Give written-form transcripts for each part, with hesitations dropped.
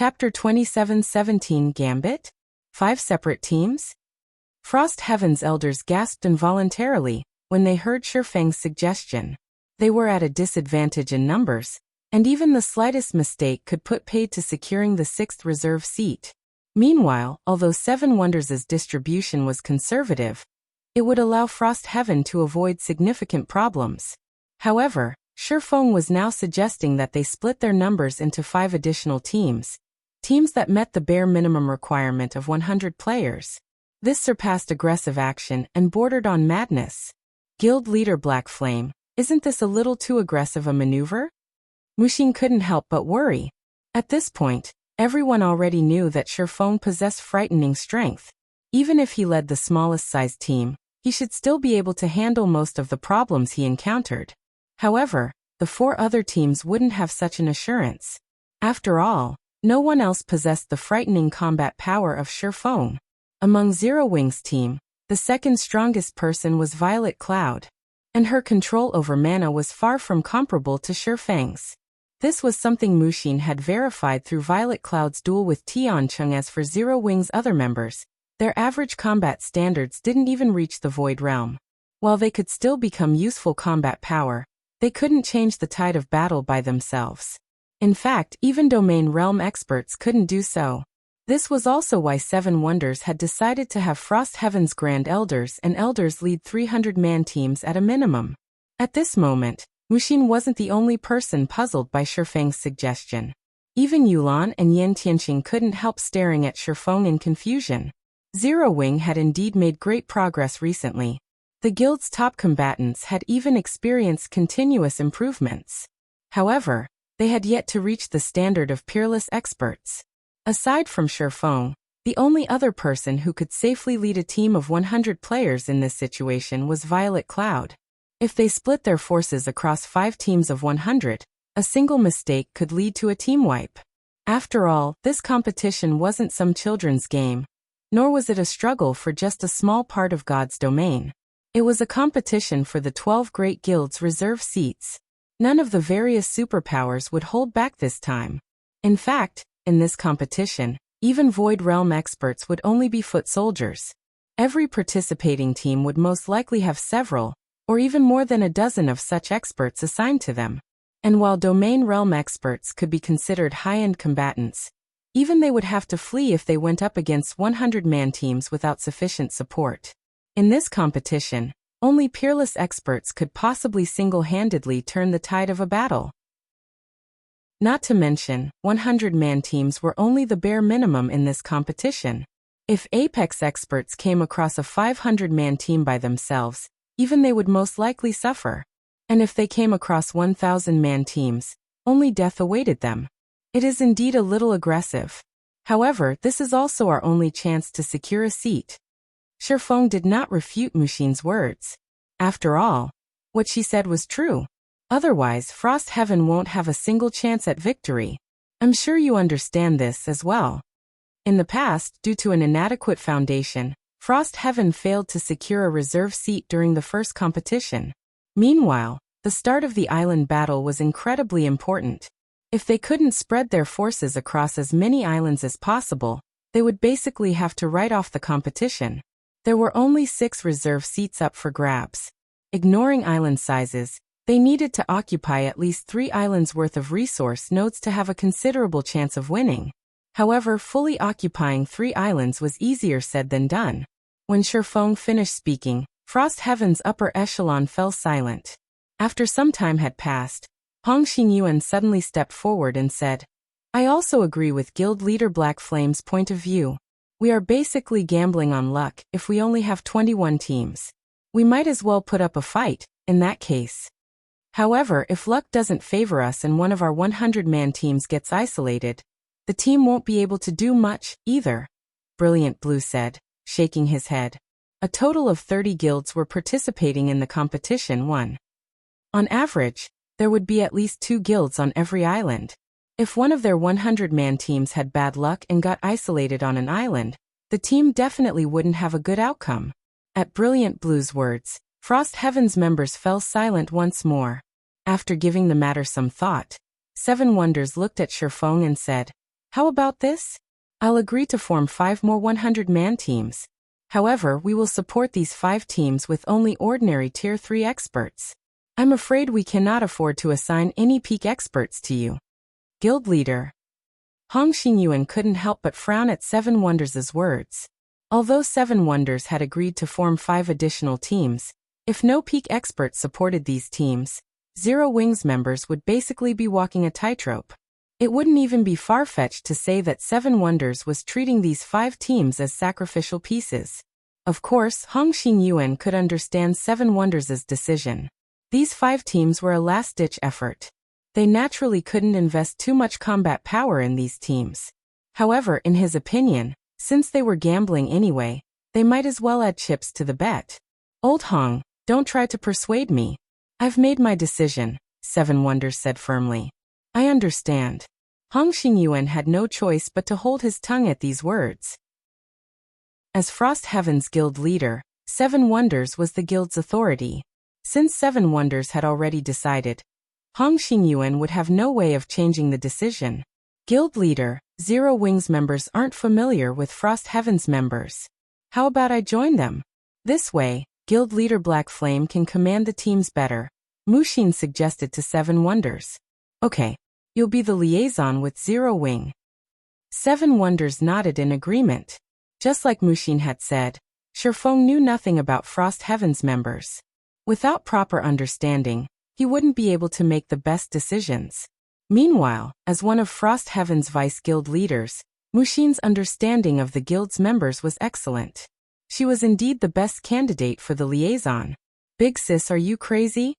Chapter 27:17 Gambit? 5 separate teams? Frost Heaven's elders gasped involuntarily when they heard Shi Feng's suggestion. They were at a disadvantage in numbers, and even the slightest mistake could put paid to securing the 6th reserve seat. Meanwhile, although Seven Wonders' distribution was conservative, it would allow Frost Heaven to avoid significant problems. However, Shi Feng was now suggesting that they split their numbers into 5 additional teams that met the bare minimum requirement of 100 players. This surpassed aggressive action and bordered on madness. Guild leader Black Flame, isn't this a little too aggressive a maneuver? Mushin couldn't help but worry. At this point, everyone already knew that Shi Feng possessed frightening strength. Even if he led the smallest sized team, he should still be able to handle most of the problems he encountered. However, the 4 other teams wouldn't have such an assurance. After all, no one else possessed the frightening combat power of Shi Feng. Among Zero Wing's team, the second strongest person was Violet Cloud, and her control over mana was far from comparable to Shi Feng's. This was something Mushin had verified through Violet Cloud's duel with Tiancheng. As for Zero Wing's other members, their average combat standards didn't even reach the Void Realm. While they could still become useful combat power, they couldn't change the tide of battle by themselves. In fact, even Domain Realm experts couldn't do so. This was also why Seven Wonders had decided to have Frost Heaven's Grand Elders and Elders lead 300-man teams at a minimum. At this moment, Mushin wasn't the only person puzzled by Shi Feng's suggestion. Even Yulan and Yan Tianqing couldn't help staring at Shi Feng in confusion. Zero Wing had indeed made great progress recently. The guild's top combatants had even experienced continuous improvements. However, they had yet to reach the standard of peerless experts. Aside from Shi Feng, the only other person who could safely lead a team of 100 players in this situation was Violet Cloud. If they split their forces across 5 teams of 100, a single mistake could lead to a team wipe. After all, this competition wasn't some children's game, nor was it a struggle for just a small part of God's domain. It was a competition for the 12 great guilds' reserve seats. None of the various superpowers would hold back this time. In fact, in this competition, even Void Realm experts would only be foot soldiers. Every participating team would most likely have several, or even more than a dozen of such experts assigned to them. And while Domain Realm experts could be considered high-end combatants, even they would have to flee if they went up against 100-man teams without sufficient support. In this competition, only peerless experts could possibly single-handedly turn the tide of a battle. Not to mention, 100-man teams were only the bare minimum in this competition. If Apex experts came across a 500-man team by themselves, even they would most likely suffer. And if they came across 1,000-man teams, only death awaited them. It is indeed a little aggressive. However, this is also our only chance to secure a seat. Shi Feng did not refute Mushin's words. After all, what she said was true. Otherwise, Frost Heaven won't have a single chance at victory. I'm sure you understand this as well. In the past, due to an inadequate foundation, Frost Heaven failed to secure a reserve seat during the first competition. Meanwhile, the start of the island battle was incredibly important. If they couldn't spread their forces across as many islands as possible, they would basically have to write off the competition. There were only 6 reserve seats up for grabs. Ignoring island sizes, they needed to occupy at least 3 islands worth of resource nodes to have a considerable chance of winning. However, fully occupying 3 islands was easier said than done. When Shi Feng finished speaking, Frost Heaven's upper echelon fell silent. After some time had passed, Hong Xingyuan suddenly stepped forward and said, "I also agree with Guild Leader Black Flame's point of view. We are basically gambling on luck if we only have 21 teams. We might as well put up a fight, in that case. However, if luck doesn't favor us and one of our 100-man teams gets isolated, the team won't be able to do much, either," Brilliant Blue said, shaking his head. A total of 30 guilds were participating in the competition. On average, there would be at least 2 guilds on every island. If one of their 100-man teams had bad luck and got isolated on an island, the team definitely wouldn't have a good outcome. At Brilliant Blue's words, Frost Heaven's members fell silent once more. After giving the matter some thought, Seven Wonders looked at Shi Feng and said, How about this? I'll agree to form 5 more 100-man teams. However, we will support these 5 teams with only ordinary Tier 3 experts. I'm afraid we cannot afford to assign any peak experts to you. Guild leader Hong Xingyuan couldn't help but frown at Seven Wonders' words. Although Seven Wonders had agreed to form 5 additional teams, if no peak experts supported these teams, Zero Wings members would basically be walking a tightrope. It wouldn't even be far-fetched to say that Seven Wonders was treating these 5 teams as sacrificial pieces. Of course, Hong Xingyuan could understand Seven Wonders' decision. These 5 teams were a last-ditch effort. They naturally couldn't invest too much combat power in these teams. However, in his opinion, since they were gambling anyway, they might as well add chips to the bet. Old Hong, don't try to persuade me. I've made my decision, Seven Wonders said firmly. I understand. Hong Xingyuan had no choice but to hold his tongue at these words. As Frost Heaven's guild leader, Seven Wonders was the guild's authority. Since Seven Wonders had already decided, Hong Xingyuan would have no way of changing the decision. Guild leader, Zero Wings members aren't familiar with Frost Heaven's members. How about I join them? This way, guild leader Black Flame can command the teams better, Mushin suggested to Seven Wonders. Okay, you'll be the liaison with Zero Wing. Seven Wonders nodded in agreement. Just like Mushin had said, Shi Feng knew nothing about Frost Heaven's members. Without proper understanding, he wouldn't be able to make the best decisions. Meanwhile, as one of Frost Heaven's vice-guild leaders, Mushin's understanding of the guild's members was excellent. She was indeed the best candidate for the liaison. Big sis, are you crazy?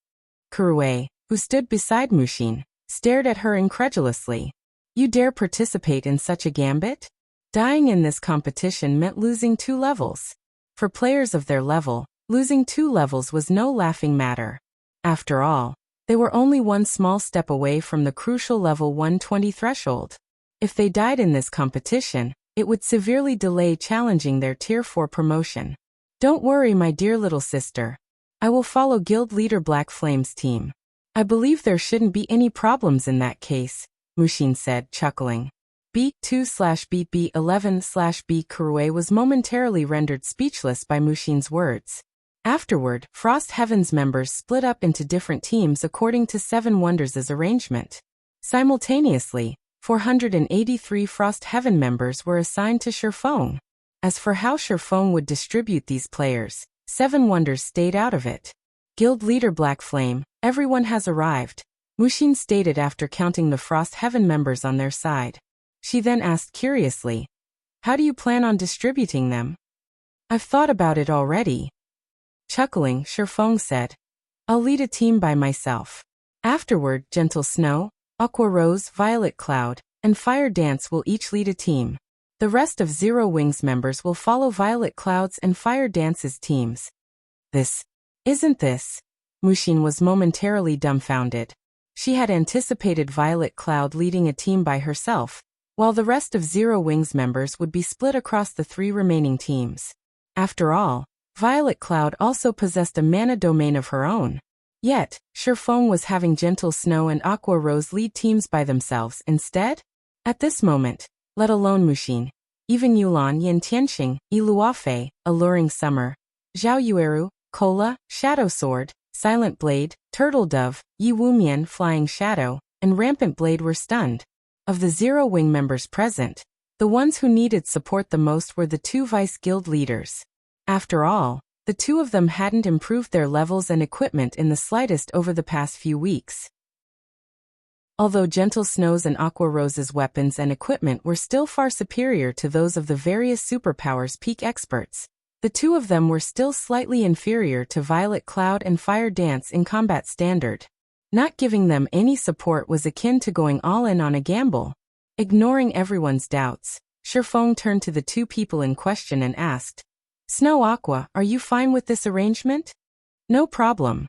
Kurue, who stood beside Mushin, stared at her incredulously. You dare participate in such a gambit? Dying in this competition meant losing 2 levels. For players of their level, losing 2 levels was no laughing matter. After all, they were only one small step away from the crucial level 120 threshold. If they died in this competition, it would severely delay challenging their Tier 4 promotion. Don't worry, my dear little sister. I will follow Guild Leader Black Flame's team. I believe there shouldn't be any problems in that case, Mushin said, chuckling. B2/BB11/B Kurue was momentarily rendered speechless by Mushin's words. Afterward, Frost Heaven's members split up into different teams according to Seven Wonders' arrangement. Simultaneously, 483 Frost Heaven members were assigned to Shi Feng. As for how Shi Feng would distribute these players, Seven Wonders stayed out of it. Guild leader Black Flame, everyone has arrived, Mushin stated after counting the Frost Heaven members on their side. She then asked curiously, how do you plan on distributing them? I've thought about it already. Chuckling, Shi Feng said, I'll lead a team by myself. Afterward, Gentle Snow, Aqua Rose, Violet Cloud, and Fire Dance will each lead a team. The rest of Zero Wings members will follow Violet Cloud's and Fire Dance's teams. Isn't this? Mushin was momentarily dumbfounded. She had anticipated Violet Cloud leading a team by herself, while the rest of Zero Wings members would be split across the 3 remaining teams. After all, Violet Cloud also possessed a mana domain of her own. Yet, Shi Feng was having Gentle Snow and Aqua Rose lead teams by themselves instead? At this moment, let alone Mushin, even Yulan Yin Tianxing, Iluafei, Alluring Summer, Zhao Yueru, Kola, Shadow Sword, Silent Blade, Turtle Dove, Yi Wumian Flying Shadow, and Rampant Blade were stunned. Of the Zero Wing members present, the ones who needed support the most were the 2 vice-guild leaders. After all, the 2 of them hadn't improved their levels and equipment in the slightest over the past few weeks. Although Gentle Snow's and Aqua Rose's weapons and equipment were still far superior to those of the various superpowers peak experts, the 2 of them were still slightly inferior to Violet Cloud and Fire Dance in combat standard. Not giving them any support was akin to going all in on a gamble. Ignoring everyone's doubts, Shi Feng turned to the 2 people in question and asked, Snow Aqua, are you fine with this arrangement? No problem.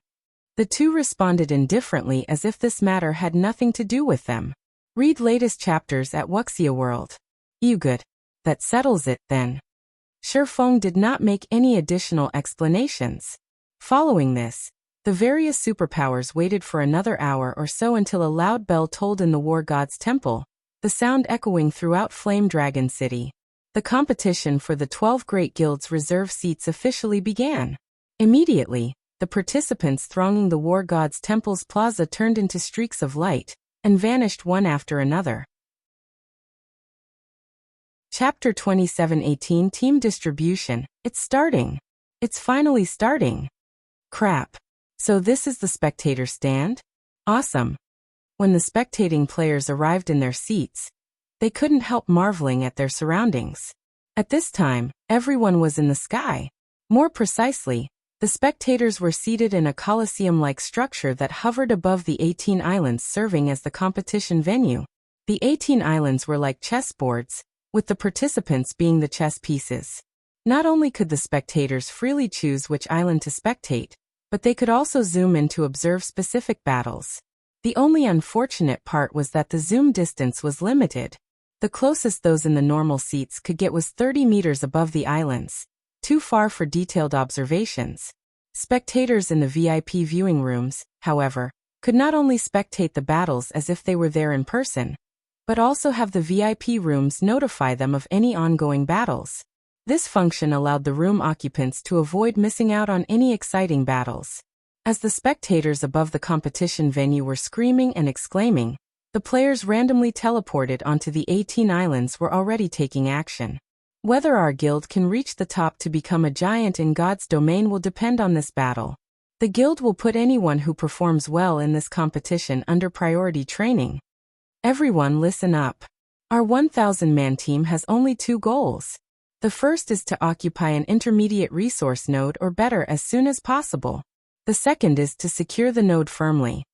The 2 responded indifferently as if this matter had nothing to do with them. Read latest chapters at Wuxia World. You good. That settles it, then. Shi Feng did not make any additional explanations. Following this, the various superpowers waited for another hour or so until a loud bell tolled in the War God's temple, the sound echoing throughout Flame Dragon City. The competition for the 12 Great Guilds reserve seats officially began. Immediately, the participants thronging the War God's Temple's plaza turned into streaks of light and vanished one after another. Chapter 27:18 Team Distribution. It's starting. It's finally starting. Crap. So this is the spectator stand? Awesome. When the spectating players arrived in their seats, they couldn't help marveling at their surroundings. At this time, everyone was in the sky. More precisely, the spectators were seated in a coliseum-like structure that hovered above the 18 islands serving as the competition venue. The 18 islands were like chessboards, with the participants being the chess pieces. Not only could the spectators freely choose which island to spectate, but they could also zoom in to observe specific battles. The only unfortunate part was that the zoom distance was limited. The closest those in the normal seats could get was 30 meters above the islands, too far for detailed observations. Spectators in the VIP viewing rooms, however, could not only spectate the battles as if they were there in person, but also have the VIP rooms notify them of any ongoing battles. This function allowed the room occupants to avoid missing out on any exciting battles. As the spectators above the competition venue were screaming and exclaiming, the players randomly teleported onto the 18 islands were already taking action. Whether our guild can reach the top to become a giant in God's domain will depend on this battle. The guild will put anyone who performs well in this competition under priority training. Everyone listen up. Our 1,000-man team has only 2 goals. The first is to occupy an intermediate resource node or better as soon as possible. The second is to secure the node firmly.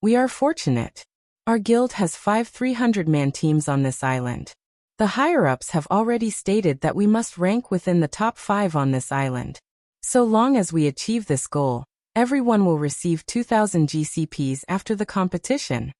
We are fortunate. Our guild has 5 300-man teams on this island. The higher-ups have already stated that we must rank within the top 5 on this island. So long as we achieve this goal, everyone will receive 2,000 GCPs after the competition.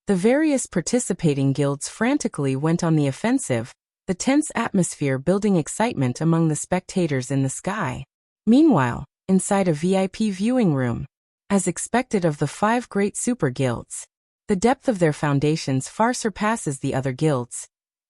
The various participating guilds frantically went on the offensive, the tense atmosphere building excitement among the spectators in the sky. Meanwhile, inside a VIP viewing room, as expected of the 5 great super guilds, the depth of their foundations far surpasses the other guilds.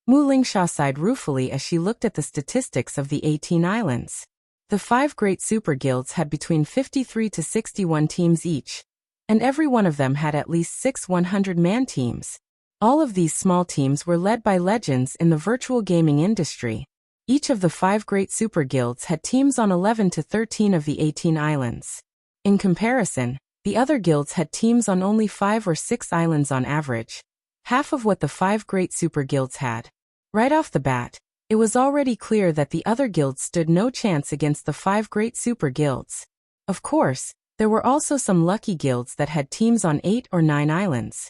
Mu Lingsha sighed ruefully as she looked at the statistics of the 18 islands. The 5 great super guilds had between 53 to 61 teams each, and every one of them had at least 6 100-man teams. All of these small teams were led by legends in the virtual gaming industry. Each of the 5 great super guilds had teams on 11 to 13 of the 18 islands. In comparison, the other guilds had teams on only 5 or 6 islands on average, half of what the 5 great super guilds had. Right off the bat, it was already clear that the other guilds stood no chance against the 5 great super guilds. Of course, there were also some lucky guilds that had teams on 8 or 9 islands.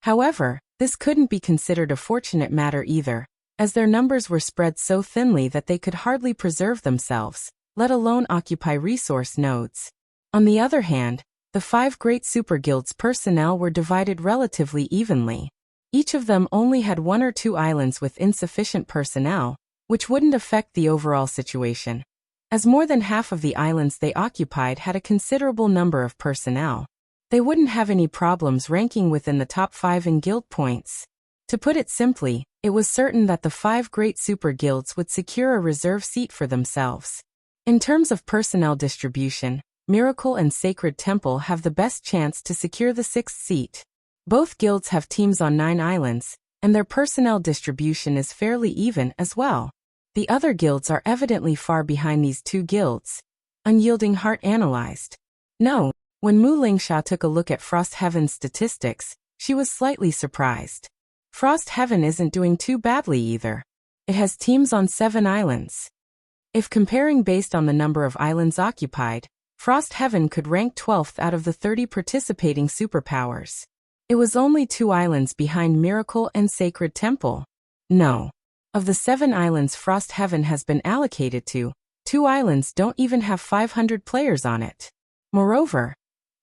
However, this couldn't be considered a fortunate matter either, as their numbers were spread so thinly that they could hardly preserve themselves, let alone occupy resource nodes. On the other hand, the 5 great super guilds' personnel were divided relatively evenly. Each of them only had 1 or 2 islands with insufficient personnel, which wouldn't affect the overall situation, as more than half of the islands they occupied had a considerable number of personnel. They wouldn't have any problems ranking within the top 5 in guild points. To put it simply, it was certain that the 5 great super guilds would secure a reserve seat for themselves. In terms of personnel distribution, Miracle and Sacred Temple have the best chance to secure the 6th seat. Both guilds have teams on 9 islands, and their personnel distribution is fairly even as well. The other guilds are evidently far behind these 2 guilds. Unyielding Heart analyzed. No, when Mu Lingsha took a look at Frost Heaven's statistics, she was slightly surprised. Frost Heaven isn't doing too badly either. It has teams on 7 islands. If comparing based on the number of islands occupied, Frost Heaven could rank 12th out of the 30 participating superpowers. It was only 2 islands behind Miracle and Sacred Temple. No. Of the 7 islands Frost Heaven has been allocated to, 2 islands don't even have 500 players on it. Moreover,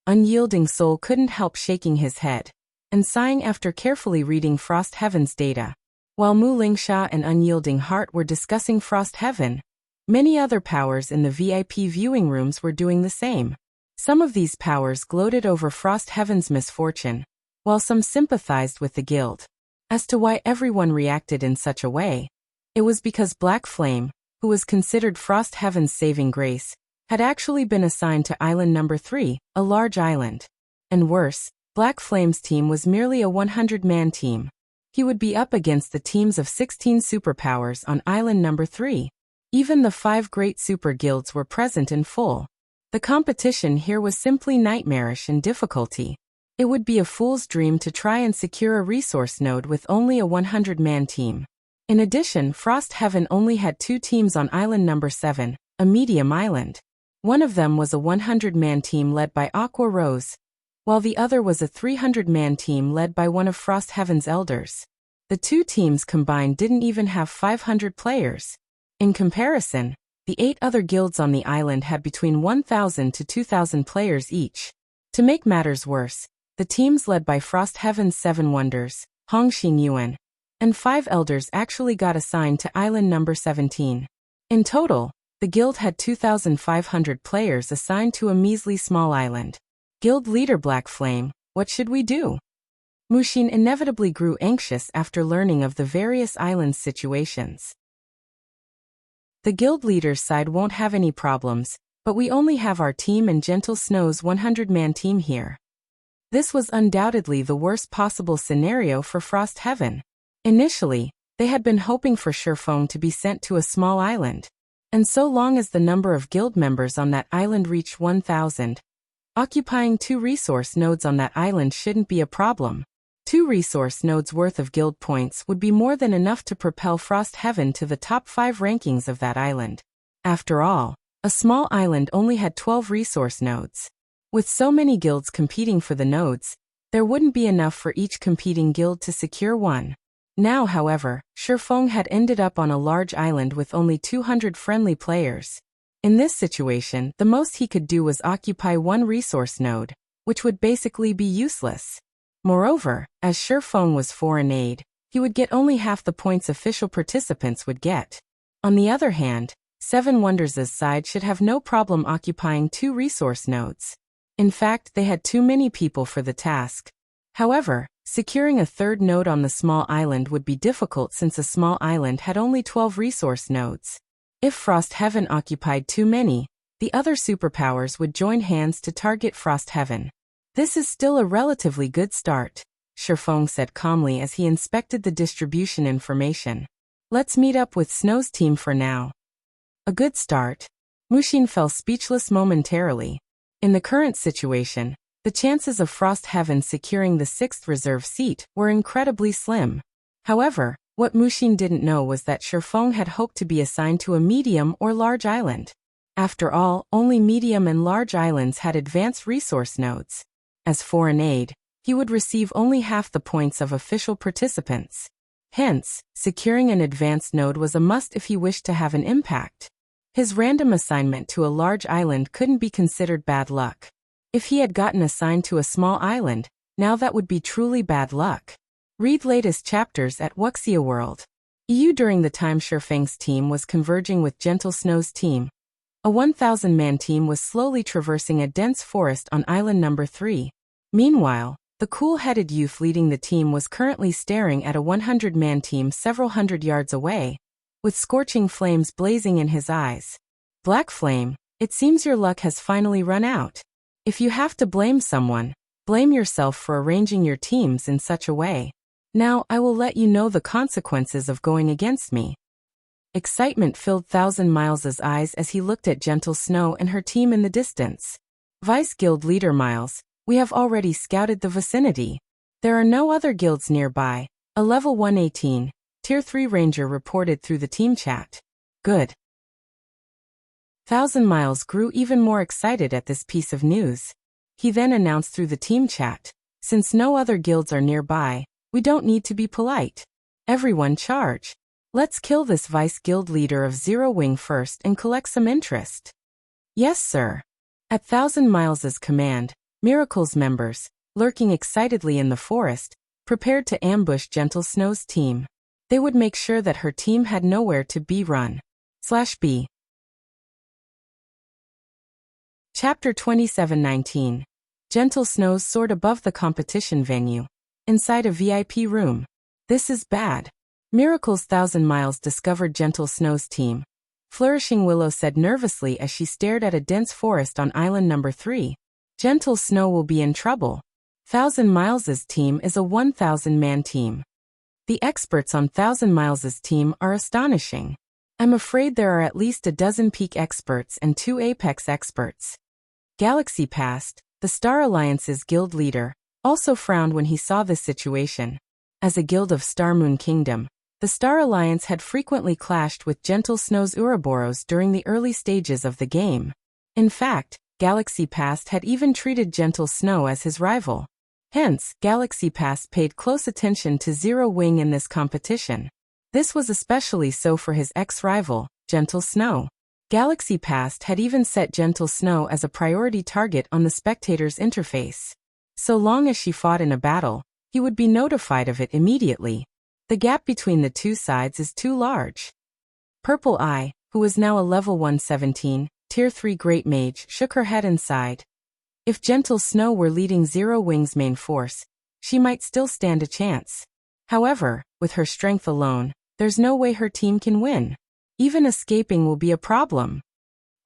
Unyielding Soul couldn't help shaking his head and sighing after carefully reading Frost Heaven's data. While Mu Lingsha and Unyielding Heart were discussing Frost Heaven, many other powers in the VIP viewing rooms were doing the same. Some of these powers gloated over Frost Heaven's misfortune, while some sympathized with the guild. As to why everyone reacted in such a way, it was because Black Flame, who was considered Frost Heaven's saving grace, had actually been assigned to Island Number 3, a large island. And worse, Black Flame's team was merely a 100-man team. He would be up against the teams of 16 superpowers on Island Number 3. Even the 5 great super guilds were present in full. The competition here was simply nightmarish in difficulty. It would be a fool's dream to try and secure a resource node with only a 100-man team. In addition, Frost Heaven only had 2 teams on Island Number 7, a medium island. One of them was a 100-man team led by Aqua Rose, while the other was a 300-man team led by one of Frost Heaven's elders. The 2 teams combined didn't even have 500 players. In comparison, the 8 other guilds on the island had between 1,000 to 2,000 players each. To make matters worse, the teams led by Frost Heaven's 7 Wonders, Hongxing Yuan, and 5 elders actually got assigned to Island Number 17. In total, the guild had 2,500 players assigned to a measly small island. Guild leader Black Flame, what should we do? Mushin inevitably grew anxious after learning of the various island situations. The guild leader's side won't have any problems, but we only have our team and Gentle Snow's 100-man team here. This was undoubtedly the worst possible scenario for Frost Heaven. Initially, they had been hoping for Shi Feng to be sent to a small island. And so long as the number of guild members on that island reached 1,000, occupying 2 resource nodes on that island shouldn't be a problem. 2 resource nodes worth of guild points would be more than enough to propel Frost Heaven to the top 5 rankings of that island. After all, a small island only had 12 resource nodes. With so many guilds competing for the nodes, there wouldn't be enough for each competing guild to secure one. Now, however, Shi Feng had ended up on a large island with only 200 friendly players. In this situation, the most he could do was occupy 1 resource node, which would basically be useless. Moreover, as Shi Feng was foreign aid, he would get only half the points official participants would get. On the other hand, 7 Wonders' side should have no problem occupying 2 resource nodes. In fact, they had too many people for the task. However, securing a 3rd node on the small island would be difficult since a small island had only 12 resource nodes. If Frost Heaven occupied too many, the other superpowers would join hands to target Frost Heaven. This is still a relatively good start, Shi Feng said calmly as he inspected the distribution information. Let's meet up with Snow's team for now. A good start. Mushin fell speechless momentarily. In the current situation, the chances of Frost Heaven securing the 6th reserve seat were incredibly slim. However, what Mushin didn't know was that Shi Feng had hoped to be assigned to a medium or large island. After all, only medium and large islands had advanced resource nodes. As foreign aid, he would receive only half the points of official participants. Hence, securing an advanced node was a must if he wished to have an impact. His random assignment to a large island couldn't be considered bad luck. If he had gotten assigned to a small island, now that would be truly bad luck. Read latest chapters at Wuxia World. EU. During the time Shi Feng's team was converging with Gentle Snow's team, a 1,000-man team was slowly traversing a dense forest on Island Number 3. Meanwhile, the cool-headed youth leading the team was currently staring at a 100-man team several hundred yards away, with scorching flames blazing in his eyes. Black Flame, it seems your luck has finally run out. If you have to blame someone, blame yourself for arranging your teams in such a way. Now I will let you know the consequences of going against me. Excitement filled Thousand Miles' eyes as he looked at Gentle Snow and her team in the distance. Vice Guild Leader Miles, we have already scouted the vicinity. There are no other guilds nearby. A level 118, Tier 3 Ranger reported through the team chat. Good. Thousand Miles grew even more excited at this piece of news. He then announced through the team chat, since no other guilds are nearby, we don't need to be polite. Everyone charge. Let's kill this Vice Guild Leader of Zero Wing first and collect some interest. Yes, sir. At Thousand Miles' command, Miracle's members, lurking excitedly in the forest, prepared to ambush Gentle Snow's team. They would make sure that her team had nowhere to be run. /B. Chapter 27:19. Gentle Snows soared above the competition venue. Inside a VIP room, This is bad. Miracle's Thousand Miles discovered Gentle Snow's team. Flourishing Willow said nervously as she stared at a dense forest on island number 3. Gentle Snow will be in trouble. Thousand Miles's team is a 1,000-man team. The experts on Thousand Miles's team are astonishing. I'm afraid there are at least a dozen peak experts and 2 apex experts. Galaxy Past, the Star Alliance's guild leader, also frowned when he saw this situation. As a guild of Star Moon Kingdom, the Star Alliance had frequently clashed with Gentle Snow's Ouroboros during the early stages of the game. In fact, Galaxy Past had even treated Gentle Snow as his rival. Hence, Galaxy Past paid close attention to Zero Wing in this competition. This was especially so for his ex-rival, Gentle Snow. Galaxy Past had even set Gentle Snow as a priority target on the spectator's interface. So long as she fought in a battle, he would be notified of it immediately. The gap between the two sides is too large. Purple Eye, who was now a level 117, Tier 3 Great Mage, shook her head and sighed. If Gentle Snow were leading Zero Wing's main force, she might still stand a chance. However, with her strength alone, there's no way her team can win. Even escaping will be a problem.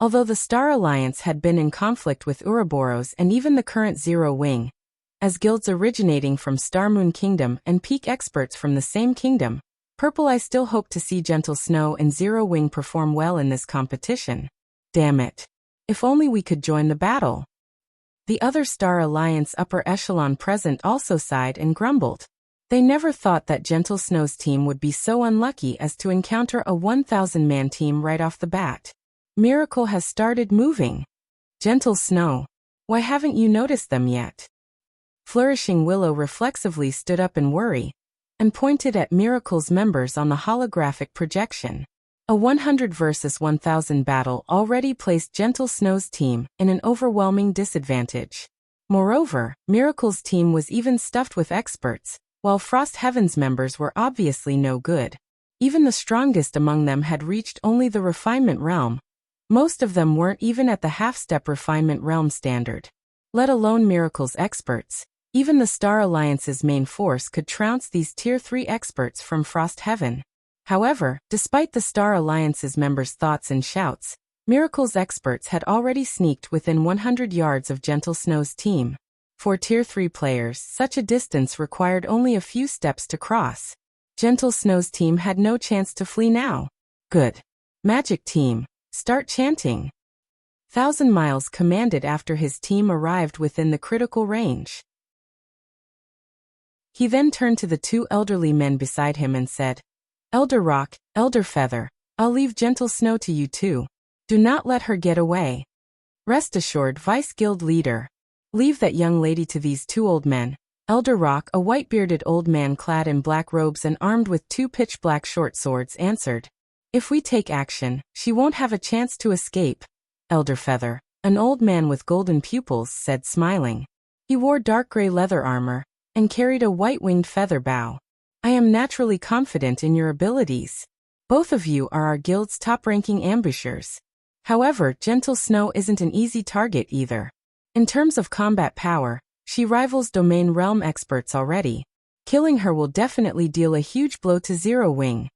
Although the Star Alliance had been in conflict with Ouroboros and even the current Zero Wing, as guilds originating from Star Moon Kingdom and peak experts from the same kingdom, Purple Eye still hoped to see Gentle Snow and Zero Wing perform well in this competition. Damn it. If only we could join the battle. The other Star Alliance upper echelon present also sighed and grumbled. They never thought that Gentle Snow's team would be so unlucky as to encounter a 1,000-man team right off the bat. Miracle has started moving. Gentle Snow, why haven't you noticed them yet? Flourishing Willow reflexively stood up in worry and pointed at Miracle's members on the holographic projection. A 100 versus 1,000 battle already placed Gentle Snow's team in an overwhelming disadvantage. Moreover, Miracle's team was even stuffed with experts, while Frost Heaven's members were obviously no good. Even the strongest among them had reached only the refinement realm. Most of them weren't even at the half-step refinement realm standard. Let alone Miracle's experts. Even the Star Alliance's main force could trounce these Tier 3 experts from Frost Heaven. However, despite the Star Alliance's members' thoughts and shouts, Miracle's experts had already sneaked within 100 yards of Gentle Snow's team. For Tier 3 players, such a distance required only a few steps to cross. Gentle Snow's team had no chance to flee now. Good. Magic Team, start chanting. Thousand Miles commanded after his team arrived within the critical range. He then turned to the 2 elderly men beside him and said, Elder Rock, Elder Feather, I'll leave Gentle Snow to you too. Do not let her get away. Rest assured, Vice Guild Leader. Leave that young lady to these 2 old men. Elder Rock, a white-bearded old man clad in black robes and armed with 2 pitch-black short swords, answered. If we take action, she won't have a chance to escape. Elder Feather, an old man with golden pupils, said smiling. He wore dark gray leather armor and carried a white-winged feather bow. I am naturally confident in your abilities. Both of you are our guild's top-ranking ambushers. However, Gentle Snow isn't an easy target either. In terms of combat power, she rivals Domain Realm experts already. Killing her will definitely deal a huge blow to Zero Wing,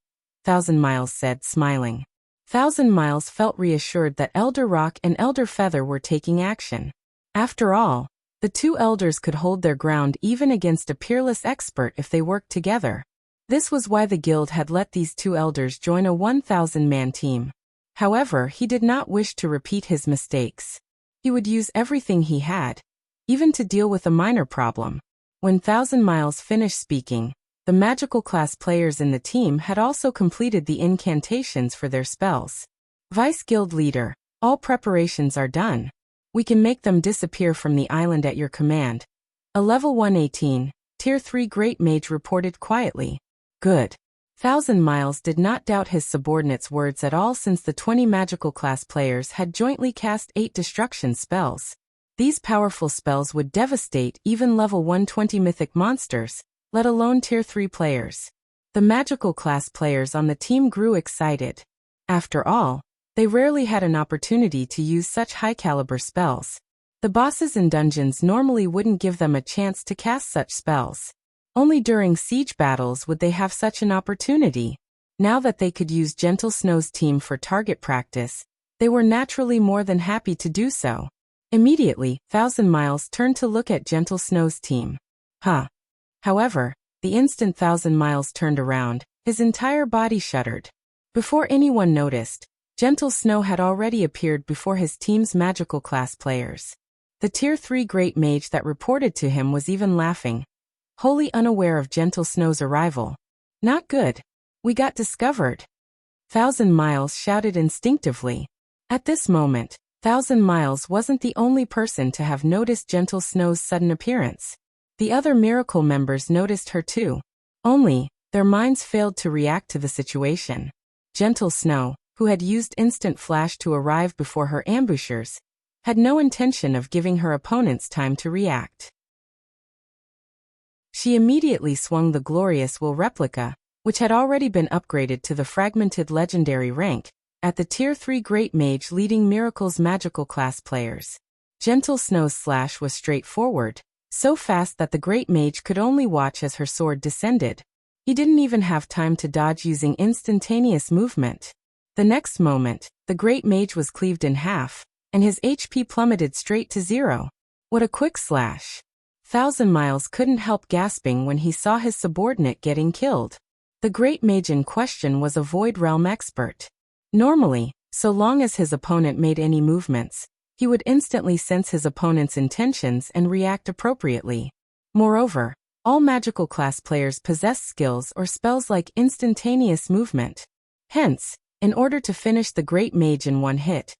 Thousand Miles said, smiling. Thousand Miles felt reassured that Elder Rock and Elder Feather were taking action. After all, the 2 elders could hold their ground even against a peerless expert if they worked together. This was why the guild had let these 2 elders join a 1,000-man team. However, he did not wish to repeat his mistakes. He would use everything he had, even to deal with a minor problem. When Thousand Miles finished speaking, the magical class players in the team had also completed the incantations for their spells. Vice Guild Leader, all preparations are done. We can make them disappear from the island at your command. A level 118, Tier 3 Great Mage reported quietly. Good. Thousand Miles did not doubt his subordinate's words at all since the 20 magical class players had jointly cast 8 destruction spells. These powerful spells would devastate even level 120 mythic monsters, let alone Tier 3 players. The magical class players on the team grew excited. After all, they rarely had an opportunity to use such high-caliber spells. The bosses in dungeons normally wouldn't give them a chance to cast such spells. Only during siege battles would they have such an opportunity. Now that they could use Gentle Snow's team for target practice, they were naturally more than happy to do so. Immediately, Thousand Miles turned to look at Gentle Snow's team. However, the instant Thousand Miles turned around, his entire body shuddered. Before anyone noticed, Gentle Snow had already appeared before his team's magical class players. The Tier 3 Great Mage that reported to him was even laughing, wholly unaware of Gentle Snow's arrival. Not good. We got discovered. Thousand Miles shouted instinctively. At this moment, Thousand Miles wasn't the only person to have noticed Gentle Snow's sudden appearance. The other Miracle members noticed her too. Only, their minds failed to react to the situation. Gentle Snow, who had used Instant Flash to arrive before her ambushers, had no intention of giving her opponents time to react. She immediately swung the glorious Will replica, which had already been upgraded to the fragmented legendary rank, at the Tier 3 Great Mage leading Miracle's magical class players. Gentle Snow's slash was straightforward, so fast that the Great Mage could only watch as her sword descended. He didn't even have time to dodge using instantaneous movement. The next moment, the Great Mage was cleaved in half, and his HP plummeted straight to 0. What a quick slash. Thousand Miles couldn't help gasping when he saw his subordinate getting killed. The Great Mage in question was a Void Realm expert. Normally, so long as his opponent made any movements, he would instantly sense his opponent's intentions and react appropriately. Moreover, all magical class players possess skills or spells like instantaneous movement. Hence, in order to finish the Great Mage in one hit,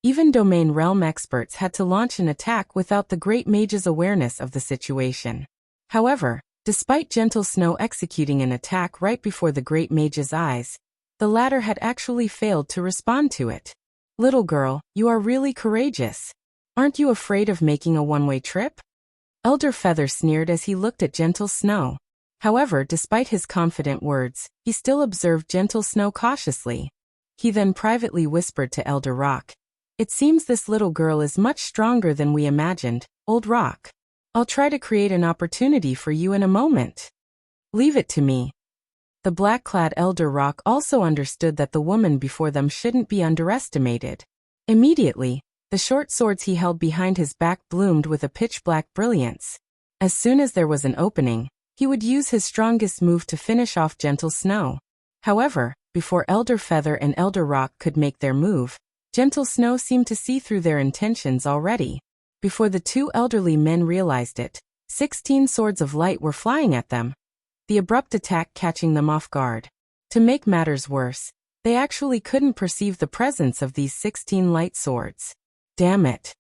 even Domain Realm experts had to launch an attack without the Great Mage's awareness of the situation. However, despite Gentle Snow executing an attack right before the Great Mage's eyes, the latter had actually failed to respond to it. Little girl, you are really courageous. Aren't you afraid of making a one-way trip? Elder Feather sneered as he looked at Gentle Snow. However, despite his confident words, he still observed Gentle Snow cautiously. He then privately whispered to Elder Rock, "It seems this little girl is much stronger than we imagined, Old Rock. I'll try to create an opportunity for you in a moment. Leave it to me." The black-clad Elder Rock also understood that the woman before them shouldn't be underestimated. Immediately, the short swords he held behind his back bloomed with a pitch-black brilliance. As soon as there was an opening, he would use his strongest move to finish off Gentle Snow. However, before Elder Feather and Elder Rock could make their move, Gentle Snow seemed to see through their intentions already. Before the two elderly men realized it, 16 swords of light were flying at them, the abrupt attack catching them off guard. To make matters worse, they actually couldn't perceive the presence of these 16 light swords. Damn it.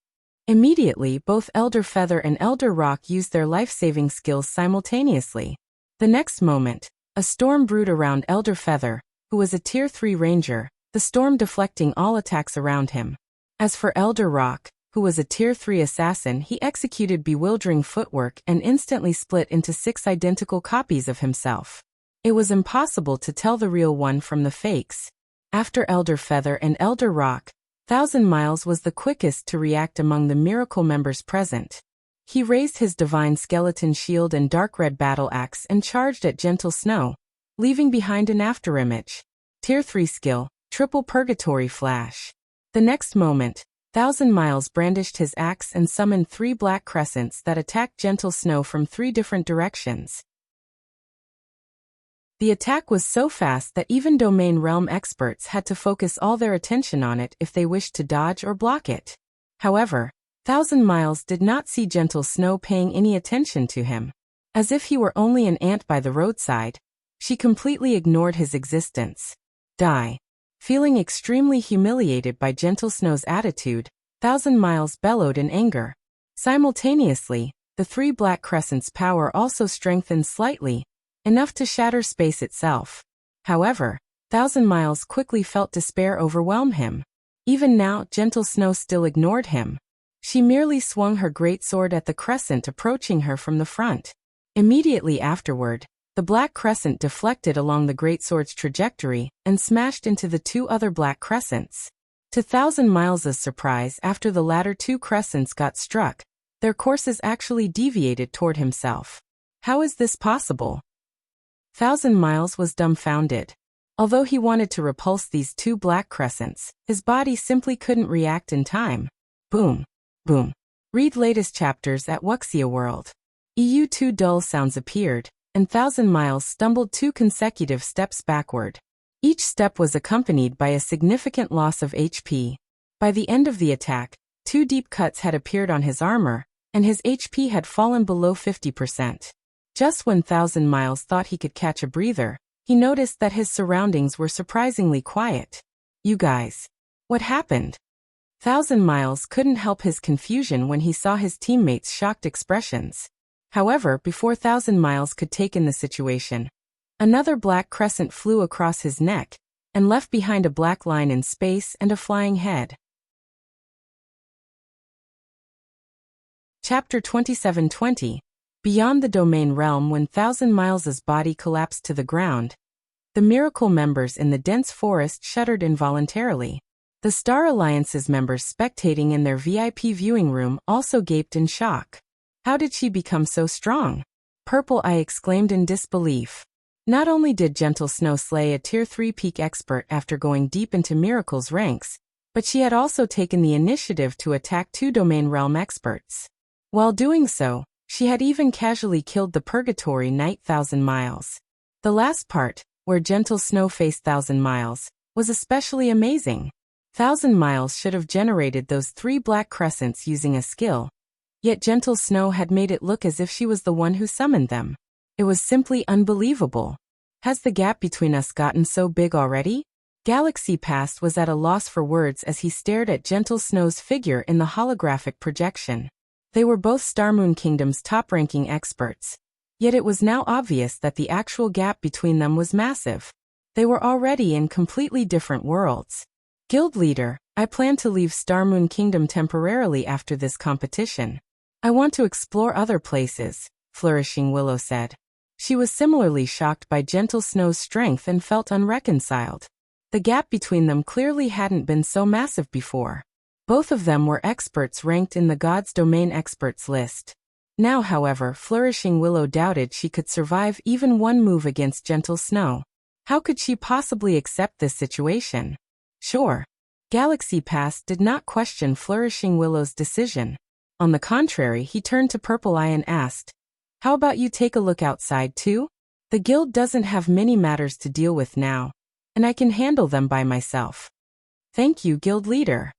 Immediately, both Elder Feather and Elder Rock used their life-saving skills simultaneously. The next moment, a storm brewed around Elder Feather, who was a Tier 3 ranger, the storm deflecting all attacks around him. As for Elder Rock, who was a Tier 3 assassin, he executed bewildering footwork and instantly split into 6 identical copies of himself. It was impossible to tell the real one from the fakes. After Elder Feather and Elder Rock, Thousand Miles was the quickest to react among the Miracle members present. He raised his Divine Skeleton Shield and Dark Red Battle Axe and charged at Gentle Snow, leaving behind an afterimage. Tier 3 skill, Triple Purgatory Flash. The next moment, Thousand Miles brandished his axe and summoned 3 black crescents that attacked Gentle Snow from 3 different directions. The attack was so fast that even Domain Realm experts had to focus all their attention on it if they wished to dodge or block it. However, Thousand Miles did not see Gentle Snow paying any attention to him. As if he were only an ant by the roadside, she completely ignored his existence. Die. Feeling extremely humiliated by Gentle Snow's attitude, Thousand Miles bellowed in anger. Simultaneously, the 3 black crescents' power also strengthened slightly, enough to shatter space itself. However, Thousand Miles quickly felt despair overwhelm him. Even now, Gentle Snow still ignored him. She merely swung her greatsword at the crescent approaching her from the front. Immediately afterward, the black crescent deflected along the greatsword's trajectory and smashed into the 2 other black crescents. To Thousand Miles' surprise, after the latter 2 crescents got struck, their courses actually deviated toward himself. How is this possible? Thousand Miles was dumbfounded. Although he wanted to repulse these two black crescents, his body simply couldn't react in time. Boom. Boom. Read latest chapters at Wuxia World. Two dull sounds appeared, and Thousand Miles stumbled 2 consecutive steps backward. Each step was accompanied by a significant loss of HP. By the end of the attack, 2 deep cuts had appeared on his armor, and his HP had fallen below 50%. Just when Thousand Miles thought he could catch a breather, he noticed that his surroundings were surprisingly quiet. You guys. What happened? Thousand Miles couldn't help his confusion when he saw his teammates' shocked expressions. However, before Thousand Miles could take in the situation, another black crescent flew across his neck and left behind a black line in space and a flying head. Chapter 2720. Beyond the domain realm. When Thousand Miles's body collapsed to the ground, the miracle members in the dense forest shuddered involuntarily. The Star Alliance's members spectating in their VIP viewing room also gaped in shock. How did she become so strong? Purple Eye exclaimed in disbelief. Not only did Gentle Snow slay a Tier 3 peak expert after going deep into Miracle's ranks, but she had also taken the initiative to attack 2 domain realm experts. While doing so, she had even casually killed the Purgatory Knight Thousand Miles. The last part, where Gentle Snow faced Thousand Miles, was especially amazing. Thousand Miles should have generated those 3 black crescents using a skill, yet Gentle Snow had made it look as if she was the one who summoned them. It was simply unbelievable. Has the gap between us gotten so big already? Galaxy Past was at a loss for words as he stared at Gentle Snow's figure in the holographic projection. They were both Starmoon Kingdom's top-ranking experts. Yet it was now obvious that the actual gap between them was massive. They were already in completely different worlds. Guild leader, I plan to leave Starmoon Kingdom temporarily after this competition. I want to explore other places, Flourishing Willow said. She was similarly shocked by Gentle Snow's strength and felt unreconciled. The gap between them clearly hadn't been so massive before. Both of them were experts ranked in the God's Domain Experts list. Now, however, Flourishing Willow doubted she could survive even one move against Gentle Snow. How could she possibly accept this situation? Sure. Galaxy Past did not question Flourishing Willow's decision. On the contrary, he turned to Purple Eye and asked, "How about you take a look outside too? The guild doesn't have many matters to deal with now, and I can handle them by myself." "Thank you, guild leader."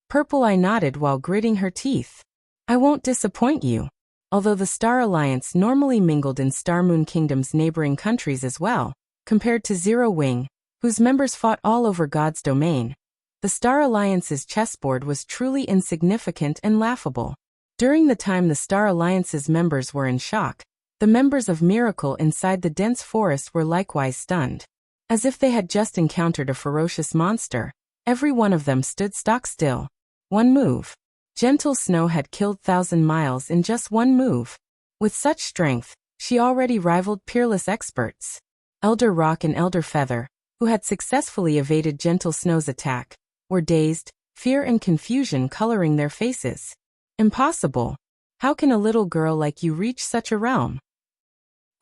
Purple Eye nodded while gritting her teeth. "I won't disappoint you." Although the Star Alliance normally mingled in Starmoon Kingdom's neighboring countries as well, compared to Zero Wing, whose members fought all over God's domain, the Star Alliance's chessboard was truly insignificant and laughable. During the time the Star Alliance's members were in shock, the members of Miracle inside the dense forest were likewise stunned. As if they had just encountered a ferocious monster, every one of them stood stock still. One move. Gentle Snow had killed Thousand Miles in just one move. With such strength, she already rivaled peerless experts. Elder Rock and Elder Feather, who had successfully evaded Gentle Snow's attack, were dazed, fear and confusion coloring their faces. Impossible. How can a little girl like you reach such a realm?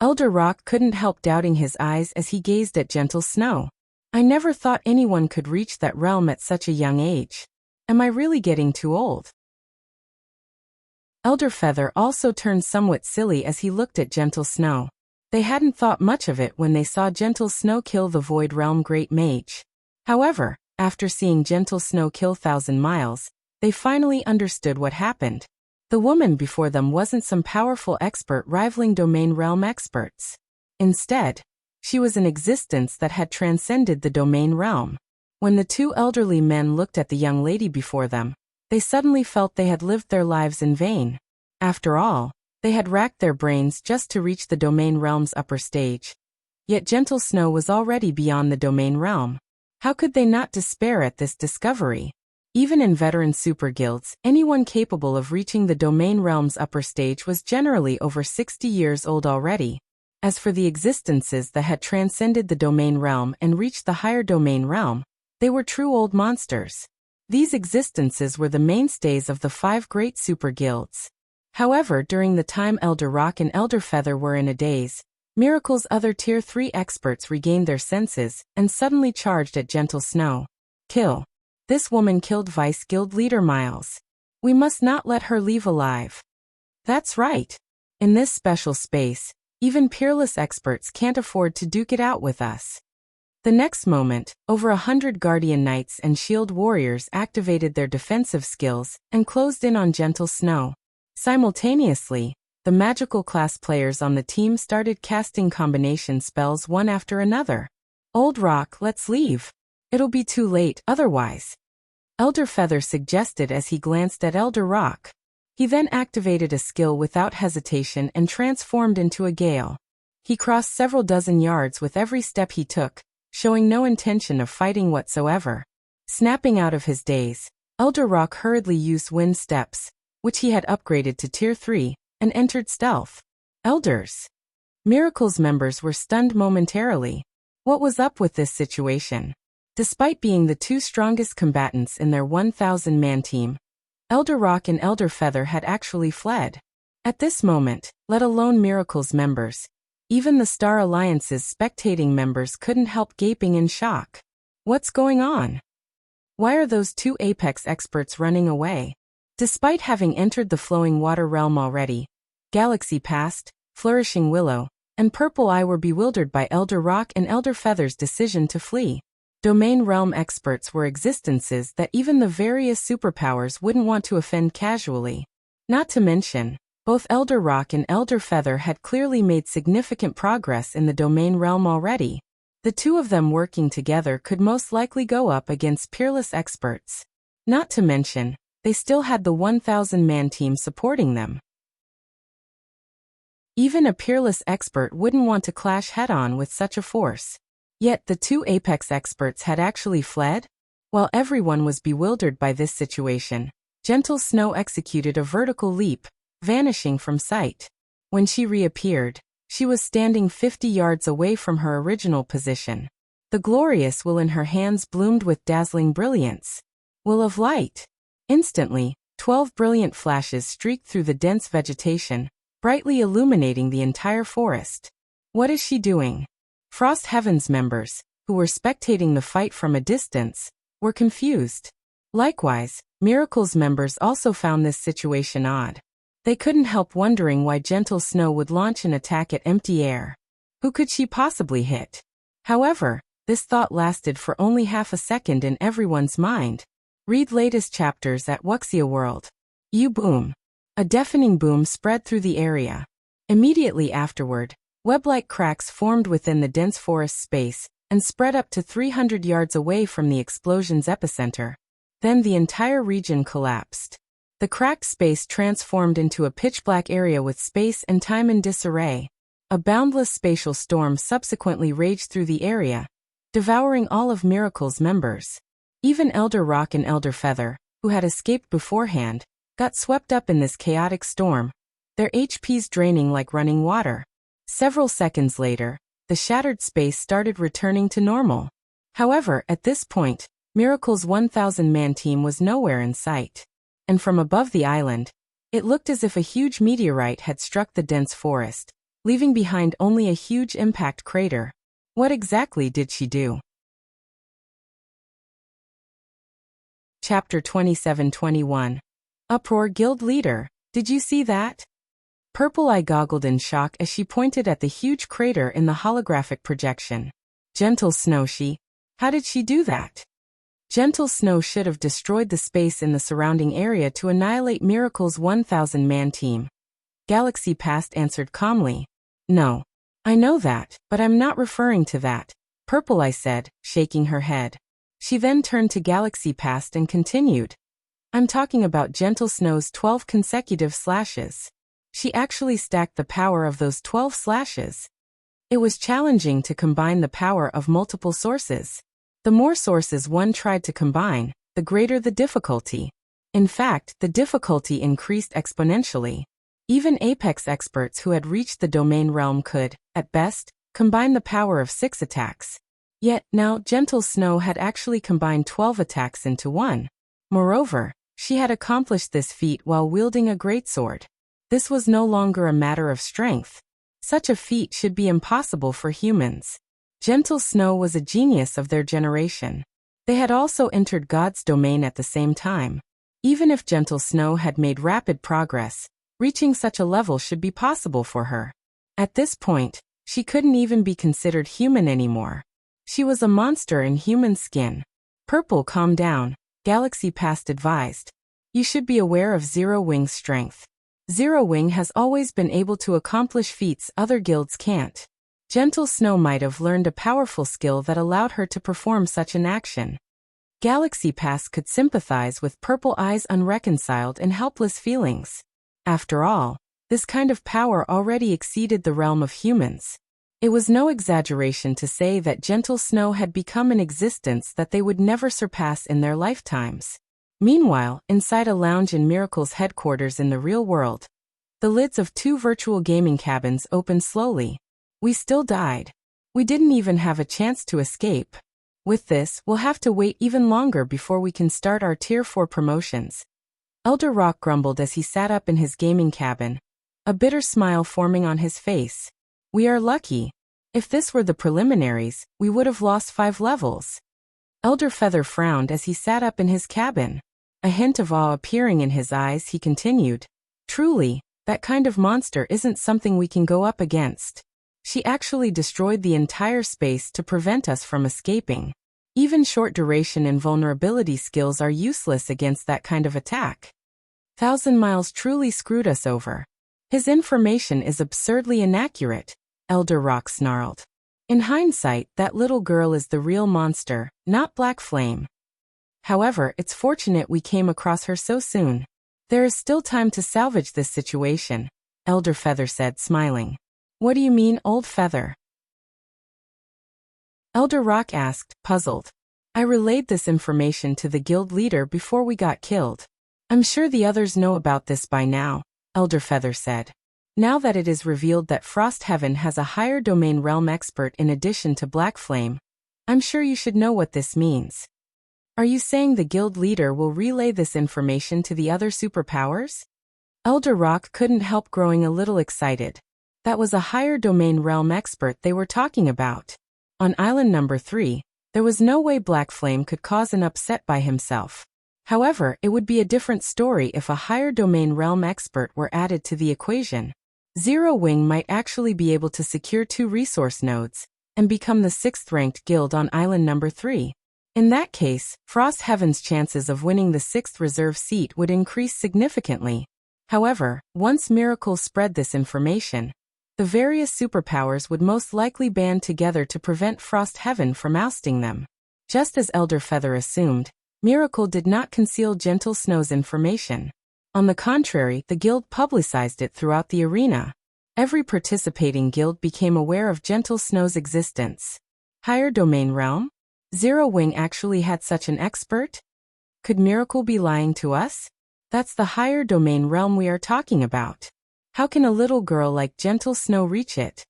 Elder Rock couldn't help doubting his eyes as he gazed at Gentle Snow. I never thought anyone could reach that realm at such a young age. Am I really getting too old? Elder Feather also turned somewhat silly as he looked at Gentle Snow. They hadn't thought much of it when they saw Gentle Snow kill the Void Realm Great Mage. However, after seeing Gentle Snow kill Thousand Miles, they finally understood what happened. The woman before them wasn't some powerful expert rivaling domain realm experts. Instead, she was an existence that had transcended the domain realm. When the 2 elderly men looked at the young lady before them, they suddenly felt they had lived their lives in vain. After all, they had racked their brains just to reach the domain realm's upper stage. Yet Gentle Snow was already beyond the domain realm. How could they not despair at this discovery? Even in veteran super guilds, anyone capable of reaching the domain realm's upper stage was generally over 60 years old already. As for the existences that had transcended the domain realm and reached the higher domain realm, they were true old monsters. These existences were the mainstays of the 5 great super guilds. However, during the time Elder Rock and Elder Feather were in a daze, Miracle's other Tier 3 experts regained their senses and suddenly charged at Gentle Snow. Kill. This woman killed Vice Guild leader Miles. We must not let her leave alive. That's right. In this special space, even peerless experts can't afford to duke it out with us. The next moment, over 100 Guardian Knights and Shield Warriors activated their defensive skills and closed in on Gentle Snow. Simultaneously, the magical class players on the team started casting combination spells one after another. Old Rock, let's leave. It'll be too late otherwise. Elder Feather suggested as he glanced at Elder Rock. He then activated a skill without hesitation and transformed into a gale. He crossed several dozen yards with every step he took, showing no intention of fighting whatsoever. Snapping out of his daze, Elder Rock hurriedly used wind steps, which he had upgraded to Tier 3, and entered stealth. Elders. Miracle's members were stunned momentarily. What was up with this situation? Despite being the two strongest combatants in their 1,000-man team, Elder Rock and Elder Feather had actually fled. At this moment, let alone Miracle's members, even the Star Alliance's spectating members couldn't help gaping in shock. What's going on? Why are those two Apex experts running away? Despite having entered the Flowing Water Realm already, Galaxy Past, Flourishing Willow, and Purple Eye were bewildered by Elder Rock and Elder Feather's decision to flee. Domain Realm experts were existences that even the various superpowers wouldn't want to offend casually. Not to mention, both Elder Rock and Elder Feather had clearly made significant progress in the Domain Realm already. The two of them working together could most likely go up against peerless experts. Not to mention, they still had the 1,000-man team supporting them. Even a peerless expert wouldn't want to clash head-on with such a force. Yet the two Apex experts had actually fled? While everyone was bewildered by this situation, Gentle Snow executed a vertical leap, vanishing from sight. When she reappeared, she was standing 50 yards away from her original position. The glorious will in her hands bloomed with dazzling brilliance. Will of light. Instantly, 12 brilliant flashes streaked through the dense vegetation, brightly illuminating the entire forest. What is she doing? Frost Heaven's members, who were spectating the fight from a distance, were confused. Likewise, Miracle's members also found this situation odd. They couldn't help wondering why Gentle Snow would launch an attack at empty air. Who could she possibly hit? However, this thought lasted for only half a second in everyone's mind. Read latest chapters at Wuxia World. Boom. A deafening boom spread through the area. Immediately afterward, web-like cracks formed within the dense forest space and spread up to 300 yards away from the explosion's epicenter. Then the entire region collapsed. The cracked space transformed into a pitch-black area with space and time in disarray. A boundless spatial storm subsequently raged through the area, devouring all of Miracle's members. Even Elder Rock and Elder Feather, who had escaped beforehand, got swept up in this chaotic storm, their HPs draining like running water. Several seconds later, the shattered space started returning to normal. However, at this point, Miracle's 1,000-man team was nowhere in sight. And from above the island, it looked as if a huge meteorite had struck the dense forest, leaving behind only a huge impact crater. What exactly did she do? Chapter 27-21. Uproar Guild Leader, did you see that? Purple Eye goggled in shock as she pointed at the huge crater in the holographic projection. Gentle Snow, how did she do that? Gentle Snow should have destroyed the space in the surrounding area to annihilate Miracle's 1,000-man team. Galaxy Past answered calmly. No. I know that, but I'm not referring to that, Purple Eye said, shaking her head. She then turned to Galaxy Past and continued. I'm talking about Gentle Snow's 12 consecutive slashes. She actually stacked the power of those 12 slashes. It was challenging to combine the power of multiple sources. The more sources one tried to combine, the greater the difficulty. In fact, the difficulty increased exponentially. Even Apex experts who had reached the Domain Realm could, at best, combine the power of 6 attacks. Yet, now Gentle Snow had actually combined 12 attacks into one. Moreover, she had accomplished this feat while wielding a greatsword. This was no longer a matter of strength. Such a feat should be impossible for humans. Gentle Snow was a genius of their generation. They had also entered God's domain at the same time. Even if Gentle Snow had made rapid progress, reaching such a level should be possible for her. At this point, she couldn't even be considered human anymore. She was a monster in human skin. Purple, calm down, Galaxy Past advised. You should be aware of Zero Wing's strength. Zero Wing has always been able to accomplish feats other guilds can't. Gentle Snow might have learned a powerful skill that allowed her to perform such an action. Galaxy Pass could sympathize with Purple Eye's unreconciled and helpless feelings. After all, this kind of power already exceeded the realm of humans. It was no exaggeration to say that Gentle Snow had become an existence that they would never surpass in their lifetimes. Meanwhile, inside a lounge in Miracle's headquarters in the real world, the lids of 2 virtual gaming cabins opened slowly. We still died. We didn't even have a chance to escape. With this, we'll have to wait even longer before we can start our Tier 4 promotions. Elder Rock grumbled as he sat up in his gaming cabin, a bitter smile forming on his face. We are lucky. If this were the preliminaries, we would have lost 5 levels. Elder Feather frowned as he sat up in his cabin. A hint of awe appearing in his eyes, he continued. Truly, that kind of monster isn't something we can go up against. She actually destroyed the entire space to prevent us from escaping. Even short duration and vulnerability skills are useless against that kind of attack. 1,000 Miles truly screwed us over. His information is absurdly inaccurate, Elder Rock snarled. In hindsight, that little girl is the real monster, not Black Flame. However, it's fortunate we came across her so soon. There is still time to salvage this situation, Elder Feather said, smiling. What do you mean, Old Feather? Elder Rock asked, puzzled. I relayed this information to the guild leader before we got killed. I'm sure the others know about this by now, Elder Feather said. Now that it is revealed that Frost Heaven has a higher domain realm expert in addition to Black Flame, I'm sure you should know what this means. Are you saying the guild leader will relay this information to the other superpowers? Elder Rock couldn't help growing a little excited. That was a higher domain realm expert they were talking about. On Island number 3, there was no way Black Flame could cause an upset by himself. However, it would be a different story if a higher domain realm expert were added to the equation. Zero Wing might actually be able to secure 2 resource nodes and become the 6th-ranked guild on Island number 3. In that case, Frost Heaven's chances of winning the 6th reserve seat would increase significantly. However, once Miracle spread this information, the various superpowers would most likely band together to prevent Frost Heaven from ousting them. Just as Elder Feather assumed, Miracle did not conceal Gentle Snow's information. On the contrary, the guild publicized it throughout the arena. Every participating guild became aware of Gentle Snow's existence. Higher domain realm? Zero Wing actually had such an expert? Could Miracle be lying to us? That's the higher domain realm we are talking about. How can a little girl like Gentle Snow reach it?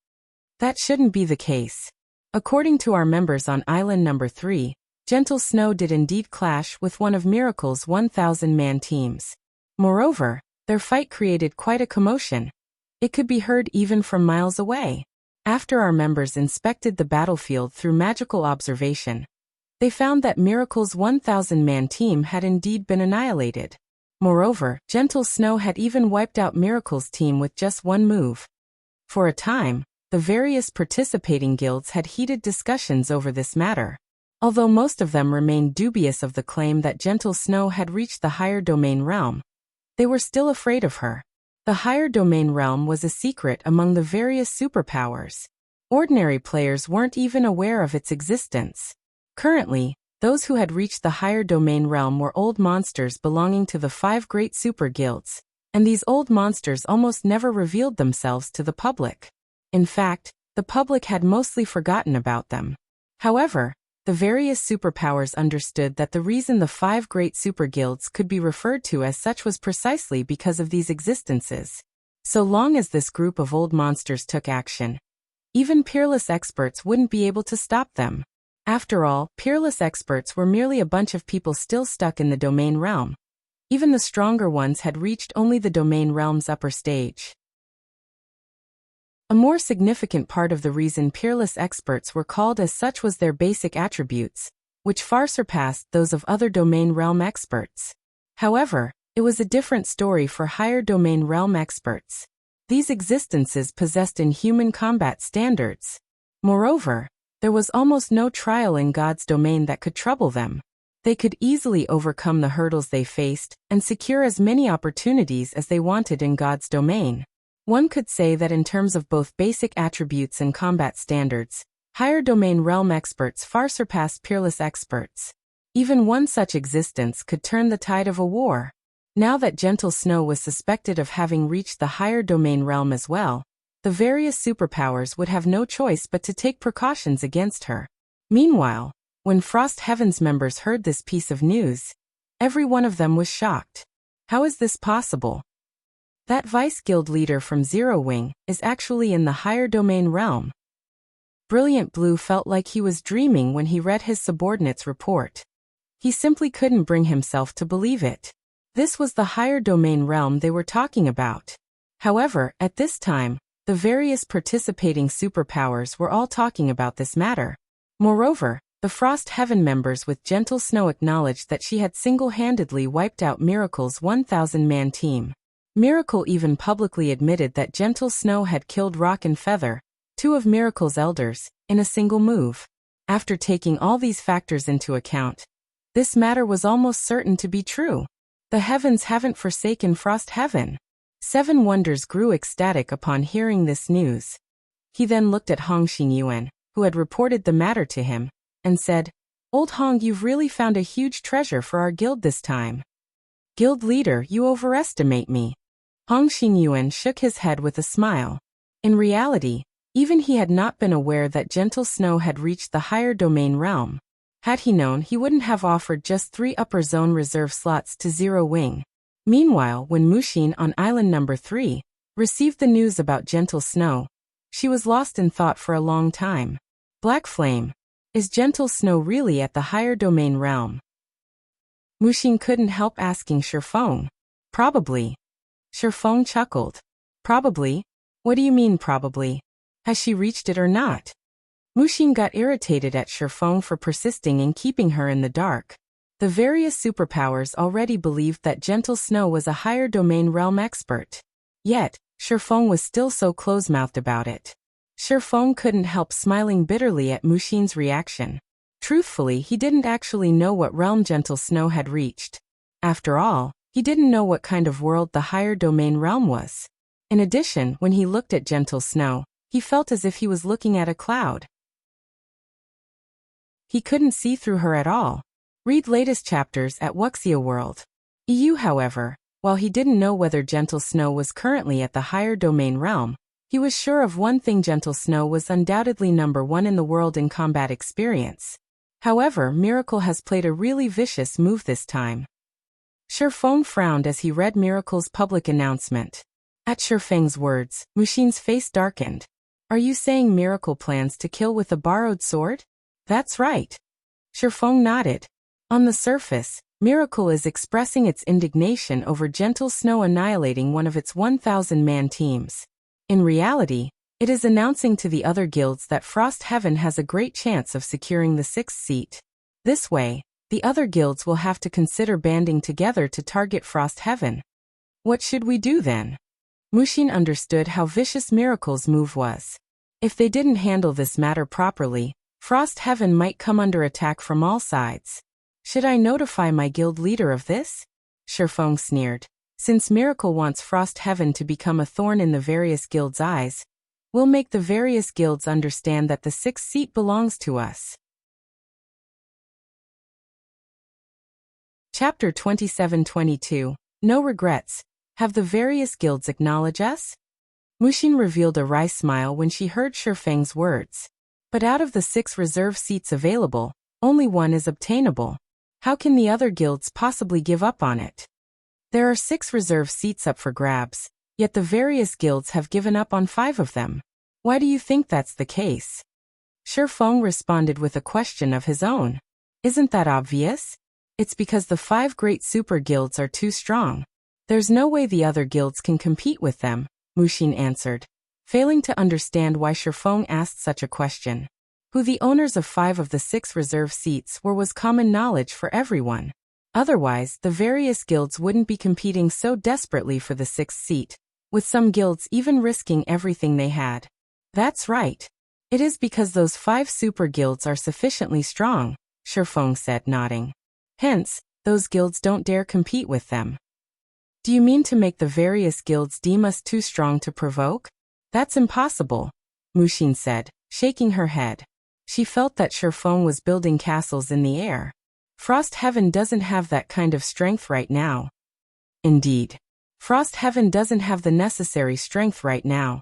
That shouldn't be the case. According to our members on Island number 3, Gentle Snow did indeed clash with one of Miracle's 1,000-man teams. Moreover, their fight created quite a commotion. It could be heard even from miles away. After our members inspected the battlefield through magical observation, they found that Miracle's 1,000-man team had indeed been annihilated. Moreover, Gentle Snow had even wiped out Miracle's team with just one move. For a time, the various participating guilds had heated discussions over this matter. Although most of them remained dubious of the claim that Gentle Snow had reached the higher domain realm, they were still afraid of her. The higher domain realm was a secret among the various superpowers. Ordinary players weren't even aware of its existence. Currently, those who had reached the higher domain realm were old monsters belonging to the 5 great super guilds, and these old monsters almost never revealed themselves to the public. In fact, the public had mostly forgotten about them. However, the various superpowers understood that the reason the 5 great super guilds could be referred to as such was precisely because of these existences. So long as this group of old monsters took action, even peerless experts wouldn't be able to stop them. After all, peerless experts were merely a bunch of people still stuck in the domain realm. Even the stronger ones had reached only the domain realm's upper stage. A more significant part of the reason peerless experts were called as such was their basic attributes, which far surpassed those of other domain realm experts. However, it was a different story for higher domain realm experts. These existences possessed inhuman combat standards. Moreover, there was almost no trial in God's domain that could trouble them. They could easily overcome the hurdles they faced and secure as many opportunities as they wanted in God's domain. One could say that in terms of both basic attributes and combat standards, higher domain realm experts far surpassed peerless experts. Even one such existence could turn the tide of a war. Now that Gentle Snow was suspected of having reached the higher domain realm as well, the various superpowers would have no choice but to take precautions against her. Meanwhile, when Frost Heaven's members heard this piece of news, every one of them was shocked. How is this possible? That Vice Guild leader from Zero Wing is actually in the higher domain realm. Brilliant Blue felt like he was dreaming when he read his subordinate's report. He simply couldn't bring himself to believe it. This was the higher domain realm they were talking about. However, at this time, the various participating superpowers were all talking about this matter. Moreover, the Frost Heaven members with Gentle Snow acknowledged that she had single-handedly wiped out Miracle's 1,000-man team. Miracle even publicly admitted that Gentle Snow had killed Rock and Feather, two of Miracle's elders, in a single move. After taking all these factors into account, this matter was almost certain to be true. The heavens haven't forsaken Frost Heaven. Seven Wonders grew ecstatic upon hearing this news. He then looked at Hong Xingyuan, who had reported the matter to him, and said, "Old Hong, you've really found a huge treasure for our guild this time." "Guild leader, you overestimate me." Hong Xingyuan shook his head with a smile. In reality, even he had not been aware that Gentle Snow had reached the higher domain realm. Had he known, he wouldn't have offered just 3 upper zone reserve slots to Zero Wing. Meanwhile, when Muxin on island number 3 received the news about Gentle Snow, she was lost in thought for a long time. Black Flame, is Gentle Snow really at the higher domain realm? Muxin couldn't help asking Shi Feng. Probably. Shi Feng chuckled. Probably? What do you mean probably? Has she reached it or not? Muxin got irritated at Shi Feng for persisting in keeping her in the dark. The various superpowers already believed that Gentle Snow was a higher domain realm expert. Yet, Shi Feng was still so close-mouthed about it. Shi Feng couldn't help smiling bitterly at Muxin's reaction. Truthfully, he didn't actually know what realm Gentle Snow had reached. After all, he didn't know what kind of world the higher domain realm was. In addition, when he looked at Gentle Snow, he felt as if he was looking at a cloud. He couldn't see through her at all. Read latest chapters at Wuxia World. EU. However, while he didn't know whether Gentle Snow was currently at the higher domain realm, he was sure of one thing: Gentle Snow was undoubtedly number 1 in the world in combat experience. However, Miracle has played a really vicious move this time. Shi Feng frowned as he read Miracle's public announcement. At Shi Feng's words, Muxin's face darkened. "Are you saying Miracle plans to kill with a borrowed sword?" "That's right." Shi Feng nodded. On the surface, Miracle is expressing its indignation over Gentle Snow annihilating one of its 1,000-man teams. In reality, it is announcing to the other guilds that Frost Heaven has a great chance of securing the 6th seat. This way, the other guilds will have to consider banding together to target Frost Heaven. What should we do then? Muxin understood how vicious Miracle's move was. If they didn't handle this matter properly, Frost Heaven might come under attack from all sides. Should I notify my guild leader of this? Shi Feng sneered. Since Miracle wants Frost Heaven to become a thorn in the various guilds' eyes, we'll make the various guilds understand that the 6th seat belongs to us. Chapter 27-22. No regrets. Have the various guilds acknowledge us? Muxin revealed a wry smile when she heard Shi Feng's words. But out of the 6 reserve seats available, only 1 is obtainable. How can the other guilds possibly give up on it? There are 6 reserve seats up for grabs, yet the various guilds have given up on 5 of them. Why do you think that's the case? Shi Feng responded with a question of his own. Isn't that obvious? It's because the 5 great super guilds are too strong. There's no way the other guilds can compete with them, Mushin answered, failing to understand why Shi Feng asked such a question. Who the owners of 5 of the 6 reserve seats were was common knowledge for everyone. Otherwise, the various guilds wouldn't be competing so desperately for the 6th seat, with some guilds even risking everything they had. That's right. It is because those 5 super guilds are sufficiently strong, Shi Feng said, nodding. Hence, those guilds don't dare compete with them. Do you mean to make the various guilds deem us too strong to provoke? That's impossible, Mushin said, shaking her head. She felt that Shi Feng was building castles in the air. Frost Heaven doesn't have that kind of strength right now. Indeed. Frost Heaven doesn't have the necessary strength right now,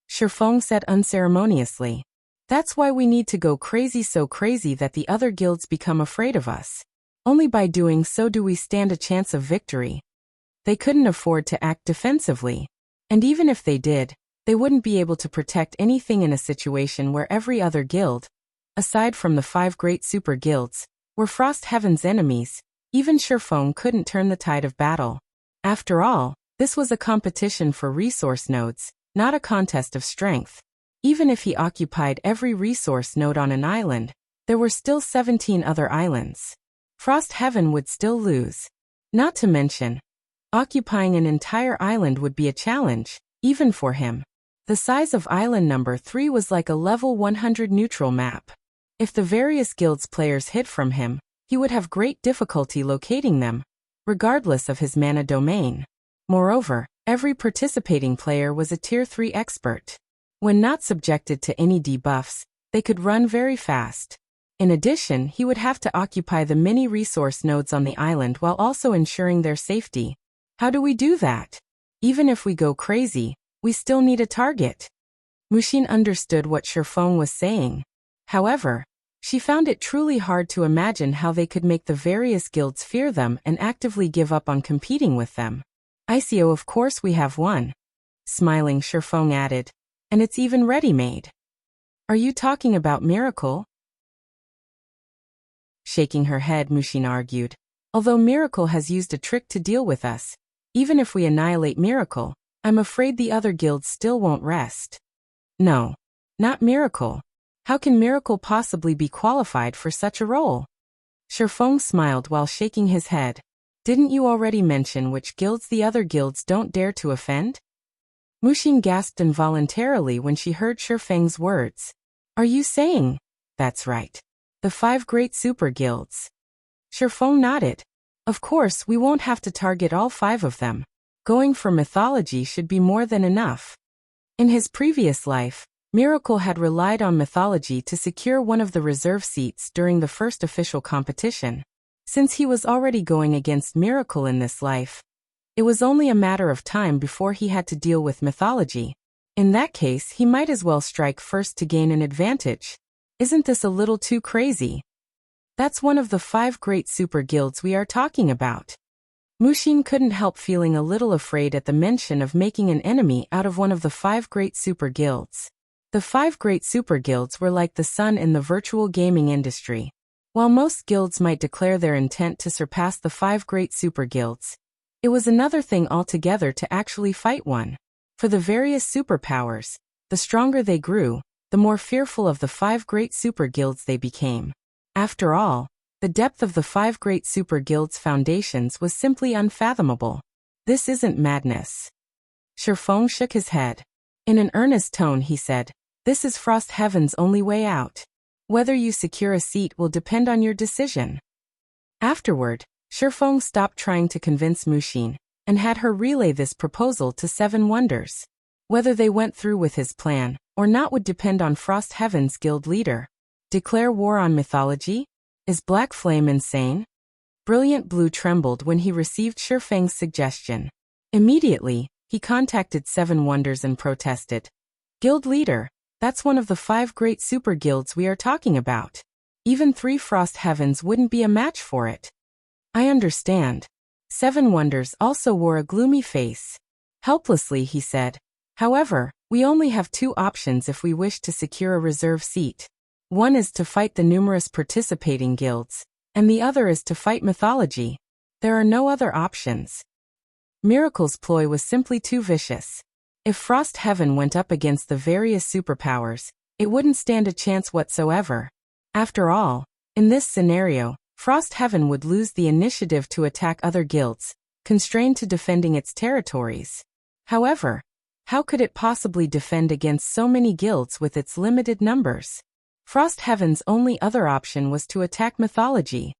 Shi Feng said unceremoniously. That's why we need to go crazy, so crazy that the other guilds become afraid of us. Only by doing so do we stand a chance of victory. They couldn't afford to act defensively. And even if they did, they wouldn't be able to protect anything in a situation where every other guild, aside from the 5 great super guilds, were Frost Heaven's enemies. Even Shi Feng couldn't turn the tide of battle. After all, this was a competition for resource nodes, not a contest of strength. Even if he occupied every resource node on an island, there were still 17 other islands. Frost Heaven would still lose. Not to mention, occupying an entire island would be a challenge, even for him. The size of island number 3 was like a level 100 neutral map. If the various guilds players hid from him, he would have great difficulty locating them, regardless of his mana domain. Moreover, every participating player was a tier 3 expert. When not subjected to any debuffs, they could run very fast. In addition, he would have to occupy the many resource nodes on the island while also ensuring their safety. How do we do that? Even if we go crazy, we still need a target. Mushin understood what Shi Feng was saying. However, she found it truly hard to imagine how they could make the various guilds fear them and actively give up on competing with them. ICO, of course we have one. Smiling, Shi Feng added. And it's even ready-made. Are you talking about Miracle? Shaking her head, Mushin argued. Although Miracle has used a trick to deal with us, even if we annihilate Miracle, I'm afraid the other guilds still won't rest. No. Not Miracle. How can Miracle possibly be qualified for such a role? Shi Feng smiled while shaking his head. Didn't you already mention which guilds the other guilds don't dare to offend? Mushin gasped involuntarily when she heard Shi Feng's words. Are you saying? That's right. The 5 great super guilds. Shi Feng nodded. Of course, we won't have to target all 5 of them. Going for mythology should be more than enough. In his previous life, Miracle had relied on mythology to secure one of the reserve seats during the first official competition. Since he was already going against Miracle in this life, it was only a matter of time before he had to deal with mythology. In that case, he might as well strike first to gain an advantage. Isn't this a little too crazy? That's one of the 5 great super guilds we are talking about. Mushin couldn't help feeling a little afraid at the mention of making an enemy out of one of the 5 great super guilds. The 5 great super guilds were like the sun in the virtual gaming industry. While most guilds might declare their intent to surpass the 5 great super guilds, it was another thing altogether to actually fight one. For the various superpowers, the stronger they grew, the more fearful of the 5 great super guilds they became. After all, the depth of the 5 great super guilds' foundations was simply unfathomable. This isn't madness. Shi Feng shook his head. In an earnest tone he said, this is Frost Heaven's only way out. Whether you secure a seat will depend on your decision. Afterward, Shi Feng stopped trying to convince Mushin, and had her relay this proposal to 7 wonders. Whether they went through with his plan, or not would depend on Frost Heaven's guild leader. Declare war on mythology? Is Black Flame insane? Brilliant Blue trembled when he received Shi Feng's suggestion. Immediately, he contacted 7 wonders and protested. Guild leader, that's one of the 5 great super guilds we are talking about. Even 3 Frost Heavens wouldn't be a match for it. I understand. 7 wonders also wore a gloomy face. Helplessly he said. However, we only have 2 options if we wish to secure a reserve seat. One is to fight the numerous participating guilds, and the other is to fight mythology. There are no other options. Miracle's ploy was simply too vicious. If Frost Heaven went up against the various superpowers, it wouldn't stand a chance whatsoever. After all, in this scenario, Frost Heaven would lose the initiative to attack other guilds, constrained to defending its territories. However, how could it possibly defend against so many guilds with its limited numbers? Frost Heaven's only other option was to attack mythology.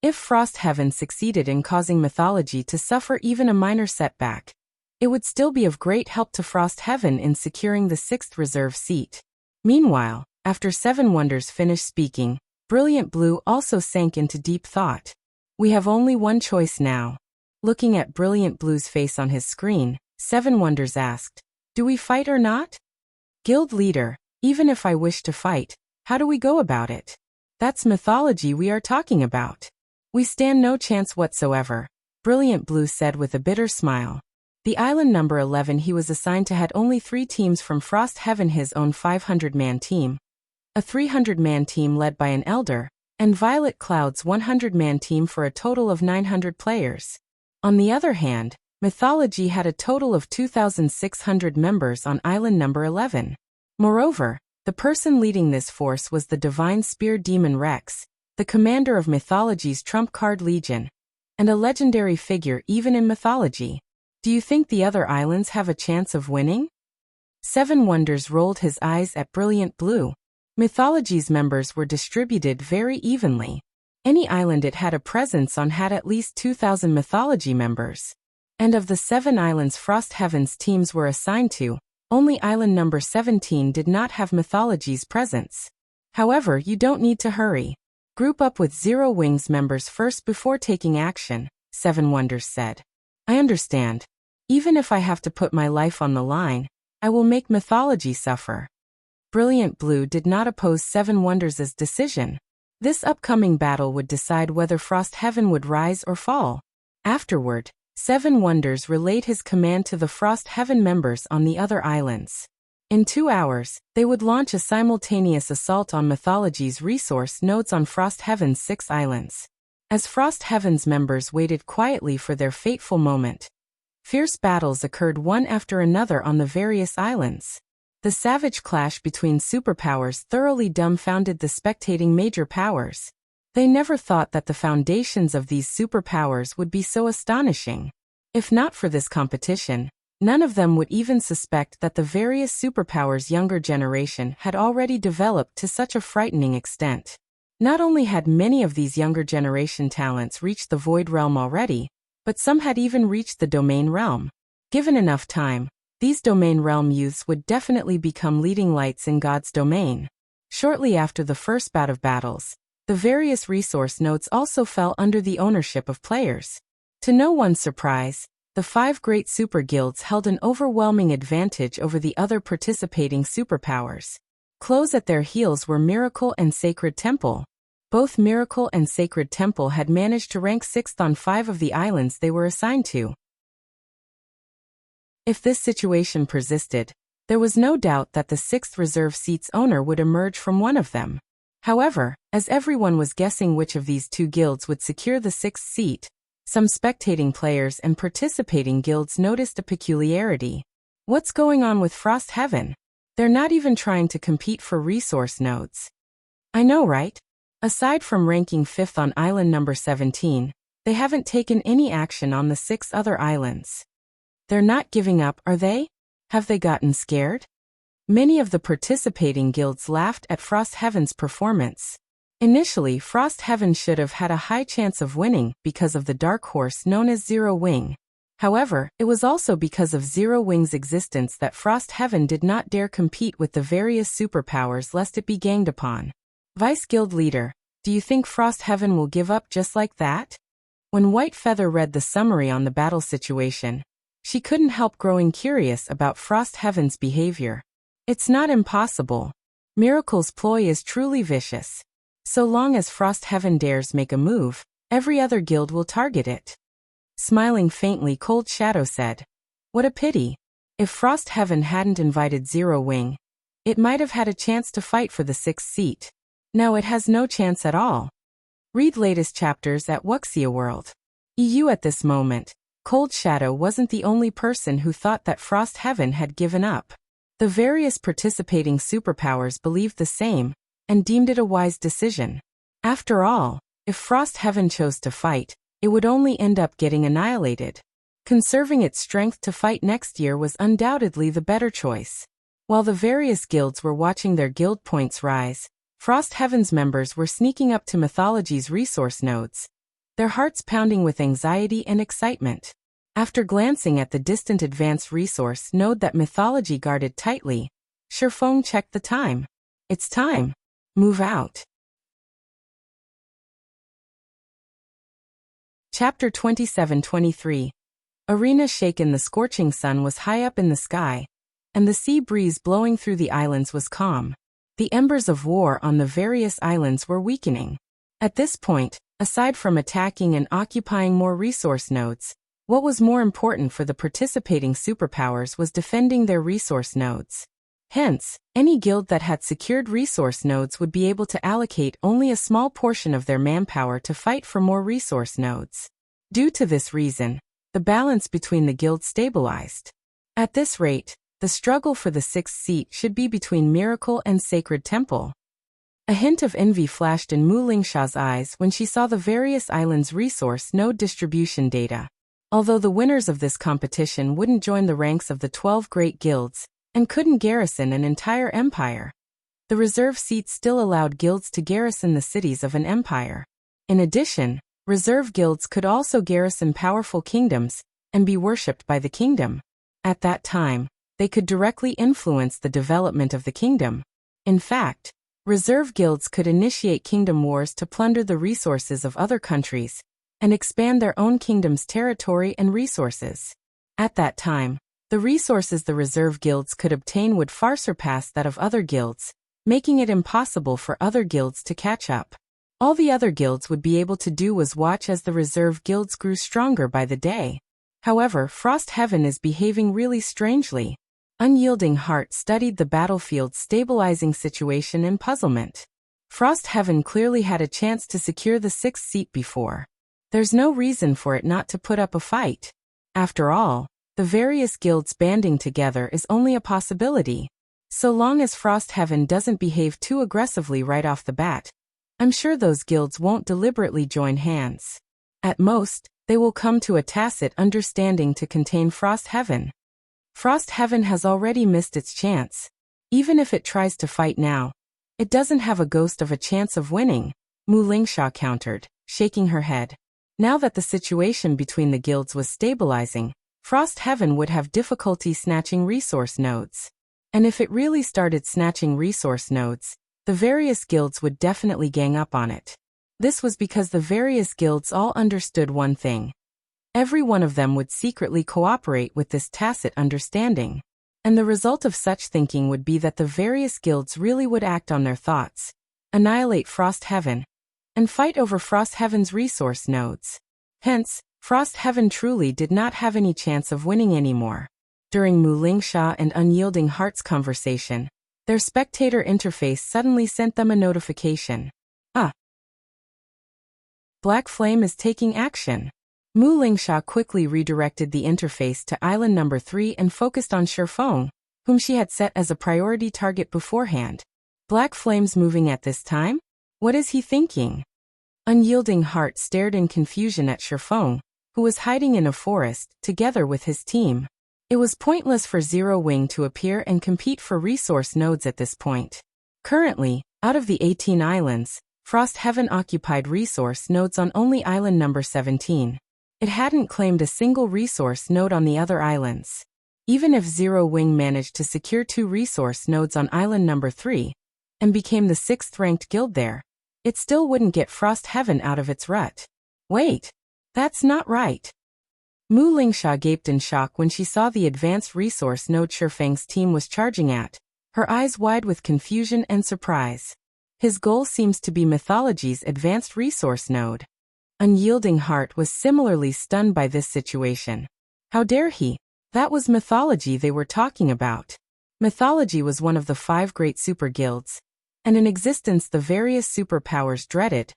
If Frost Heaven succeeded in causing mythology to suffer even a minor setback, it would still be of great help to Frost Heaven in securing the 6th reserve seat. Meanwhile, after Seven Wonders finished speaking, Brilliant Blue also sank into deep thought. We have only one choice now. Looking at Brilliant Blue's face on his screen, Seven Wonders asked, "Do we fight or not?" "Guild leader, even if I wish to fight, how do we go about it? That's mythology we are talking about. We stand no chance whatsoever," Brilliant Blue said with a bitter smile. The island number 11 he was assigned to had only 3 teams from Frost Heaven, his own 500-man team, a 300-man team led by an elder, and Violet Cloud's 100-man team for a total of 900 players. On the other hand, mythology had a total of 2,600 members on island number 11. Moreover, the person leading this force was the Divine Spear Demon Rex, the commander of mythology's trump card legion, and a legendary figure even in mythology. Do you think the other islands have a chance of winning? Seven Wonders rolled his eyes at Brilliant Blue. Mythology's members were distributed very evenly. Any island it had a presence on had at least 2,000 mythology members. And of the 7 islands Frost Heaven's teams were assigned to, only island number 17 did not have mythology's presence. However, you don't need to hurry. Group up with Zero Wings members first before taking action, Seven Wonders said. I understand. Even if I have to put my life on the line, I will make mythology suffer. Brilliant Blue did not oppose Seven Wonders' decision. This upcoming battle would decide whether Frost Heaven would rise or fall. Afterward, Seven Wonders relayed his command to the Frost Heaven members on the other islands. In 2 hours, they would launch a simultaneous assault on mythology's resource nodes on Frost Heaven's 6 islands. As Frost Heaven's members waited quietly for their fateful moment, fierce battles occurred one after another on the various islands. The savage clash between superpowers thoroughly dumbfounded the spectating major powers. They never thought that the foundations of these superpowers would be so astonishing. If not for this competition, none of them would even suspect that the various superpowers' younger generation had already developed to such a frightening extent. Not only had many of these younger generation talents reached the Void Realm already, but some had even reached the Domain Realm. Given enough time, these Domain Realm youths would definitely become leading lights in God's domain. Shortly after the first bout of battles, the various resource nodes also fell under the ownership of players. To no one's surprise, the 5 great super guilds held an overwhelming advantage over the other participating superpowers. Close at their heels were Miracle and Sacred Temple. Both Miracle and Sacred Temple had managed to rank 6th on 5 of the islands they were assigned to. If this situation persisted, there was no doubt that the 6th reserve seat's owner would emerge from one of them. However, as everyone was guessing which of these 2 guilds would secure the 6th seat, some spectating players and participating guilds noticed a peculiarity. What's going on with Frost Heaven? They're not even trying to compete for resource nodes. I know, right? Aside from ranking 5th on island number 17, they haven't taken any action on the 6 other islands. They're not giving up, are they? Have they gotten scared? Many of the participating guilds laughed at Frost Heaven's performance. Initially, Frost Heaven should have had a high chance of winning because of the dark horse known as Zero Wing. However, it was also because of Zero Wing's existence that Frost Heaven did not dare compete with the various superpowers lest it be ganged upon. Vice Guild Leader, do you think Frost Heaven will give up just like that? When White Feather read the summary on the battle situation, she couldn't help growing curious about Frost Heaven's behavior. It's not impossible. Miracle's ploy is truly vicious. So long as Frost Heaven dares make a move, every other guild will target it. Smiling faintly, Cold Shadow said, "What a pity. If Frost Heaven hadn't invited Zero Wing, it might have had a chance to fight for the 6th seat." Now it has no chance at all. Read latest chapters at Wuxia World. EU at this moment, Cold Shadow wasn't the only person who thought that Frost Heaven had given up. The various participating superpowers believed the same, and deemed it a wise decision. After all, if Frost Heaven chose to fight, it would only end up getting annihilated. Conserving its strength to fight next year was undoubtedly the better choice. While the various guilds were watching their guild points rise, Frost Heaven's members were sneaking up to Mythology's resource nodes, their hearts pounding with anxiety and excitement. After glancing at the distant advanced resource node that Mythology guarded tightly, Shi Feng checked the time. It's time. Move out. Chapter 27-23. Arena shaken. The scorching sun was high up in the sky, and the sea breeze blowing through the islands was calm. The embers of war on the various islands were weakening. At this point, aside from attacking and occupying more resource nodes, what was more important for the participating superpowers was defending their resource nodes. Hence, any guild that had secured resource nodes would be able to allocate only a small portion of their manpower to fight for more resource nodes. Due to this reason, the balance between the guilds stabilized. At this rate, the struggle for the 6th seat should be between Miracle and Sacred Temple. A hint of envy flashed in Mu Lingsha's eyes when she saw the various islands' resource node distribution data. Although the winners of this competition wouldn't join the ranks of the 12 great guilds, and couldn't garrison an entire empire, the reserve seats still allowed guilds to garrison the cities of an empire. In addition, reserve guilds could also garrison powerful kingdoms, and be worshipped by the kingdom. At that time, they could directly influence the development of the kingdom. In fact, reserve guilds could initiate kingdom wars to plunder the resources of other countries, and expand their own kingdom's territory and resources. At that time, the resources the reserve guilds could obtain would far surpass that of other guilds, making it impossible for other guilds to catch up. All the other guilds would be able to do was watch as the reserve guilds grew stronger by the day. However, Frost Heaven is behaving really strangely. Unyielding Heart studied the battlefield's stabilizing situation in puzzlement. Frost Heaven clearly had a chance to secure the 6th seat before. There's no reason for it not to put up a fight. After all, the various guilds banding together is only a possibility. So long as Frost Heaven doesn't behave too aggressively right off the bat, I'm sure those guilds won't deliberately join hands. At most, they will come to a tacit understanding to contain Frost Heaven. Frost Heaven has already missed its chance. Even if it tries to fight now, it doesn't have a ghost of a chance of winning, Mu Lingsha countered, shaking her head. Now that the situation between the guilds was stabilizing, Frost Heaven would have difficulty snatching resource nodes. And if it really started snatching resource nodes, the various guilds would definitely gang up on it. This was because the various guilds all understood one thing. Every one of them would secretly cooperate with this tacit understanding. And the result of such thinking would be that the various guilds really would act on their thoughts, annihilate Frost Heaven, and fight over Frost Heaven's resource nodes. Hence, Frost Heaven truly did not have any chance of winning anymore. During Mu Lingsha and Unyielding Heart's conversation, their spectator interface suddenly sent them a notification. Black Flame is taking action. Mu Lingsha quickly redirected the interface to Island number 3 and focused on Shi Feng, whom she had set as a priority target beforehand. Black Flame's moving at this time? What is he thinking? Unyielding Heart stared in confusion at Shi Feng, who was hiding in a forest, together with his team. It was pointless for Zero Wing to appear and compete for resource nodes at this point. Currently, out of the 18 islands, Frost Heaven occupied resource nodes on only island number 17. It hadn't claimed a single resource node on the other islands. Even if Zero Wing managed to secure 2 resource nodes on island number 3, and became the 6th-ranked guild there, it still wouldn't get Frost Heaven out of its rut. Wait, that's not right. Mu Lingsha gaped in shock when she saw the advanced resource node Shi Feng's team was charging at, her eyes wide with confusion and surprise. His goal seems to be Mythology's advanced resource node. Unyielding Heart was similarly stunned by this situation. How dare he? That was Mythology they were talking about. Mythology was one of the 5 great super guilds, and an existence the various superpowers dreaded,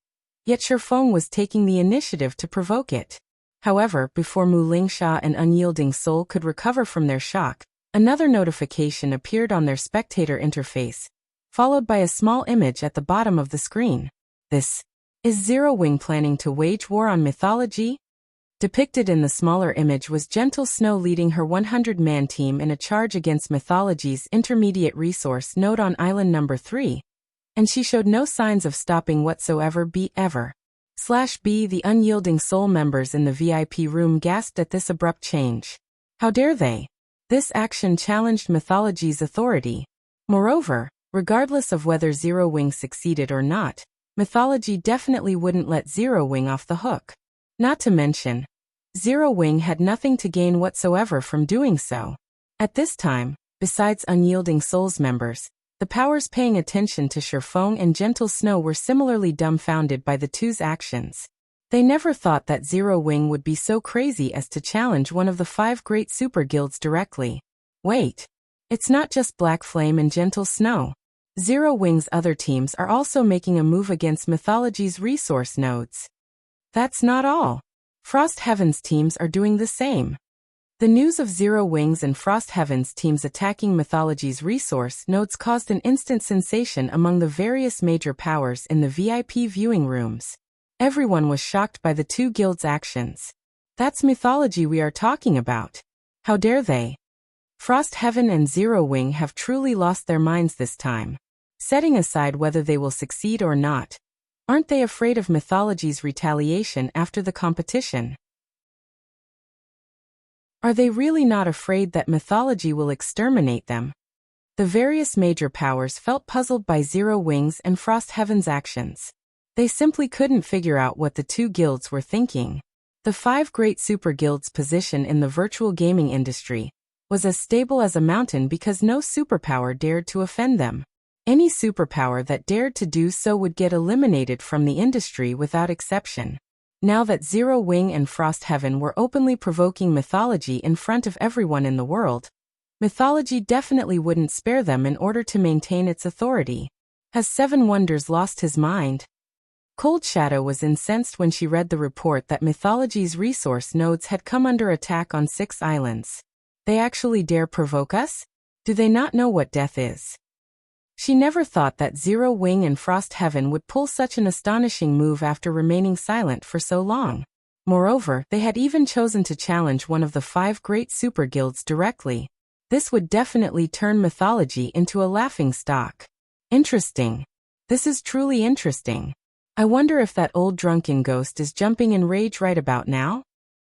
yet Shi Feng was taking the initiative to provoke it. However, before Mu Lingsha and Unyielding Soul could recover from their shock, another notification appeared on their spectator interface, followed by a small image at the bottom of the screen. This is Zero Wing planning to wage war on mythology? Depicted in the smaller image was Gentle Snow leading her 100-man team in a charge against mythology's intermediate resource node on island number 3, and she showed no signs of stopping whatsoever. B. The Unyielding Soul members in the VIP room gasped at this abrupt change. How dare they? This action challenged mythology's authority. Moreover, regardless of whether Zero Wing succeeded or not, mythology definitely wouldn't let Zero Wing off the hook. Not to mention, Zero Wing had nothing to gain whatsoever from doing so. At this time, besides Unyielding Soul's members, the powers paying attention to Shi Feng and Gentle Snow were similarly dumbfounded by the two's actions. They never thought that Zero Wing would be so crazy as to challenge one of the 5 great super guilds directly. Wait. It's not just Black Flame and Gentle Snow. Zero Wing's other teams are also making a move against mythology's resource nodes. That's not all. Frost Heaven's teams are doing the same. The news of Zero Wing's and Frost Heaven's teams attacking mythology's resource nodes caused an instant sensation among the various major powers in the VIP viewing rooms. Everyone was shocked by the two guilds' actions. That's mythology we are talking about. How dare they? Frost Heaven and Zero Wing have truly lost their minds this time. Setting aside whether they will succeed or not, aren't they afraid of mythology's retaliation after the competition? Are they really not afraid that mythology will exterminate them? The various major powers felt puzzled by Zero Wing's and Frost Heaven's actions. They simply couldn't figure out what the two guilds were thinking. The 5 great super guilds' position in the virtual gaming industry was as stable as a mountain because no superpower dared to offend them. Any superpower that dared to do so would get eliminated from the industry without exception. Now that Zero Wing and Frost Heaven were openly provoking mythology in front of everyone in the world, mythology definitely wouldn't spare them in order to maintain its authority. Has Seven Wonders lost his mind? Cold Shadow was incensed when she read the report that mythology's resource nodes had come under attack on 6 islands. They actually dare provoke us? Do they not know what death is? She never thought that Zero Wing and Frost Heaven would pull such an astonishing move after remaining silent for so long. Moreover, they had even chosen to challenge one of the 5 great super guilds directly. This would definitely turn mythology into a laughingstock. Interesting. This is truly interesting. I wonder if that old drunken ghost is jumping in rage right about now?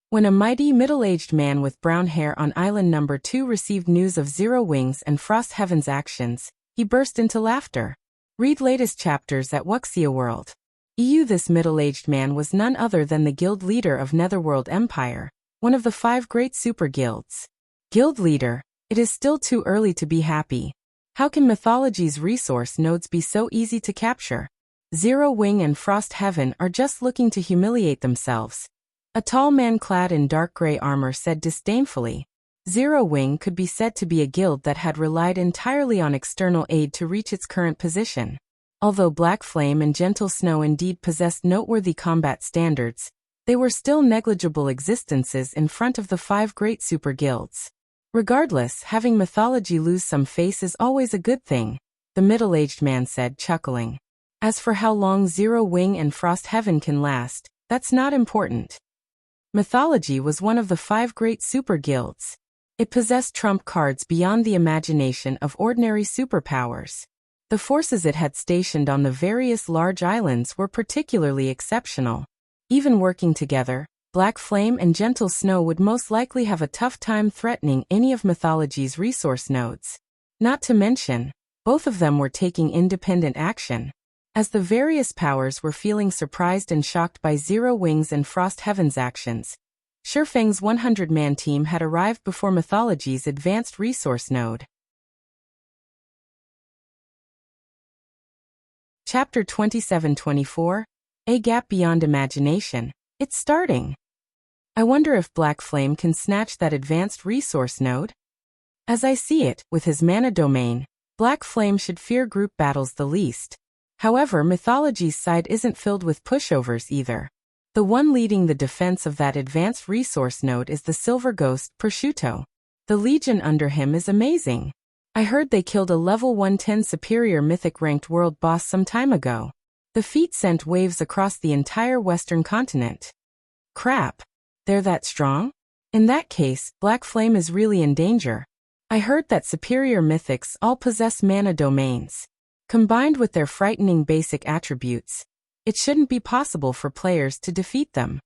When a mighty middle-aged man with brown hair on island number 2 received news of Zero Wing's and Frost Heaven's actions, he burst into laughter. Read latest chapters at Wuxia World. This middle-aged man was none other than the guild leader of Netherworld Empire, one of the 5 great super guilds. Guild leader, it is still too early to be happy. How can mythology's resource nodes be so easy to capture? Zero Wing and Frost Heaven are just looking to humiliate themselves. A tall man clad in dark gray armor said disdainfully. Zero Wing could be said to be a guild that had relied entirely on external aid to reach its current position. Although Black Flame and Gentle Snow indeed possessed noteworthy combat standards, they were still negligible existences in front of the 5 great super guilds. Regardless, having mythology lose some face is always a good thing, the middle-aged man said, chuckling. As for how long Zero Wing and Frost Heaven can last, that's not important. Mythology was one of the 5 great super guilds. It possessed trump cards beyond the imagination of ordinary superpowers. The forces it had stationed on the various large islands were particularly exceptional. Even working together, Black Flame and Gentle Snow would most likely have a tough time threatening any of mythology's resource nodes. Not to mention, both of them were taking independent action. As the various powers were feeling surprised and shocked by Zero Wing's and Frost Heaven's actions, Shi Feng's 100-man team had arrived before mythology's advanced resource node. Chapter 27-24, A Gap Beyond Imagination. It's starting. I wonder if Black Flame can snatch that advanced resource node? As I see it, with his mana domain, Black Flame should fear group battles the least. However, Mythology's side isn't filled with pushovers either. The one leading the defense of that advanced resource node is the Silver Ghost, Prosciutto. The Legion under him is amazing. I heard they killed a level 110 superior mythic-ranked world boss some time ago. The feat sent waves across the entire Western continent. Crap. They're that strong? In that case, Black Flame is really in danger. I heard that superior mythics all possess mana domains. Combined with their frightening basic attributes, it shouldn't be possible for players to defeat them.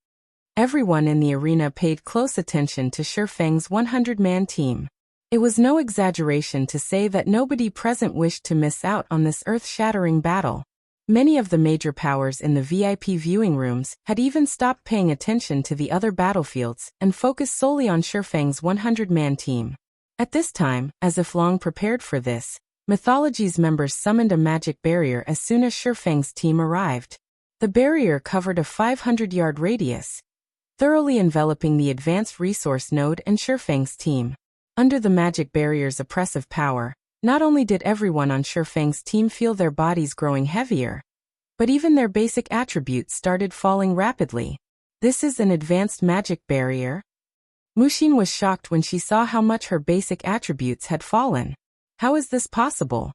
Everyone in the arena paid close attention to Shi Feng's 100-man team. It was no exaggeration to say that nobody present wished to miss out on this earth-shattering battle. Many of the major powers in the VIP viewing rooms had even stopped paying attention to the other battlefields and focused solely on Shi Feng's 100-man team. At this time, as if long prepared for this, Mythology's members summoned a magic barrier as soon as Shi Feng's team arrived. The barrier covered a 500-yard radius, thoroughly enveloping the advanced resource node and Shi Feng's team. Under the magic barrier's oppressive power, not only did everyone on Shi Feng's team feel their bodies growing heavier, but even their basic attributes started falling rapidly. This is an advanced magic barrier? Mushin was shocked when she saw how much her basic attributes had fallen. How is this possible?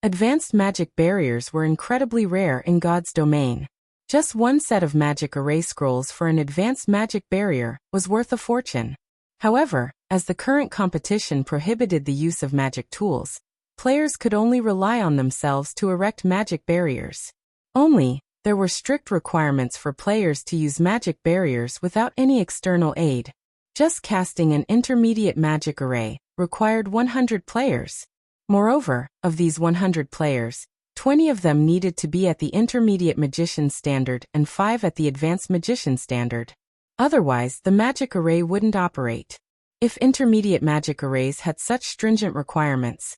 Advanced magic barriers were incredibly rare in God's domain. Just one set of magic array scrolls for an advanced magic barrier was worth a fortune. However, as the current competition prohibited the use of magic tools, players could only rely on themselves to erect magic barriers. There were strict requirements for players to use magic barriers without any external aid. Just casting an intermediate magic array required 100 players. Moreover, of these 100 players, 20 of them needed to be at the Intermediate Magician Standard and 5 at the Advanced Magician Standard. Otherwise, the magic array wouldn't operate. If intermediate magic arrays had such stringent requirements,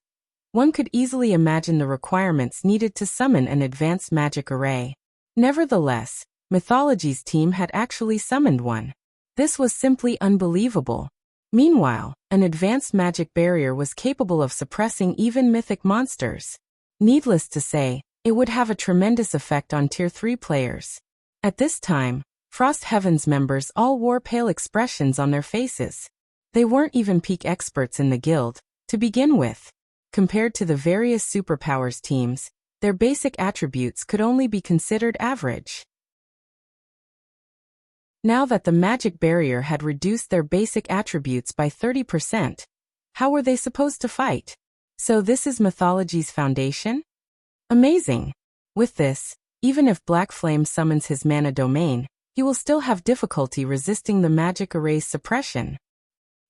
one could easily imagine the requirements needed to summon an advanced magic array. Nevertheless, Mythology's team had actually summoned one. This was simply unbelievable. Meanwhile, an advanced magic barrier was capable of suppressing even mythic monsters. Needless to say, it would have a tremendous effect on Tier 3 players. At this time, Frost Heaven's members all wore pale expressions on their faces. They weren't even peak experts in the guild, to begin with. Compared to the various superpowers teams, their basic attributes could only be considered average. Now that the magic barrier had reduced their basic attributes by 30%, how were they supposed to fight? So this is Mythology's foundation? Amazing! With this, even if Black Flame summons his mana domain, he will still have difficulty resisting the magic array's suppression.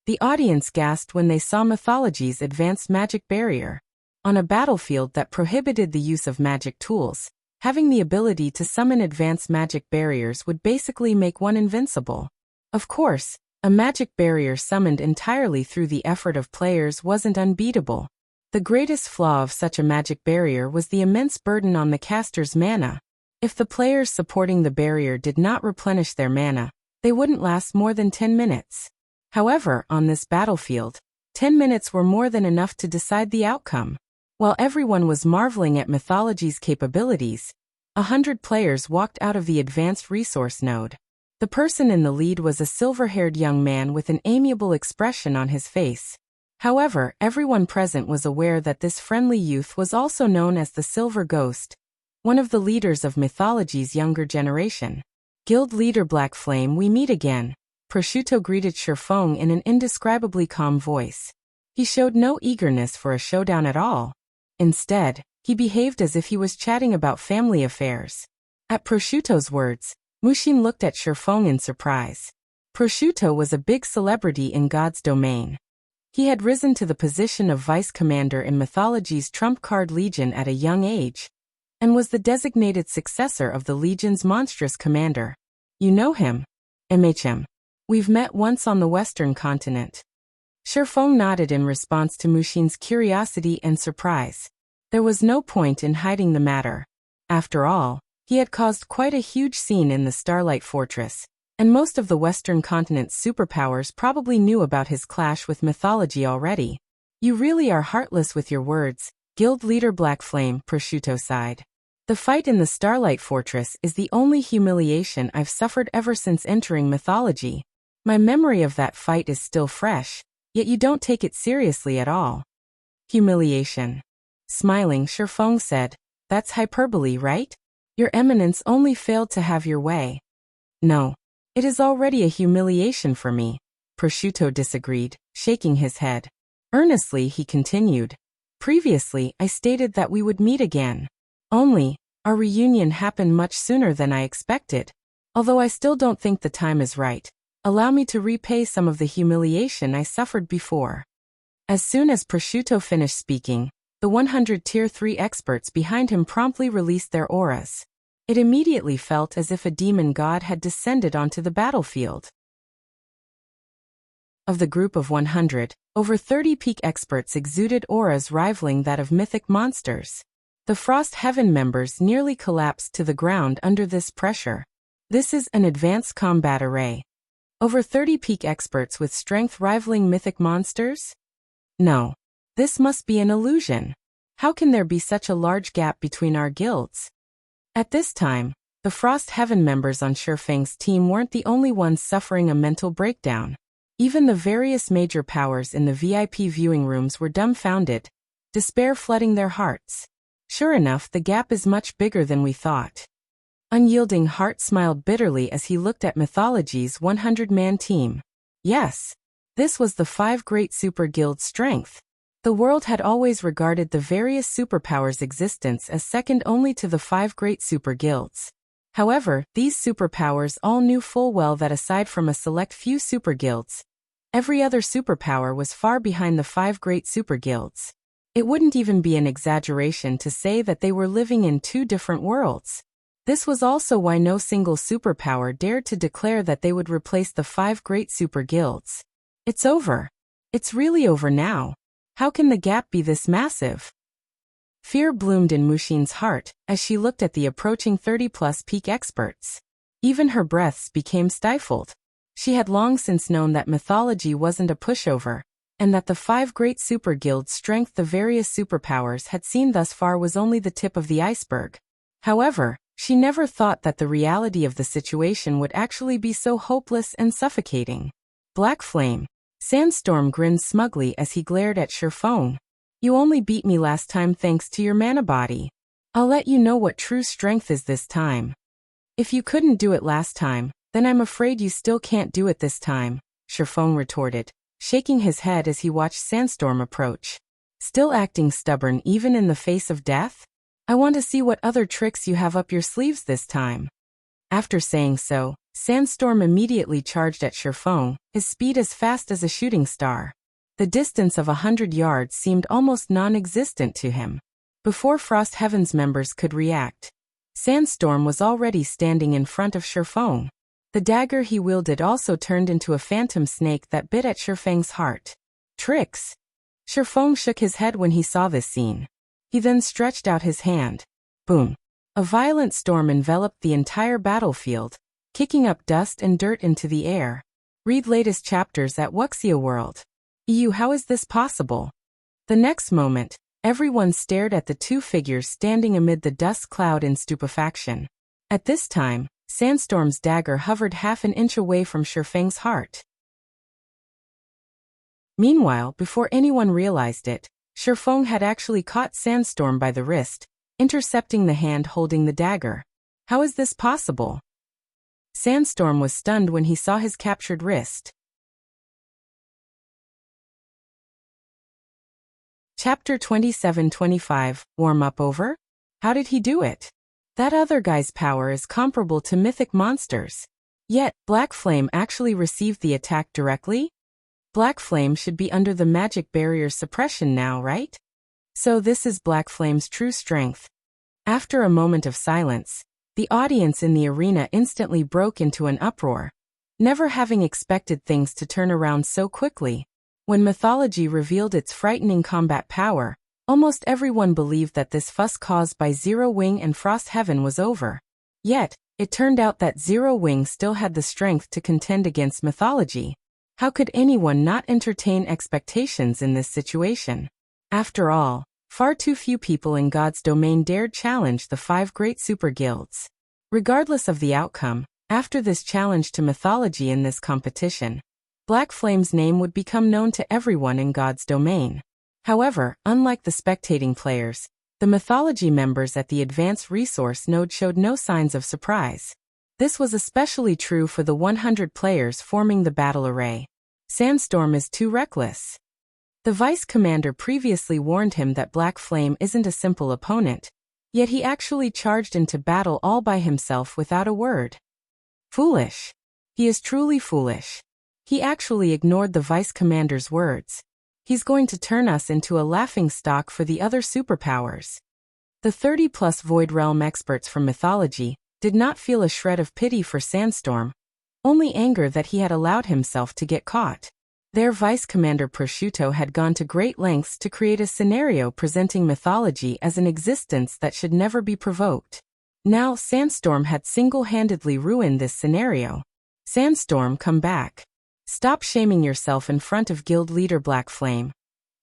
The audience gasped when they saw Mythology's advanced magic barrier. On a battlefield that prohibited the use of magic tools, having the ability to summon advanced magic barriers would basically make one invincible. Of course, a magic barrier summoned entirely through the effort of players wasn't unbeatable. The greatest flaw of such a magic barrier was the immense burden on the caster's mana. If the players supporting the barrier did not replenish their mana, they wouldn't last more than 10 minutes. However, on this battlefield, 10 minutes were more than enough to decide the outcome. While everyone was marveling at Mythology's capabilities, 100 players walked out of the advanced resource node. The person in the lead was a silver-haired young man with an amiable expression on his face. However, everyone present was aware that this friendly youth was also known as the Silver Ghost, one of the leaders of Mythology's younger generation. Guild leader Black Flame, we meet again. Prosciutto greeted Shi Feng in an indescribably calm voice. He showed no eagerness for a showdown at all. Instead, he behaved as if he was chatting about family affairs. At Prosciutto's words, Mushin looked at Shi Feng in surprise. Prosciutto was a big celebrity in God's domain. He had risen to the position of vice commander in Mythology's trump card Legion at a young age, and was the designated successor of the Legion's monstrous commander. You know him? MHM. We've met once on the Western continent. Shi Feng nodded in response to Mushin's curiosity and surprise. There was no point in hiding the matter. After all, he had caused quite a huge scene in the Starlight Fortress, and most of the Western continent's superpowers probably knew about his clash with Mythology already. You really are heartless with your words, Guild leader Black Flame, prosciutto sighed. The fight in the Starlight Fortress is the only humiliation I've suffered ever since entering mythology. My memory of that fight is still fresh, yet you don't take it seriously at all. Humiliation. Smiling, Shi Feng said, that's hyperbole, right? Your Eminence only failed to have your way. No. It is already a humiliation for me. Prosciutto disagreed, shaking his head. Earnestly, he continued. Previously, I stated that we would meet again. Only, our reunion happened much sooner than I expected. Although I still don't think the time is right. Allow me to repay some of the humiliation I suffered before. As soon as Prosciutto finished speaking, the 100 Tier 3 experts behind him promptly released their auras. It immediately felt as if a demon god had descended onto the battlefield. Of the group of 100, over 30 peak experts exuded auras rivaling that of mythic monsters. The Frost Heaven members nearly collapsed to the ground under this pressure. This is an advanced combat array. Over 30 peak experts with strength rivaling mythic monsters? No. This must be an illusion. How can there be such a large gap between our guilds? At this time, the Frost Heaven members on Shi Feng's team weren't the only ones suffering a mental breakdown. Even the various major powers in the VIP viewing rooms were dumbfounded, despair flooding their hearts. Sure enough, the gap is much bigger than we thought. Unyielding Heart smiled bitterly as he looked at Mythology's 100-man team. Yes, this was the 5 great super guilds' strength. The world had always regarded the various superpowers' existence as second only to the 5 great super guilds. However, these superpowers all knew full well that aside from a select few super guilds, every other superpower was far behind the 5 great super guilds. It wouldn't even be an exaggeration to say that they were living in 2 different worlds. This was also why no single superpower dared to declare that they would replace the 5 great super guilds. It's over. It's really over now. How can the gap be this massive? Fear bloomed in Mushin's heart as she looked at the approaching 30-plus peak experts. Even her breaths became stifled. She had long since known that mythology wasn't a pushover, and that the 5 great super guilds' strength the various superpowers had seen thus far was only the tip of the iceberg. However, she never thought that the reality of the situation would actually be so hopeless and suffocating. Black Flame. Sandstorm grinned smugly as he glared at Shi Feng. You only beat me last time thanks to your mana body. I'll let you know what true strength is this time. If you couldn't do it last time, then I'm afraid you still can't do it this time, Shi Feng retorted, shaking his head as he watched Sandstorm approach. Still acting stubborn even in the face of death? I want to see what other tricks you have up your sleeves this time. After saying so, Sandstorm immediately charged at Shi Feng, his speed as fast as a shooting star. The distance of 100 yards seemed almost non-existent to him. Before Frost Heaven's members could react, Sandstorm was already standing in front of Shi Feng. The dagger he wielded also turned into a phantom snake that bit at Shi Feng's heart. Tricks! Shi Feng shook his head when he saw this scene. He then stretched out his hand. Boom! A violent storm enveloped the entire battlefield, kicking up dust and dirt into the air. Read latest chapters at Wuxia World. Ew, how is this possible? The next moment, everyone stared at the 2 figures standing amid the dust cloud in stupefaction. At this time, Sandstorm's dagger hovered half an inch away from Shi Feng's heart. Meanwhile, before anyone realized it, Shi Feng had actually caught Sandstorm by the wrist, intercepting the hand holding the dagger. How is this possible? Sandstorm was stunned when he saw his captured wrist. Chapter 27-25, Warm-up over? How did he do it? That other guy's power is comparable to mythic monsters. Yet, Black Flame actually received the attack directly? Black Flame should be under the magic barrier suppression now, right? So this is Black Flame's true strength. After a moment of silence, the audience in the arena instantly broke into an uproar, never having expected things to turn around so quickly. When mythology revealed its frightening combat power, almost everyone believed that this fuss caused by Zero Wing and Frost Heaven was over. Yet, it turned out that Zero Wing still had the strength to contend against mythology. How could anyone not entertain expectations in this situation? After all, Far too few people in God's domain dared challenge the 5 great super guilds. Regardless of the outcome, after this challenge to mythology in this competition, Black Flame's name would become known to everyone in God's domain. However, unlike the spectating players, the mythology members at the advanced resource node showed no signs of surprise. This was especially true for the 100 players forming the battle array. Sandstorm is too reckless. The vice commander previously warned him that Black Flame isn't a simple opponent, yet he actually charged into battle all by himself without a word. Foolish. He is truly foolish. He actually ignored the vice commander's words. He's going to turn us into a laughingstock for the other superpowers. The 30-plus Void Realm experts from mythology did not feel a shred of pity for Sandstorm, only anger that he had allowed himself to get caught. Their Vice Commander Prosciutto had gone to great lengths to create a scenario presenting mythology as an existence that should never be provoked. Now Sandstorm had single-handedly ruined this scenario. Sandstorm, come back. Stop shaming yourself in front of guild leader Black Flame,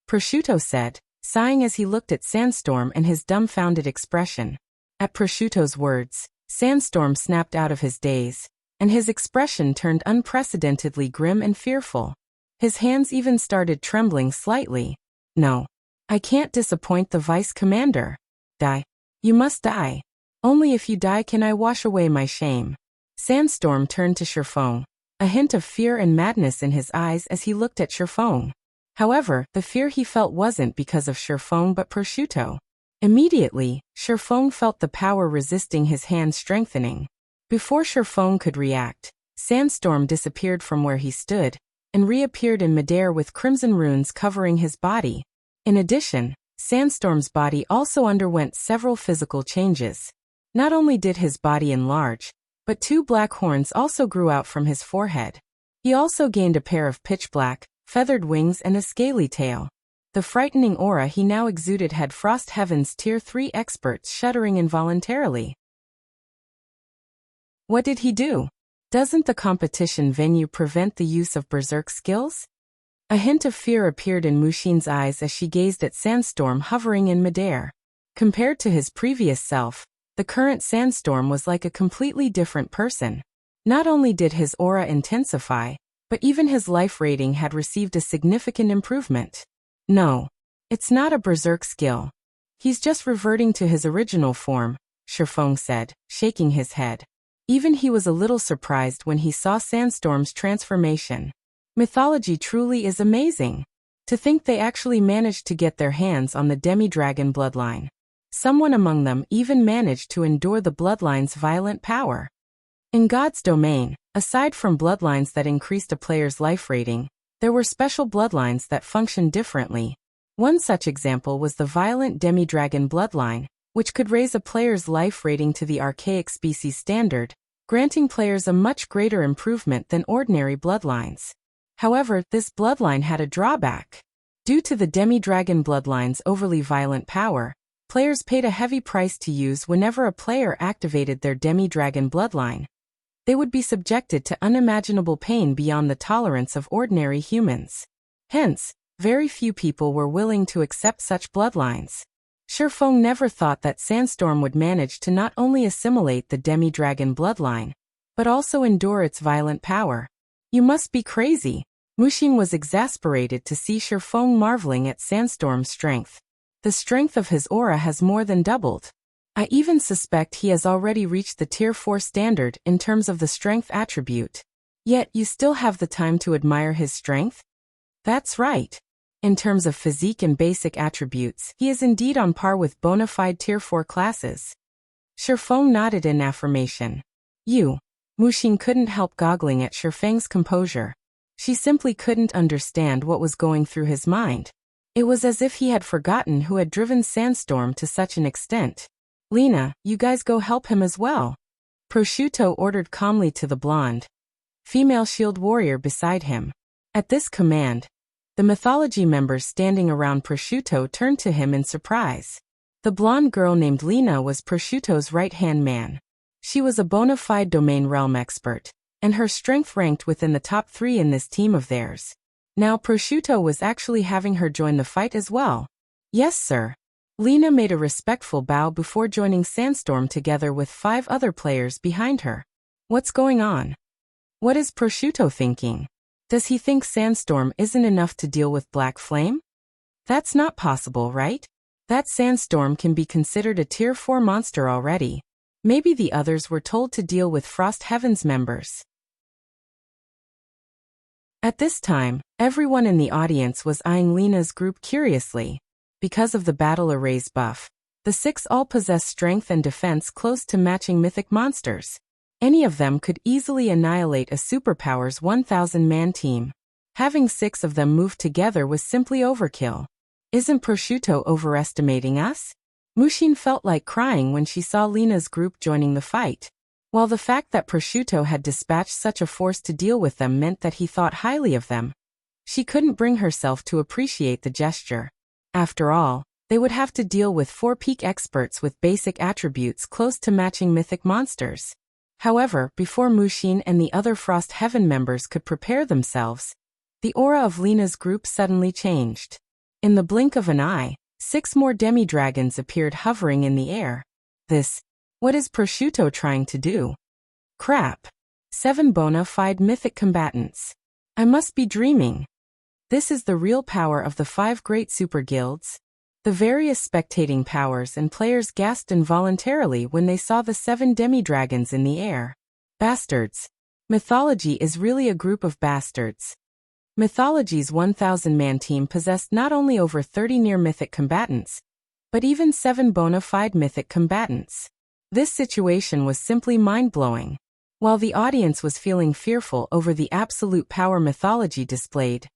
Prosciutto said, sighing as he looked at Sandstorm and his dumbfounded expression. At Prosciutto's words, Sandstorm snapped out of his daze, and his expression turned unprecedentedly grim and fearful. His hands even started trembling slightly. No. I can't disappoint the vice commander. Die. You must die. Only if you die can I wash away my shame. Sandstorm turned to Shi Feng, a hint of fear and madness in his eyes as he looked at Shi Feng. However, the fear he felt wasn't because of Shi Feng but Prosciutto. Immediately, Shi Feng felt the power resisting his hand strengthening. Before Shi Feng could react, Sandstorm disappeared from where he stood, and reappeared in midair with crimson runes covering his body. In addition, Sandstorm's body also underwent several physical changes. Not only did his body enlarge, but 2 black horns also grew out from his forehead. He also gained a pair of pitch black, feathered wings and a scaly tail. The frightening aura he now exuded had Frost Heaven's Tier 3 experts shuddering involuntarily. What did he do? Doesn't the competition venue prevent the use of berserk skills? A hint of fear appeared in Mushin's eyes as she gazed at Sandstorm hovering in midair. Compared to his previous self, the current Sandstorm was like a completely different person. Not only did his aura intensify, but even his life rating had received a significant improvement. No. It's not a berserk skill. He's just reverting to his original form, Shi Feng said, shaking his head. Even he was a little surprised when he saw Sandstorm's transformation. Mythology truly is amazing. To think they actually managed to get their hands on the demi-dragon bloodline. Someone among them even managed to endure the bloodline's violent power. In God's domain, aside from bloodlines that increased a player's life rating, there were special bloodlines that functioned differently. One such example was the violent demi-dragon bloodline, which could raise a player's life rating to the archaic species standard, granting players a much greater improvement than ordinary bloodlines. However, this bloodline had a drawback. Due to the demi-dragon bloodline's overly violent power, players paid a heavy price to use whenever a player activated their demi-dragon bloodline. They would be subjected to unimaginable pain beyond the tolerance of ordinary humans. Hence, very few people were willing to accept such bloodlines. Shi Feng never thought that Sandstorm would manage to not only assimilate the demi-dragon bloodline, but also endure its violent power. You must be crazy. Mushin was exasperated to see Shi Feng marveling at Sandstorm's strength. The strength of his aura has more than doubled. I even suspect he has already reached the Tier 4 standard in terms of the strength attribute. Yet you still have the time to admire his strength? That's right. In terms of physique and basic attributes, he is indeed on par with bona fide Tier 4 classes. Shi Feng nodded in affirmation. Mushin couldn't help goggling at Shi Feng's composure. She simply couldn't understand what was going through his mind. It was as if he had forgotten who had driven Sandstorm to such an extent. Lena, you guys go help him as well. Prosciutto ordered calmly to the blonde, female shield warrior beside him. At this command, the mythology members standing around Prosciutto turned to him in surprise. The blonde girl named Lena was Prosciutto's right-hand man. She was a bona fide domain realm expert, and her strength ranked within the top 3 in this team of theirs. Now Prosciutto was actually having her join the fight as well. Yes, sir. Lena made a respectful bow before joining Sandstorm together with 5 other players behind her. What's going on? What is Prosciutto thinking? Does he think Sandstorm isn't enough to deal with Black Flame? That's not possible, right? That Sandstorm can be considered a Tier 4 monster already. Maybe the others were told to deal with Frost Heaven's members. At this time, everyone in the audience was eyeing Lena's group curiously. Because of the battle arrays buff, the 6 all possess strength and defense close to matching mythic monsters. Any of them could easily annihilate a superpower's 1,000-man team. Having 6 of them move together was simply overkill. Isn't Prosciutto overestimating us? Mushin felt like crying when she saw Lena's group joining the fight. While the fact that Prosciutto had dispatched such a force to deal with them meant that he thought highly of them, she couldn't bring herself to appreciate the gesture. After all, they would have to deal with 4 peak experts with basic attributes close to matching mythic monsters. However, before Mushin and the other Frost Heaven members could prepare themselves, the aura of Lena's group suddenly changed. In the blink of an eye, 6 more demi-dragons appeared hovering in the air. What is Prosciutto trying to do? Crap. 7 bona fide mythic combatants. I must be dreaming. This is the real power of the 5 great super guilds. The various spectating powers and players gasped involuntarily when they saw the 7 demi-dragons in the air. Bastards. Mythology is really a group of bastards. Mythology's 1,000-man team possessed not only over 30 near-mythic combatants, but even 7 bona fide mythic combatants. This situation was simply mind-blowing. While the audience was feeling fearful over the absolute power Mythology displayed,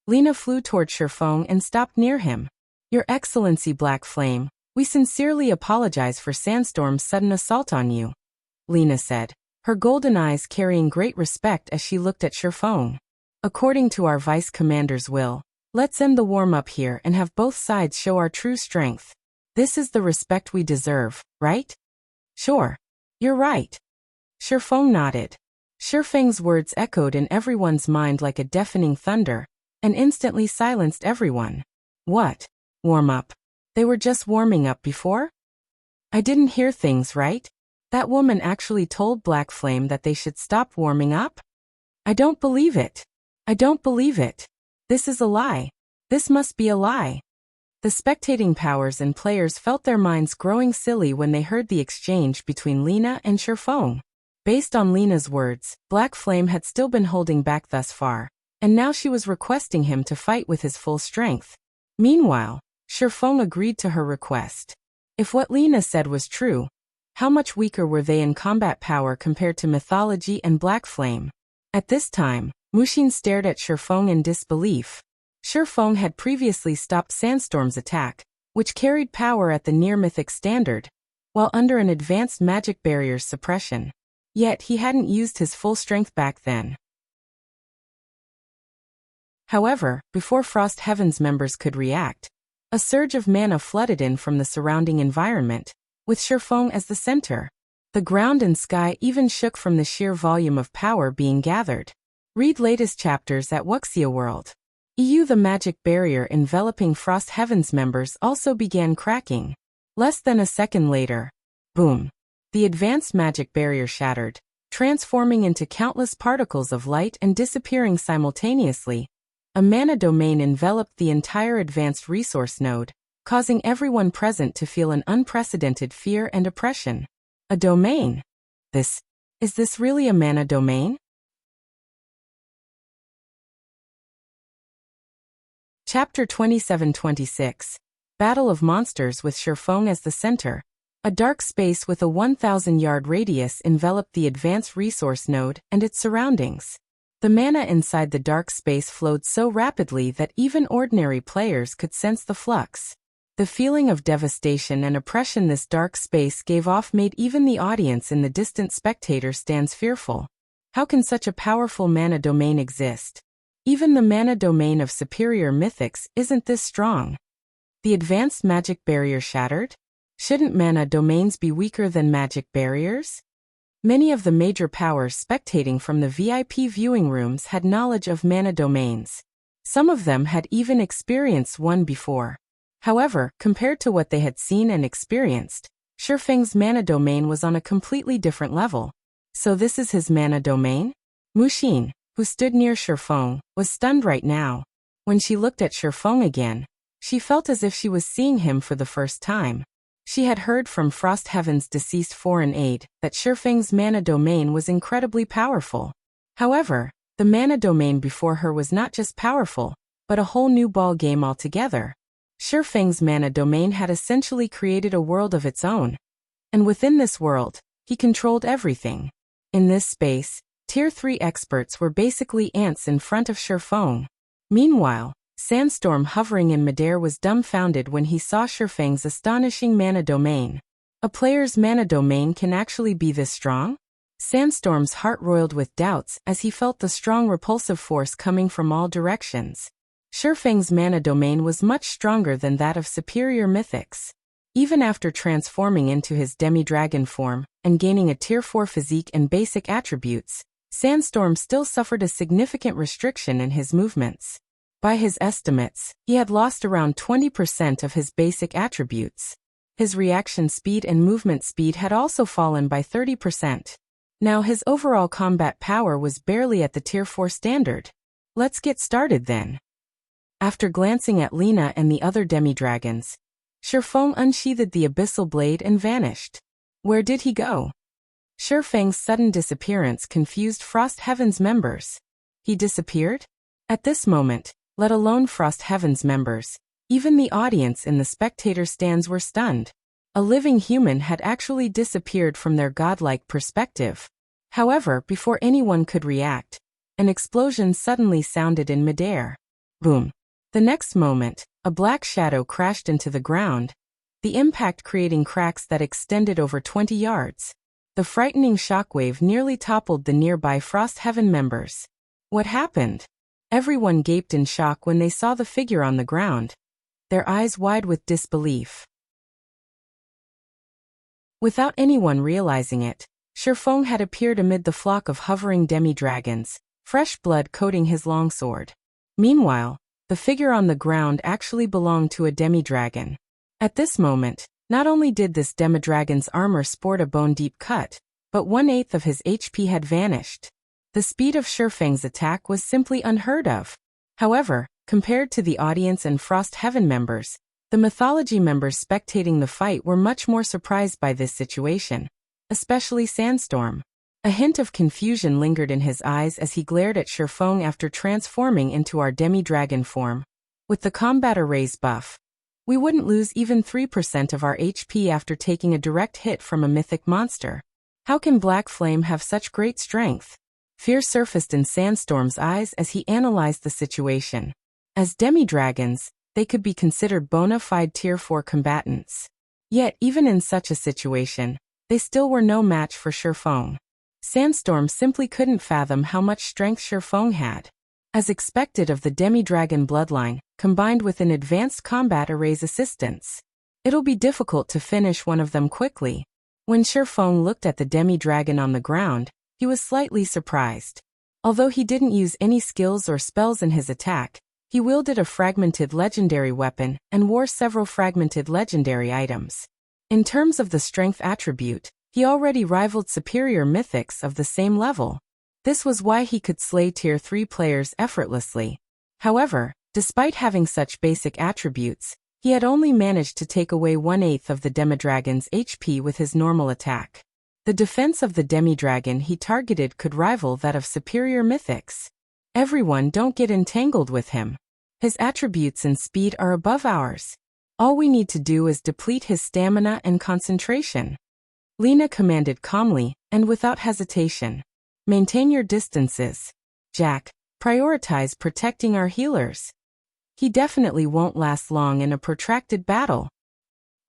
Lena flew toward Shi Feng and stopped near him. Your Excellency Black Flame, we sincerely apologize for Sandstorm's sudden assault on you, Lena said, her golden eyes carrying great respect as she looked at Shi Feng. According to our Vice Commander's will, let's end the warm-up here and have both sides show our true strength. This is the respect we deserve, right? Sure. You're right. Shi Feng nodded. Shi Feng's words echoed in everyone's mind like a deafening thunder, and instantly silenced everyone. What? Warm up? They were just warming up before? I didn't hear things right. That woman actually told Black Flame that they should stop warming up? I don't believe it. I don't believe it. This is a lie. This must be a lie. The spectating powers and players felt their minds growing silly when they heard the exchange between Lena and Shi Feng. Based on Lena's words, Black Flame had still been holding back thus far, and now she was requesting him to fight with his full strength. Meanwhile, Shi Feng agreed to her request. If what Lena said was true, how much weaker were they in combat power compared to Mythology and Black Flame? At this time, Mushin stared at Shi Feng in disbelief. Shi Feng had previously stopped Sandstorm's attack, which carried power at the near-mythic standard, while under an advanced magic barrier's suppression. Yet he hadn't used his full strength back then. However, before Frost Heaven's members could react, a surge of mana flooded in from the surrounding environment, with Shi Feng as the center. The ground and sky even shook from the sheer volume of power being gathered. Read latest chapters at Wuxia World. The magic barrier enveloping Frost Heaven's members also began cracking. Less than a second later, boom! The advanced magic barrier shattered, transforming into countless particles of light and disappearing simultaneously. A mana domain enveloped the entire advanced resource node, causing everyone present to feel an unprecedented fear and oppression. A domain? Is this really a mana domain? Chapter 27-26. Battle of Monsters with Shi Feng as the center. A dark space with a 1,000-yard radius enveloped the advanced resource node and its surroundings. The mana inside the dark space flowed so rapidly that even ordinary players could sense the flux. The feeling of devastation and oppression this dark space gave off made even the audience in the distant spectator stands fearful. How can such a powerful mana domain exist? Even the mana domain of superior mythics isn't this strong. The advanced magic barrier shattered? Shouldn't mana domains be weaker than magic barriers? Many of the major powers spectating from the VIP viewing rooms had knowledge of mana domains. Some of them had even experienced one before. However, compared to what they had seen and experienced, Shi Feng's mana domain was on a completely different level. So this is his mana domain? Mu Xin, who stood near Shi Feng, was stunned right now. When she looked at Shi Feng again, she felt as if she was seeing him for the first time. She had heard from Frost Heaven's deceased foreign aide that Shi Feng's mana domain was incredibly powerful. However, the mana domain before her was not just powerful, but a whole new ball game altogether. Shi Feng's mana domain had essentially created a world of its own. And within this world, he controlled everything. In this space, Tier 3 experts were basically ants in front of Shi Feng. Meanwhile, Sandstorm hovering in midair was dumbfounded when he saw Shi Feng's astonishing mana domain. A player's mana domain can actually be this strong? Sandstorm's heart roiled with doubts as he felt the strong repulsive force coming from all directions. Shi Feng's mana domain was much stronger than that of superior mythics. Even after transforming into his demi-dragon form and gaining a Tier 4 physique and basic attributes, Sandstorm still suffered a significant restriction in his movements. By his estimates, he had lost around 20% of his basic attributes. His reaction speed and movement speed had also fallen by 30%. Now his overall combat power was barely at the Tier 4 standard. Let's get started then. After glancing at Lina and the other demi-dragons, Shi Feng unsheathed the abyssal blade and vanished. Where did he go? Shi Feng's sudden disappearance confused Frost Heaven's members. He disappeared? At this moment, let alone Frost Heaven's members, even the audience in the spectator stands were stunned. A living human had actually disappeared from their godlike perspective. However, before anyone could react, an explosion suddenly sounded in midair. Boom. The next moment, a black shadow crashed into the ground, the impact creating cracks that extended over 20 yards. The frightening shockwave nearly toppled the nearby Frost Heaven members. What happened? Everyone gaped in shock when they saw the figure on the ground, their eyes wide with disbelief. Without anyone realizing it, Shi Feng had appeared amid the flock of hovering demi-dragons, fresh blood coating his longsword. Meanwhile, the figure on the ground actually belonged to a demi-dragon. At this moment, not only did this demi-dragon's armor sport a bone-deep cut, but 1/8 of his HP had vanished. The speed of Shi Feng's attack was simply unheard of. However, compared to the audience and Frost Heaven members, the mythology members spectating the fight were much more surprised by this situation, especially Sandstorm. A hint of confusion lingered in his eyes as he glared at Shi Feng after transforming into our demi-dragon form. With the combat arrays buff, we wouldn't lose even 3% of our HP after taking a direct hit from a mythic monster. How can Black Flame have such great strength? Fear surfaced in Sandstorm's eyes as he analyzed the situation. As demi-dragons, they could be considered bona fide Tier 4 combatants. Yet, even in such a situation, they still were no match for Shi Feng. Sandstorm simply couldn't fathom how much strength Shi Feng had. As expected of the demi-dragon bloodline, combined with an advanced combat array's assistance, it'll be difficult to finish one of them quickly. When Shi Feng looked at the demi-dragon on the ground, he was slightly surprised. Although he didn't use any skills or spells in his attack, he wielded a fragmented legendary weapon and wore several fragmented legendary items. In terms of the strength attribute, he already rivaled superior mythics of the same level. This was why he could slay Tier 3 players effortlessly. However, despite having such basic attributes, he had only managed to take away 1/8 of the demi-dragon's HP with his normal attack. The defense of the demi-dragon he targeted could rival that of superior mythics. Everyone don't get entangled with him. His attributes and speed are above ours. All we need to do is deplete his stamina and concentration. Lina commanded calmly and without hesitation. Maintain your distances. Jack, prioritize protecting our healers. He definitely won't last long in a protracted battle.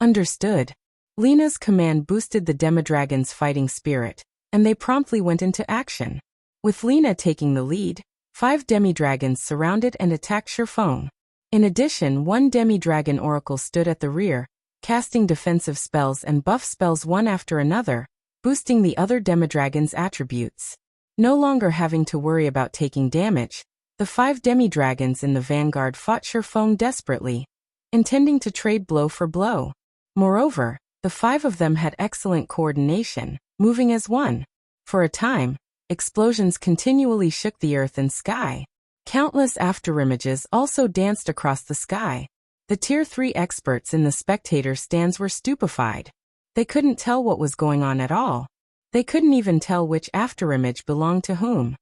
Understood. Lina's command boosted the demi-dragon's fighting spirit, and they promptly went into action. With Lina taking the lead, 5 demi-dragons surrounded and attacked Shi Feng. In addition, 1 demi-dragon oracle stood at the rear, casting defensive spells and buff spells one after another, boosting the other demi-dragon's attributes. No longer having to worry about taking damage, the 5 demi-dragons in the vanguard fought Shi Feng desperately. intending to trade blow for blow. Moreover, the 5 of them had excellent coordination, moving as one. For a time, explosions continually shook the earth and sky. Countless afterimages also danced across the sky. The Tier 3 experts in the spectator stands were stupefied. They couldn't tell what was going on at all. They couldn't even tell which afterimage belonged to whom.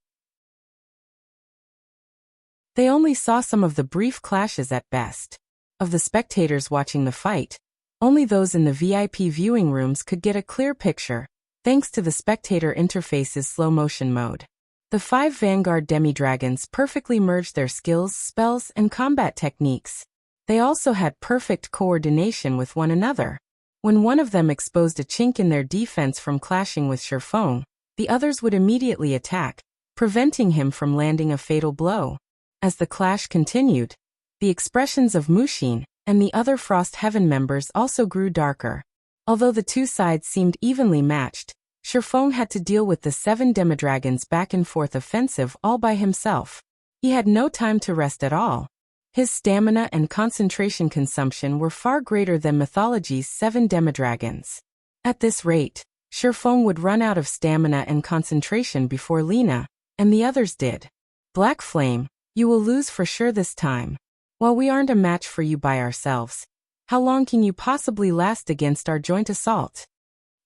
They only saw some of the brief clashes at best. Of the spectators watching the fight, only those in the VIP viewing rooms could get a clear picture, thanks to the spectator interface's slow-motion mode. The 5 Vanguard demi-dragons perfectly merged their skills, spells, and combat techniques. They also had perfect coordination with one another. When one of them exposed a chink in their defense from clashing with Shi Feng, the others would immediately attack, preventing him from landing a fatal blow. As the clash continued, the expressions of Mushin and the other Frost Heaven members also grew darker. Although the two sides seemed evenly matched, Shi Feng had to deal with the 7 demi-dragons' back-and-forth offensive all by himself. He had no time to rest at all. His stamina and concentration consumption were far greater than Mythology's 7 demi-dragons. At this rate, Shi Feng would run out of stamina and concentration before Lina, and the others did. Black Flame, you will lose for sure this time. While we aren't a match for you by ourselves, how long can you possibly last against our joint assault?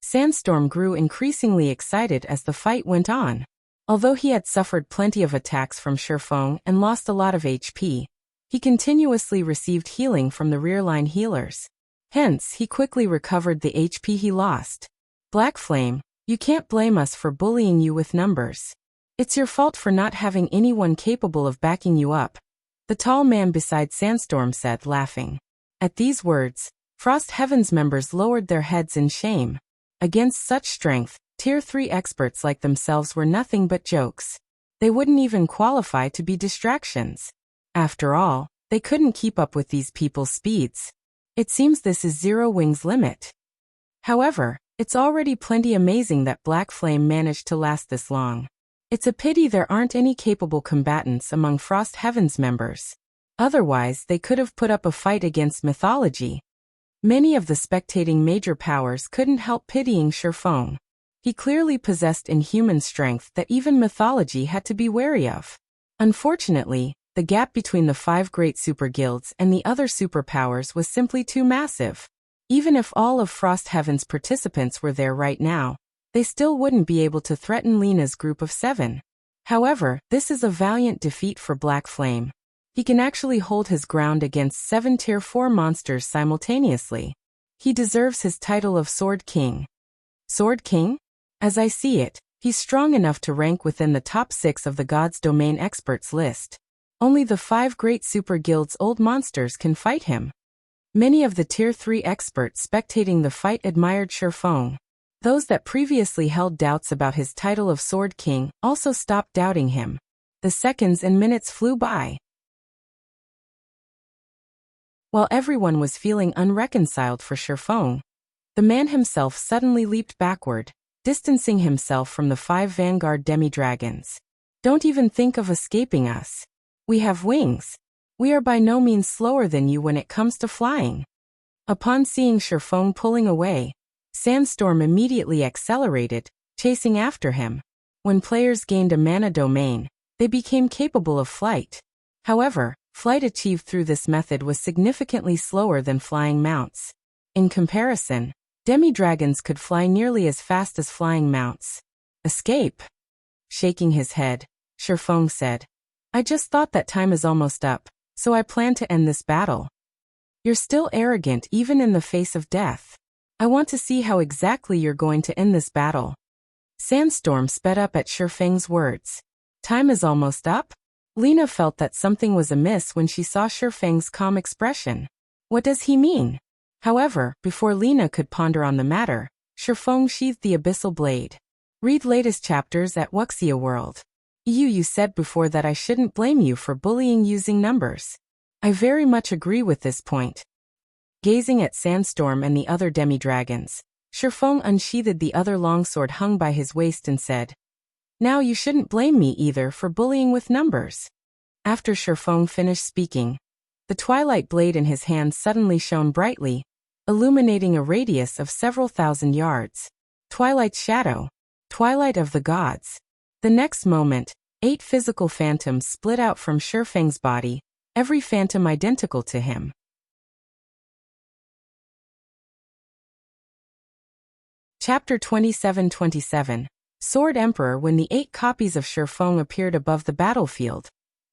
Sandstorm grew increasingly excited as the fight went on. Although he had suffered plenty of attacks from Shi Feng and lost a lot of HP, he continuously received healing from the rear-line healers. Hence, he quickly recovered the HP he lost. Black Flame, you can't blame us for bullying you with numbers. It's your fault for not having anyone capable of backing you up, the tall man beside Sandstorm said, laughing. At these words, Frost Heaven's members lowered their heads in shame. Against such strength, Tier 3 experts like themselves were nothing but jokes. They wouldn't even qualify to be distractions. After all, they couldn't keep up with these people's speeds. It seems this is Zero Wing's limit. However, it's already plenty amazing that Black Flame managed to last this long. It's a pity there aren't any capable combatants among Frost Heaven's members. Otherwise, they could have put up a fight against Mythology. Many of the spectating major powers couldn't help pitying Shi Feng. He clearly possessed inhuman strength that even Mythology had to be wary of. Unfortunately, the gap between the 5 great super guilds and the other superpowers was simply too massive. Even if all of Frost Heaven's participants were there right now, they still wouldn't be able to threaten Lina's group of 7. However, this is a valiant defeat for Black Flame. He can actually hold his ground against 7 Tier 4 monsters simultaneously. He deserves his title of Sword King. Sword King? As I see it, he's strong enough to rank within the top 6 of the God's Domain experts list. Only the 5 great super guilds' old monsters can fight him. Many of the Tier 3 experts spectating the fight admired Shi Feng. Those that previously held doubts about his title of Sword King also stopped doubting him. The seconds and minutes flew by. While everyone was feeling unreconciled for Shi Feng, the man himself suddenly leaped backward, distancing himself from the 5 Vanguard demi-dragons. Don't even think of escaping us. We have wings. We are by no means slower than you when it comes to flying. Upon seeing Shi Feng pulling away, Sandstorm immediately accelerated, chasing after him. When players gained a mana domain, they became capable of flight. However, flight achieved through this method was significantly slower than flying mounts. In comparison, demi-dragons could fly nearly as fast as flying mounts. Escape? Shaking his head, Shi Feng said. I just thought that time is almost up, so I plan to end this battle. You're still arrogant even in the face of death. I want to see how exactly you're going to end this battle. Sandstorm sped up at Shi Feng's words. Time is almost up? Lina felt that something was amiss when she saw Shi Feng's calm expression. What does he mean? However, before Lina could ponder on the matter, Shi Feng sheathed the abyssal blade. Read latest chapters at Wuxia World. You said before that I shouldn't blame you for bullying using numbers. I very much agree with this point. Gazing at Sandstorm and the other demi-dragons, Shi Feng unsheathed the other longsword hung by his waist and said, Now you shouldn't blame me either for bullying with numbers. After Shi Feng finished speaking, The twilight blade in his hand suddenly shone brightly, illuminating a radius of several thousand yards. Twilight's shadow. Twilight of the gods. The next moment, 8 physical phantoms split out from Shi Feng's body, every phantom identical to him. Chapter 27-27. Sword Emperor. When the 8 copies of Shi Feng appeared above the battlefield,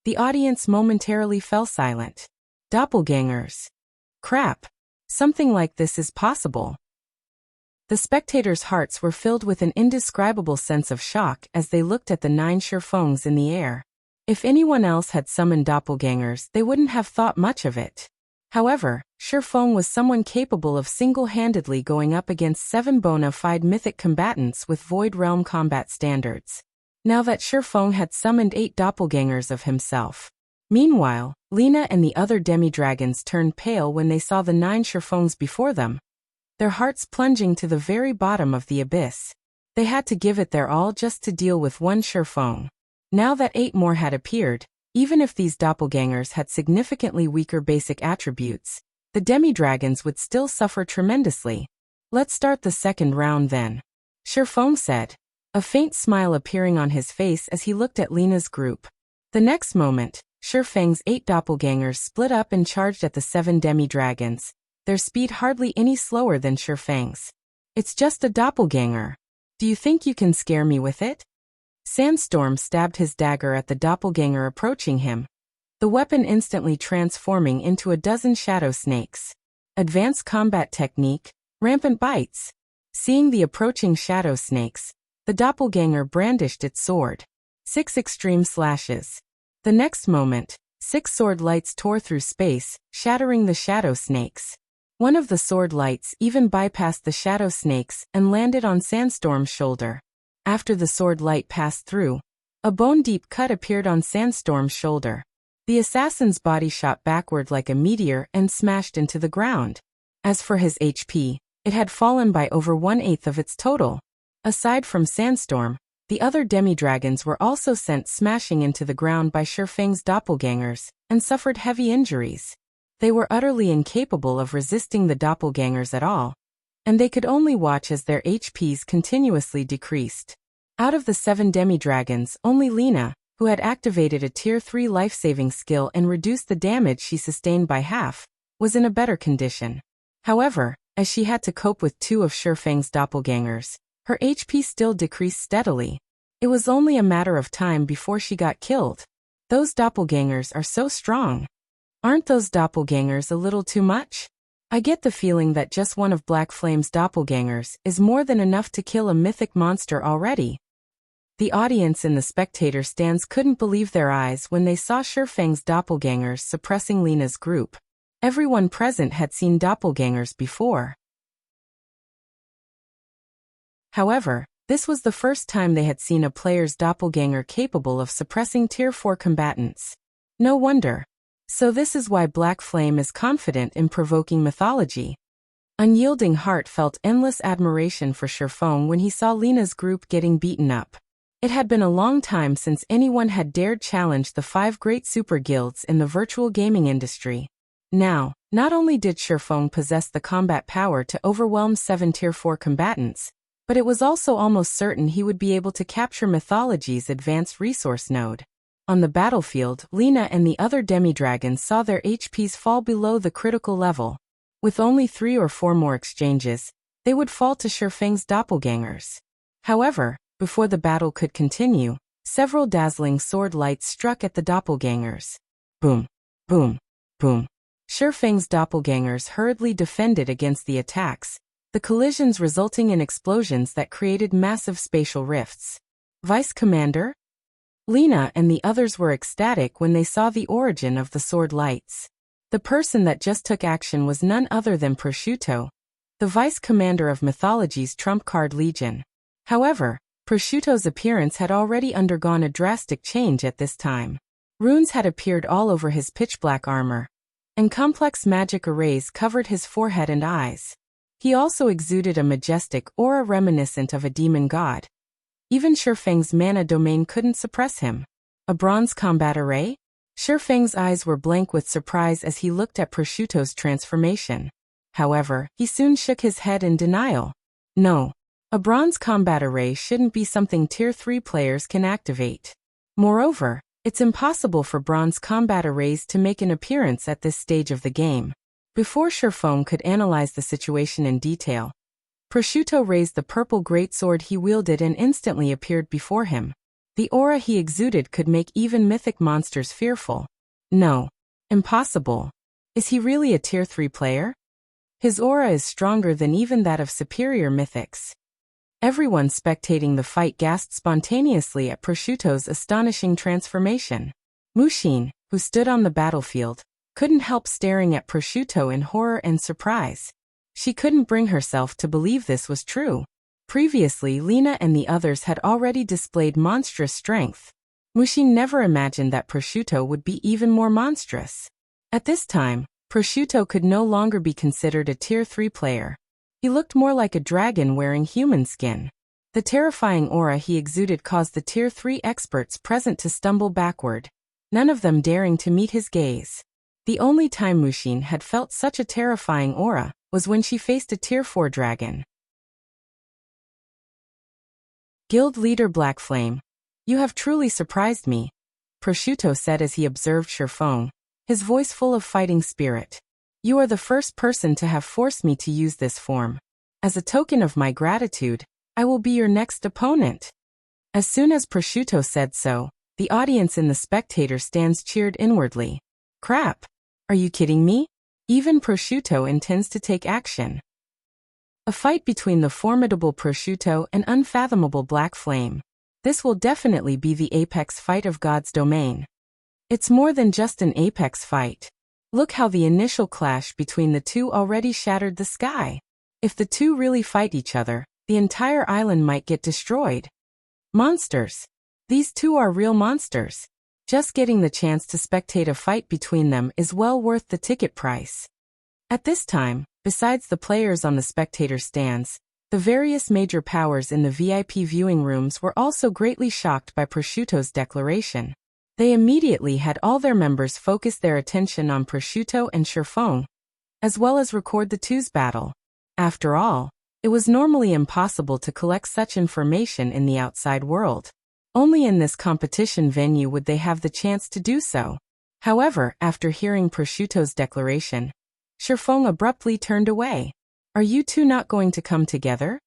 the audience momentarily fell silent. Doppelgangers. Crap. Something like this is possible. The spectators' hearts were filled with an indescribable sense of shock as they looked at the 9 Shi Fengs in the air. If anyone else had summoned doppelgangers, they wouldn't have thought much of it. However, Shi Feng was someone capable of single-handedly going up against 7 bona fide mythic combatants with Void Realm combat standards. Now that Shi Feng had summoned 8 doppelgangers of himself. Meanwhile, Lina and the other demi-dragons turned pale when they saw the 9 Shi Fengs before them, their hearts plunging to the very bottom of the abyss. They had to give it their all just to deal with 1 Shi Feng. Now that 8 more had appeared, even if these doppelgangers had significantly weaker basic attributes, the demi-dragons would still suffer tremendously. Let's start the second round then, Shi Feng said, a faint smile appearing on his face as he looked at Lina's group. The next moment, Shi Feng's 8 doppelgangers split up and charged at the 7 demi-dragons, their speed hardly any slower than Shi Feng's. It's just a doppelganger. Do you think you can scare me with it? Sandstorm stabbed his dagger at the doppelganger approaching him, the weapon instantly transforming into a dozen shadow snakes. Advanced combat technique, rampant bites. Seeing the approaching shadow snakes, the doppelganger brandished its sword. 6 extreme slashes. The next moment, 6 sword lights tore through space, shattering the shadow snakes. One of the sword lights even bypassed the shadow snakes and landed on Sandstorm's shoulder. After the sword light passed through, a bone-deep cut appeared on Sandstorm's shoulder. The assassin's body shot backward like a meteor and smashed into the ground. As for his HP, it had fallen by over 1/8 of its total. Aside from Sandstorm, the other demi-dragons were also sent smashing into the ground by Shi Feng's doppelgangers, and suffered heavy injuries. They were utterly incapable of resisting the doppelgangers at all, and they could only watch as their HPs continuously decreased. Out of the 7 demi-dragons, only Lina, who had activated a Tier 3 life-saving skill and reduced the damage she sustained by half, was in a better condition. However, as she had to cope with 2 of Shi Feng's doppelgangers, her HP still decreased steadily. It was only a matter of time before she got killed. Those doppelgangers are so strong. Aren't those doppelgangers a little too much? I get the feeling that just one of Black Flame's doppelgangers is more than enough to kill a mythic monster already. The audience in the spectator stands couldn't believe their eyes when they saw Shi Feng's doppelgangers suppressing Lina's group. Everyone present had seen doppelgangers before. However, this was the first time they had seen a player's doppelganger capable of suppressing Tier 4 combatants. No wonder. So this is why Black Flame is confident in provoking mythology. Unyielding Heart felt endless admiration for Shi Feng when he saw Lina's group getting beaten up. It had been a long time since anyone had dared challenge the 5 great super guilds in the virtual gaming industry. Now, not only did Shi Feng possess the combat power to overwhelm 7 Tier 4 combatants, but it was also almost certain he would be able to capture mythology's advanced resource node. On the battlefield, Lina and the other demi-dragons saw their HPs fall below the critical level. With only 3 or 4 more exchanges, they would fall to Shi Feng's doppelgangers. However, before the battle could continue, several dazzling sword lights struck at the doppelgangers. Boom, boom, boom. Shi Feng's doppelgangers hurriedly defended against the attacks, the collisions resulting in explosions that created massive spatial rifts. Vice Commander? Lina and the others were ecstatic when they saw the origin of the sword lights. The person that just took action was none other than Prosciutto, the Vice Commander of Mythology's Trump Card Legion. However, Prosciutto's appearance had already undergone a drastic change at this time. Runes had appeared all over his pitch-black armor, and complex magic arrays covered his forehead and eyes. He also exuded a majestic aura reminiscent of a demon god. Even Shi Feng's mana domain couldn't suppress him. A bronze combat array? Shi Feng's eyes were blank with surprise as he looked at Prosciutto's transformation. However, he soon shook his head in denial. No. A bronze combat array shouldn't be something Tier 3 players can activate. Moreover, it's impossible for bronze combat arrays to make an appearance at this stage of the game. Before Shi Feng could analyze the situation in detail, Prosciutto raised the purple greatsword he wielded and instantly appeared before him. The aura he exuded could make even mythic monsters fearful. No. Impossible. Is he really a Tier 3 player? His aura is stronger than even that of superior mythics. Everyone spectating the fight gasped spontaneously at Prosciutto's astonishing transformation. Wuxia, who stood on the battlefield, couldn't help staring at Prosciutto in horror and surprise. She couldn't bring herself to believe this was true. Previously, Lena and the others had already displayed monstrous strength. Wuxia never imagined that Prosciutto would be even more monstrous. At this time, Prosciutto could no longer be considered a Tier 3 player. He looked more like a dragon wearing human skin. The terrifying aura he exuded caused the Tier 3 experts present to stumble backward, none of them daring to meet his gaze. The only time Wuxia had felt such a terrifying aura was when she faced a Tier 4 dragon. Guild Leader Black Flame, you have truly surprised me, Prosciutto said as he observed Shi Feng, his voice full of fighting spirit. You are the first person to have forced me to use this form. As a token of my gratitude, I will be your next opponent. As soon as Prosciutto said so, the audience in the spectator stands cheered inwardly. Crap! Are you kidding me? Even Prosciutto intends to take action. A fight between the formidable Prosciutto and Unfathomable Black Flame. This will definitely be the apex fight of God's domain. It's more than just an apex fight. Look how the initial clash between the two already shattered the sky. If the two really fight each other, the entire island might get destroyed. Monsters. These two are real monsters. Just getting the chance to spectate a fight between them is well worth the ticket price. At this time, besides the players on the spectator stands, the various major powers in the VIP viewing rooms were also greatly shocked by Prosciutto's declaration. They immediately had all their members focus their attention on Prosciutto and Shi Feng, as well as record the two's battle. After all, it was normally impossible to collect such information in the outside world. Only in this competition venue would they have the chance to do so. However, after hearing Prosciutto's declaration, Shi Feng abruptly turned away. Are you two not going to come together?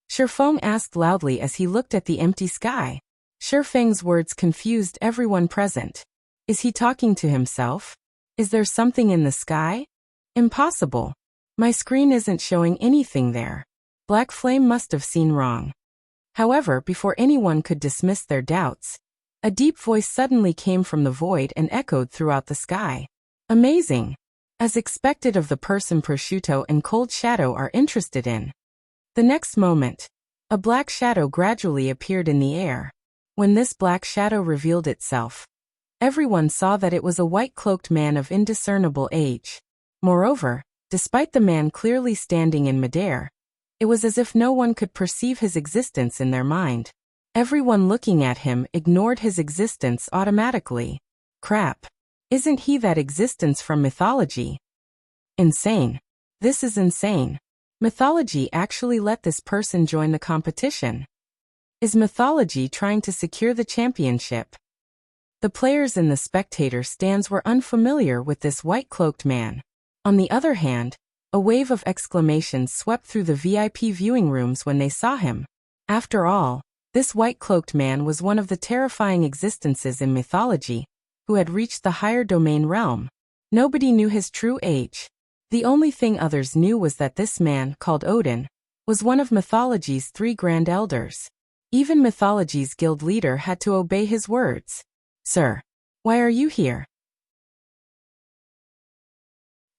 Shi Feng asked loudly as he looked at the empty sky. Shi Feng's words confused everyone present. Is he talking to himself? Is there something in the sky? Impossible. My screen isn't showing anything there. Black Flame must have seen wrong. However, before anyone could dismiss their doubts, a deep voice suddenly came from the void and echoed throughout the sky. Amazing. As expected of the person Prosciutto and Cold Shadow are interested in. The next moment, a black shadow gradually appeared in the air. When this black shadow revealed itself, everyone saw that it was a white-cloaked man of indiscernible age. Moreover, despite the man clearly standing in midair, it was as if no one could perceive his existence in their mind. Everyone looking at him ignored his existence automatically. Crap. Isn't he that existence from mythology? Insane. This is insane. Mythology actually let this person join the competition. Is mythology trying to secure the championship? The players in the spectator stands were unfamiliar with this white-cloaked man. On the other hand, a wave of exclamations swept through the VIP viewing rooms when they saw him. After all, this white-cloaked man was one of the terrifying existences in mythology, who had reached the higher domain realm. Nobody knew his true age. The only thing others knew was that this man, called Odin, was one of mythology's 3 grand elders. Even mythology's guild leader had to obey his words. Sir, why are you here?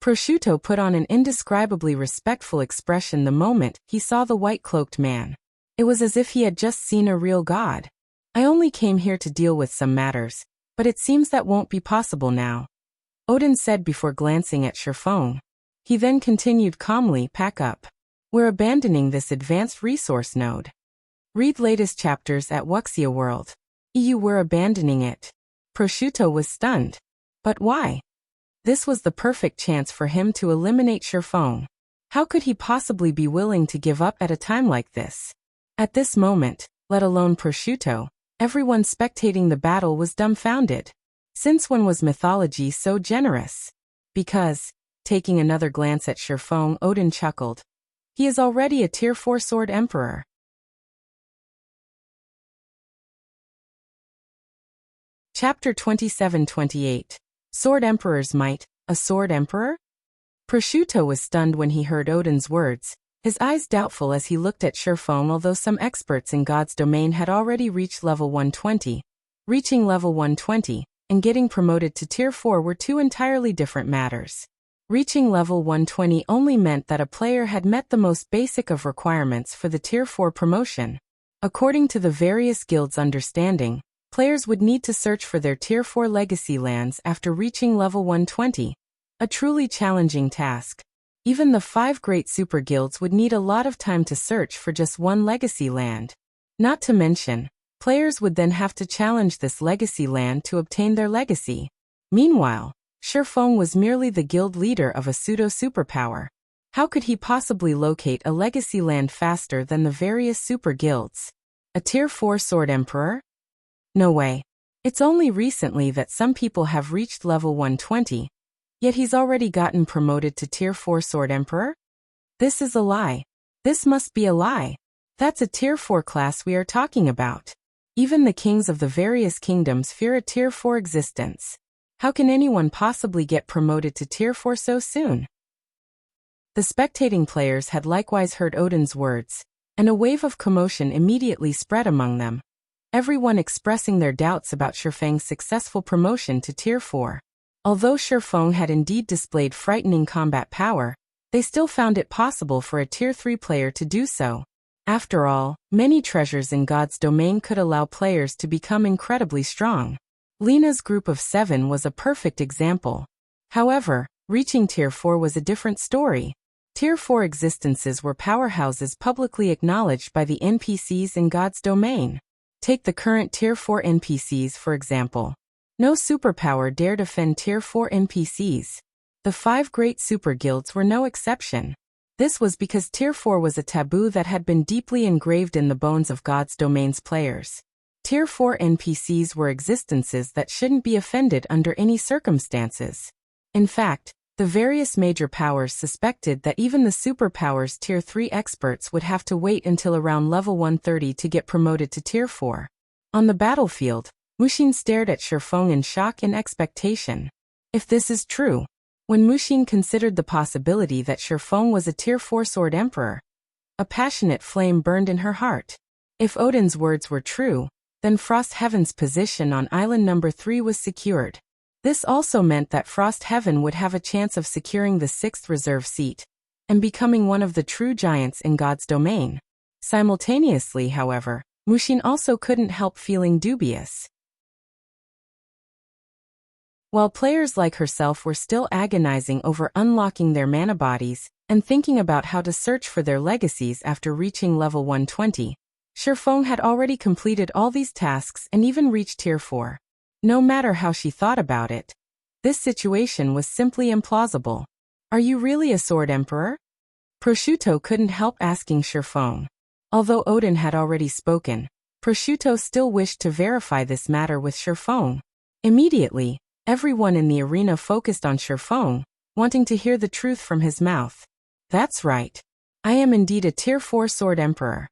Prosciutto put on an indescribably respectful expression the moment he saw the white-cloaked man. It was as if he had just seen a real god. I only came here to deal with some matters, but it seems that won't be possible now, Odin said before glancing at Shi Feng. He then continued calmly, pack up. We're abandoning this advanced resource node. Read latest chapters at Wuxia World. We're abandoning it. Prosciutto was stunned. But why? This was the perfect chance for him to eliminate Shi Feng. How could he possibly be willing to give up at a time like this? At this moment, let alone prosciutto, everyone spectating the battle was dumbfounded. Since when was mythology so generous? Because, taking another glance at Shi Feng, Odin chuckled. He is already a Tier 4 Sword Emperor. Chapter 27-28. Sword Emperor's Might, a Sword Emperor? Prosciutto was stunned when he heard Odin's words, his eyes doubtful as he looked at Shi Feng. Although some experts in God's domain had already reached level 120, reaching level 120 and getting promoted to Tier 4 were two entirely different matters. Reaching level 120 only meant that a player had met the most basic of requirements for the Tier 4 promotion. According to the various guilds' understanding, players would need to search for their Tier 4 legacy lands after reaching level 120, a truly challenging task. Even the 5 great super guilds would need a lot of time to search for just one legacy land. Not to mention, players would then have to challenge this legacy land to obtain their legacy. Meanwhile, Shi Feng was merely the guild leader of a pseudo-superpower. How could he possibly locate a legacy land faster than the various super guilds? A Tier 4 Sword Emperor? No way. It's only recently that some people have reached level 120, yet he's already gotten promoted to Tier 4 Sword Emperor? This is a lie. This must be a lie. That's a Tier 4 class we are talking about. Even the kings of the various kingdoms fear a Tier 4 existence. How can anyone possibly get promoted to Tier 4 so soon? The spectating players had likewise heard Odin's words, and a wave of commotion immediately spread among them, everyone expressing their doubts about Shi Feng's successful promotion to Tier 4. Although Shi Feng had indeed displayed frightening combat power, they still found it possible for a Tier 3 player to do so. After all, many treasures in God's domain could allow players to become incredibly strong. Lena's group of 7 was a perfect example. However, reaching Tier 4 was a different story. Tier 4 existences were powerhouses publicly acknowledged by the NPCs in God's domain. Take the current Tier 4 NPCs for example. No superpower dared offend Tier 4 NPCs. The 5 great super guilds were no exception. This was because Tier 4 was a taboo that had been deeply engraved in the bones of God's domain's players. Tier 4 NPCs were existences that shouldn't be offended under any circumstances. In fact, the various major powers suspected that even the superpowers Tier 3 experts would have to wait until around level 130 to get promoted to Tier 4. On the battlefield, Mushin stared at Shi Feng in shock and expectation. If this is true, when Mushin considered the possibility that Shi Feng was a Tier 4 Sword Emperor, a passionate flame burned in her heart. If Odin's words were true, then Frost Heaven's position on Island number 3 was secured. This also meant that Frost Heaven would have a chance of securing the 6th reserve seat and becoming one of the true giants in God's domain. Simultaneously, however, Mushin also couldn't help feeling dubious. While players like herself were still agonizing over unlocking their mana bodies and thinking about how to search for their legacies after reaching level 120, Shi Feng had already completed all these tasks and even reached Tier 4. No matter how she thought about it, this situation was simply implausible. Are you really a Sword Emperor? Prosciutto couldn't help asking Shi Feng. Although Odin had already spoken, Prosciutto still wished to verify this matter with Shi Feng. Immediately, everyone in the arena focused on Shi Feng, wanting to hear the truth from his mouth. That's right. I am indeed a Tier 4 Sword Emperor.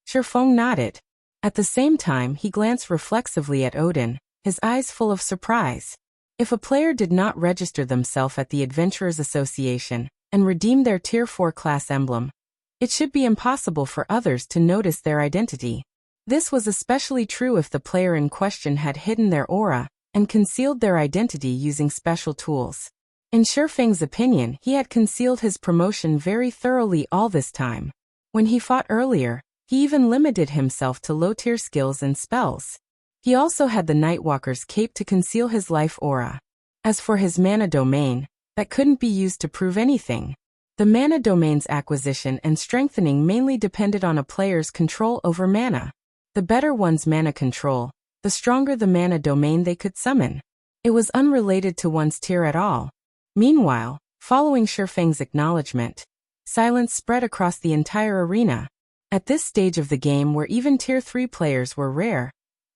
Shi Feng nodded. At the same time, he glanced reflexively at Odin, his eyes full of surprise. If a player did not register themselves at the Adventurers Association and redeem their Tier 4 class emblem, it should be impossible for others to notice their identity. This was especially true if the player in question had hidden their aura and concealed their identity using special tools. In Shi Feng's opinion, he had concealed his promotion very thoroughly all this time. When he fought earlier, he even limited himself to low-tier skills and spells. He also had the Nightwalker's cape to conceal his life aura. As for his mana domain, that couldn't be used to prove anything. The mana domain's acquisition and strengthening mainly depended on a player's control over mana. The better one's mana control, the stronger the mana domain they could summon. It was unrelated to one's tier at all. Meanwhile, following Shi Feng's acknowledgement, silence spread across the entire arena. At this stage of the game where even Tier 3 players were rare,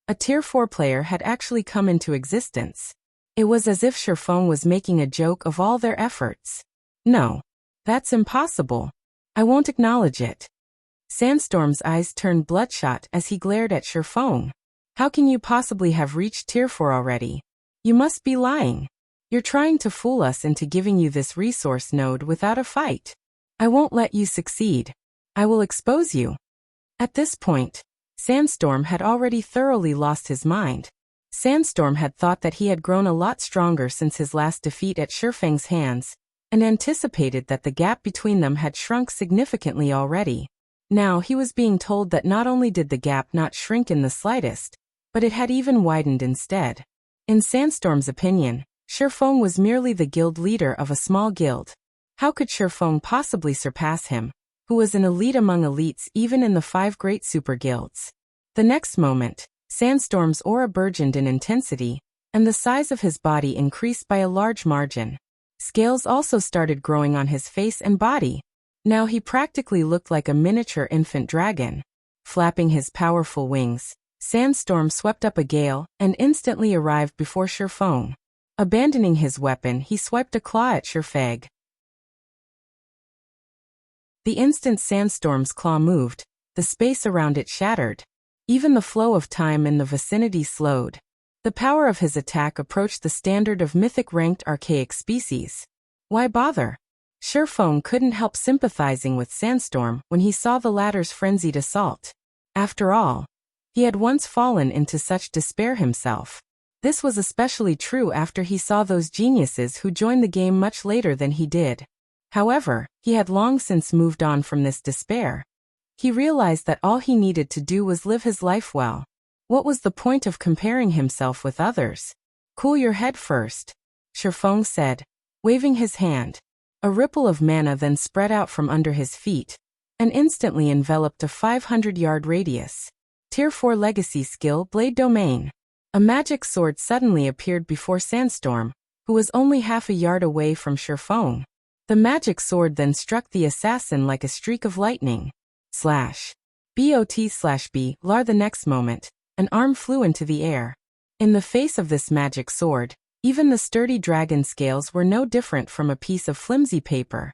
a Tier 4 player had actually come into existence. It was as if Shi Feng was making a joke of all their efforts. No. That's impossible. I won't acknowledge it. Sandstorm's eyes turned bloodshot as he glared at Shi Feng. How can you possibly have reached Tier 4 already? You must be lying. You're trying to fool us into giving you this resource node without a fight. I won't let you succeed. I will expose you. At this point, Sandstorm had already thoroughly lost his mind. Sandstorm had thought that he had grown a lot stronger since his last defeat at Shi Feng's hands, and anticipated that the gap between them had shrunk significantly already. Now he was being told that not only did the gap not shrink in the slightest, but it had even widened instead. In Sandstorm's opinion, Shi Feng was merely the guild leader of a small guild. How could Shi Feng possibly surpass him, who was an elite among elites even in the 5 great super guilds? The next moment, Sandstorm's aura burgeoned in intensity, and the size of his body increased by a large margin. Scales also started growing on his face and body. Now he practically looked like a miniature infant dragon. Flapping his powerful wings, Sandstorm swept up a gale and instantly arrived before Shi Feng. Abandoning his weapon, he swiped a claw at Shi Feng. The instant Sandstorm's claw moved, the space around it shattered. Even the flow of time in the vicinity slowed. The power of his attack approached the standard of mythic-ranked archaic species. Why bother? Shi Feng couldn't help sympathizing with Sandstorm when he saw the latter's frenzied assault. After all, he had once fallen into such despair himself. This was especially true after he saw those geniuses who joined the game much later than he did. However, he had long since moved on from this despair. He realized that all he needed to do was live his life well. What was the point of comparing himself with others? Cool your head first, Shi Feng said, waving his hand. A ripple of mana then spread out from under his feet, and instantly enveloped a 500-yard radius. Tier 4 legacy skill Blade Domain. A magic sword suddenly appeared before Sandstorm, who was only half a yard away from Shi Feng. The magic sword then struck the assassin like a streak of lightning. /BOT/B lar. The next moment, an arm flew into the air. In the face of this magic sword, even the sturdy dragon scales were no different from a piece of flimsy paper.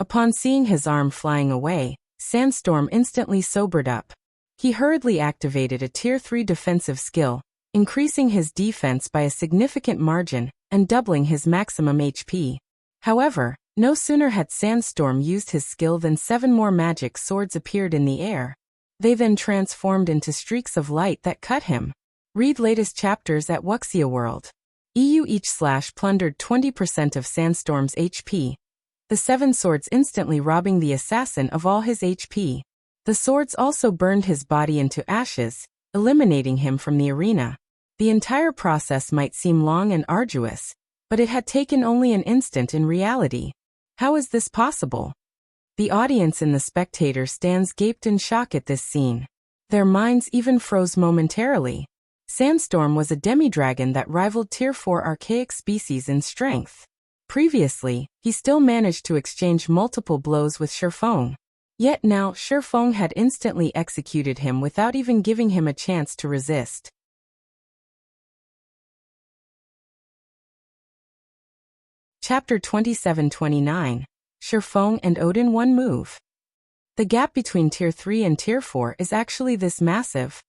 Upon seeing his arm flying away, Sandstorm instantly sobered up. He hurriedly activated a Tier 3 defensive skill, increasing his defense by a significant margin and doubling his maximum HP. However, no sooner had Sandstorm used his skill than 7 more magic swords appeared in the air. They then transformed into streaks of light that cut him. Read latest chapters at Wuxia World. Each plundered 20% of Sandstorm's HP. The 7 swords instantly robbing the assassin of all his HP. The swords also burned his body into ashes, eliminating him from the arena. The entire process might seem long and arduous, but it had taken only an instant in reality. How is this possible? The audience in the spectator stands gaped in shock at this scene. Their minds even froze momentarily. Sandstorm was a demi-dragon that rivaled Tier 4 archaic species in strength. Previously, he still managed to exchange multiple blows with Shi Feng. Yet now, Shi Feng had instantly executed him without even giving him a chance to resist. Chapter 27-29. Shi Feng and Odin One Move. The gap between Tier 3 and Tier 4 is actually this massive.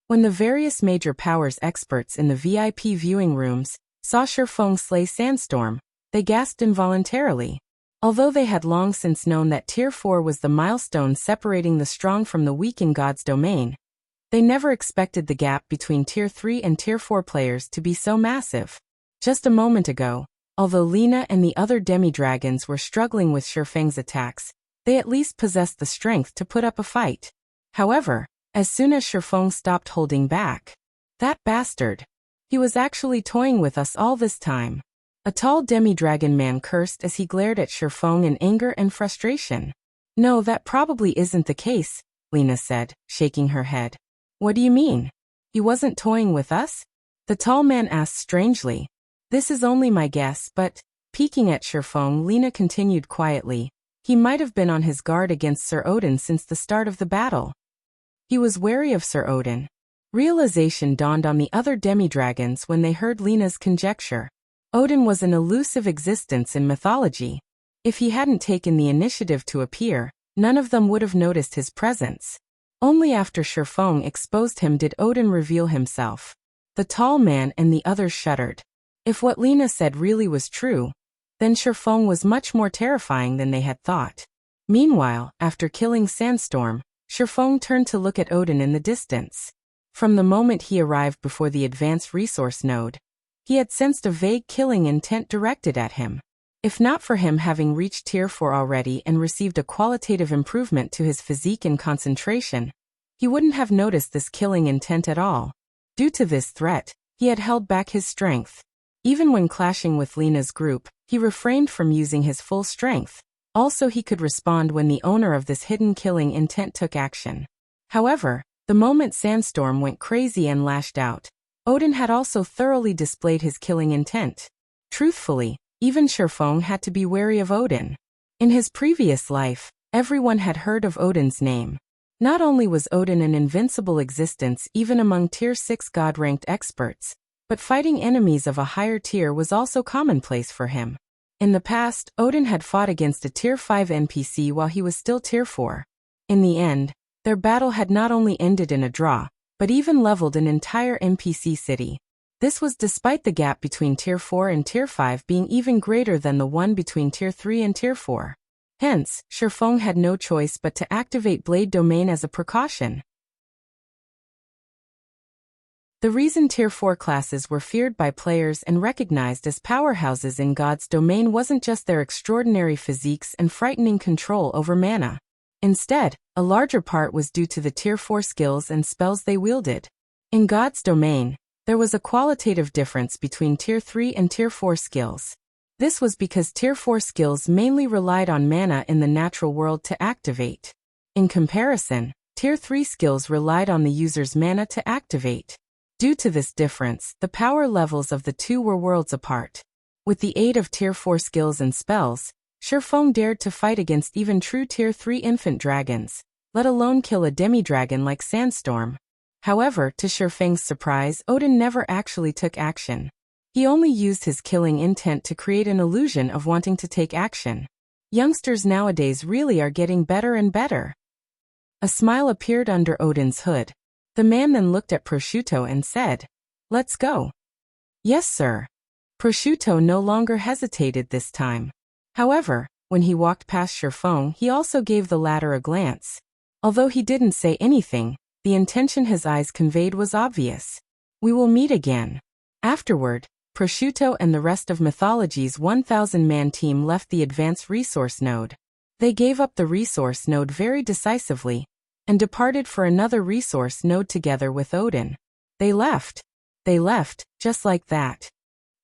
When the various major powers experts in the VIP viewing rooms saw Shi Feng slay Sandstorm, they gasped involuntarily. Although they had long since known that Tier 4 was the milestone separating the strong from the weak in God's domain, they never expected the gap between Tier 3 and Tier 4 players to be so massive. Just a moment ago, although Lina and the other demi-dragons were struggling with Shi Feng's attacks, they at least possessed the strength to put up a fight. However, as soon as Shi Feng stopped holding back, that bastard! He was actually toying with us all this time. A tall demi-dragon man cursed as he glared at Shi Feng in anger and frustration. No, that probably isn't the case, Lina said, shaking her head. What do you mean? He wasn't toying with us? The tall man asked strangely. This is only my guess, but, peeking at Shi Feng, Lina continued quietly. He might have been on his guard against Sir Odin since the start of the battle. He was wary of Sir Odin. Realization dawned on the other demi-dragons when they heard Lina's conjecture. Odin was an elusive existence in mythology. If he hadn't taken the initiative to appear, none of them would have noticed his presence. Only after Shi Feng exposed him did Odin reveal himself. The tall man and the others shuddered. If what Lina said really was true, then Shi Feng was much more terrifying than they had thought. Meanwhile, after killing Sandstorm, Shi Feng turned to look at Odin in the distance. From the moment he arrived before the advanced resource node, he had sensed a vague killing intent directed at him. If not for him having reached Tier 4 already and received a qualitative improvement to his physique and concentration, he wouldn't have noticed this killing intent at all. Due to this threat, he had held back his strength. Even when clashing with Lina's group, he refrained from using his full strength. Also, he could respond when the owner of this hidden killing intent took action. However, the moment Sandstorm went crazy and lashed out, Odin had also thoroughly displayed his killing intent. Truthfully, even Shi Feng had to be wary of Odin. In his previous life, everyone had heard of Odin's name. Not only was Odin an invincible existence even among Tier 6 god-ranked experts, but fighting enemies of a higher tier was also commonplace for him. In the past, Odin had fought against a Tier 5 NPC while he was still Tier 4. In the end, their battle had not only ended in a draw, but even leveled an entire NPC city. This was despite the gap between Tier 4 and Tier 5 being even greater than the one between Tier 3 and Tier 4. Hence, Shi Feng had no choice but to activate Blade Domain as a precaution. The reason Tier 4 classes were feared by players and recognized as powerhouses in God's domain wasn't just their extraordinary physiques and frightening control over mana. Instead, a larger part was due to the Tier 4 skills and spells they wielded. In God's domain, there was a qualitative difference between Tier 3 and Tier 4 skills. This was because Tier 4 skills mainly relied on mana in the natural world to activate. In comparison, Tier 3 skills relied on the user's mana to activate. Due to this difference, the power levels of the two were worlds apart. With the aid of Tier 4 skills and spells, Shi Feng dared to fight against even true Tier 3 infant dragons, let alone kill a demi-dragon like Sandstorm. However, to Shi Feng's surprise, Odin never actually took action. He only used his killing intent to create an illusion of wanting to take action. Youngsters nowadays really are getting better and better. A smile appeared under Odin's hood. The man then looked at Prosciutto and said, "Let's go." "Yes, sir." Prosciutto no longer hesitated this time. However, when he walked past Shi Feng, he also gave the latter a glance. Although he didn't say anything, the intention his eyes conveyed was obvious. "We will meet again." Afterward, Prosciutto and the rest of Mythology's 1,000-man team left the advanced resource node. They gave up the resource node very decisively, and departed for another resource node together with Odin. They left, just like that.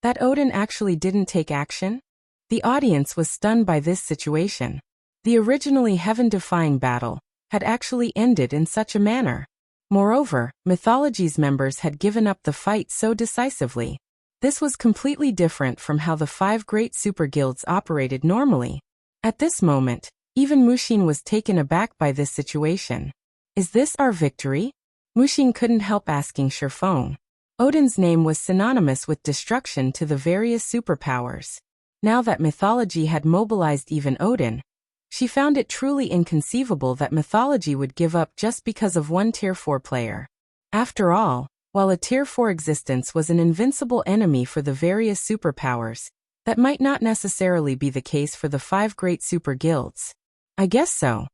That Odin actually didn't take action? The audience was stunned by this situation. The originally heaven-defying battle had actually ended in such a manner. Moreover, Mythology's members had given up the fight so decisively. This was completely different from how the 5 great super guilds operated normally. At this moment, even Mushin was taken aback by this situation. "Is this our victory?" Mushin couldn't help asking Shi Feng. Odin's name was synonymous with destruction to the various superpowers. Now that Mythology had mobilized even Odin, she found it truly inconceivable that Mythology would give up just because of one Tier 4 player. After all, while a Tier 4 existence was an invincible enemy for the various superpowers, that might not necessarily be the case for the 5 great super guilds. "I guess so."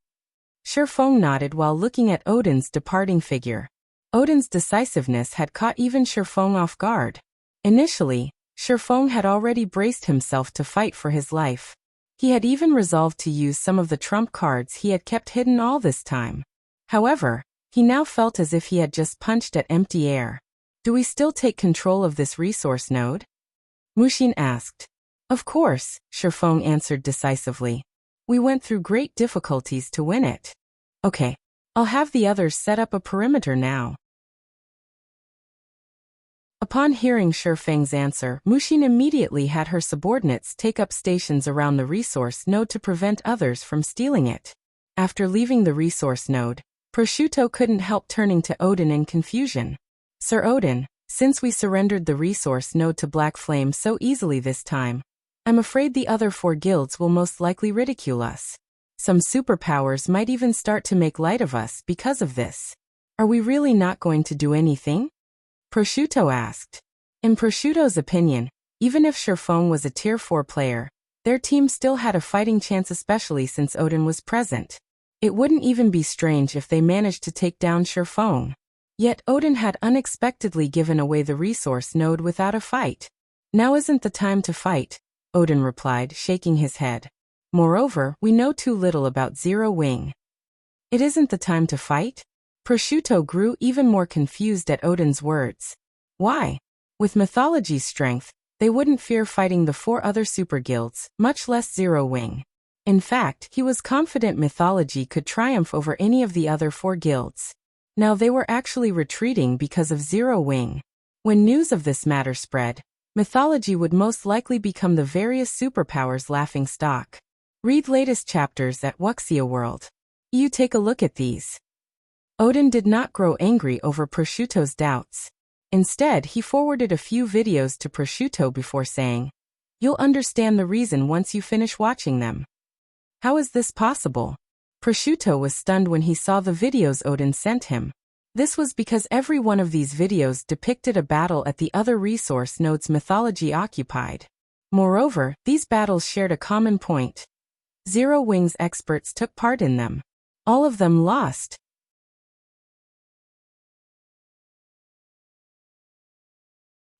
Shi Feng nodded while looking at Odin's departing figure. Odin's decisiveness had caught even Shi Feng off guard. Initially, Shi Feng had already braced himself to fight for his life. He had even resolved to use some of the trump cards he had kept hidden all this time. However, he now felt as if he had just punched at empty air. "Do we still take control of this resource node?" Mushin asked. "Of course," Shi Feng answered decisively. "We went through great difficulties to win it." "Okay. I'll have the others set up a perimeter now." Upon hearing Shi Feng's answer, Mushin immediately had her subordinates take up stations around the resource node to prevent others from stealing it. After leaving the resource node, Prosciutto couldn't help turning to Odin in confusion. Sir Odin, since we surrendered the resource node to Black Flame so easily this time, I'm afraid the other 4 guilds will most likely ridicule us. Some superpowers might even start to make light of us because of this. Are we really not going to do anything? Prosciutto asked. In Prosciutto's opinion, even if Shi Feng was a Tier 4 player, their team still had a fighting chance, especially since Odin was present. It wouldn't even be strange if they managed to take down Shi Feng. Yet Odin had unexpectedly given away the resource node without a fight. Now isn't the time to fight, Odin replied, shaking his head. Moreover, we know too little about Zero Wing. It isn't the time to fight? Prosciutto grew even more confused at Odin's words. Why? With mythology's strength, they wouldn't fear fighting the 4 other super guilds, much less Zero Wing. In fact, he was confident mythology could triumph over any of the other 4 guilds. Now they were actually retreating because of Zero Wing. When news of this matter spread, mythology would most likely become the various superpowers' laughing stock. Read latest chapters at Wuxia World. You take a look at these. Odin did not grow angry over Prosciutto's doubts. Instead, he forwarded a few videos to Prosciutto before saying, "You'll understand the reason once you finish watching them." How is this possible? Prosciutto was stunned when he saw the videos Odin sent him. This was because every one of these videos depicted a battle at the other resource node's mythology occupied. Moreover, these battles shared a common point. Zero Wing's experts took part in them. All of them lost.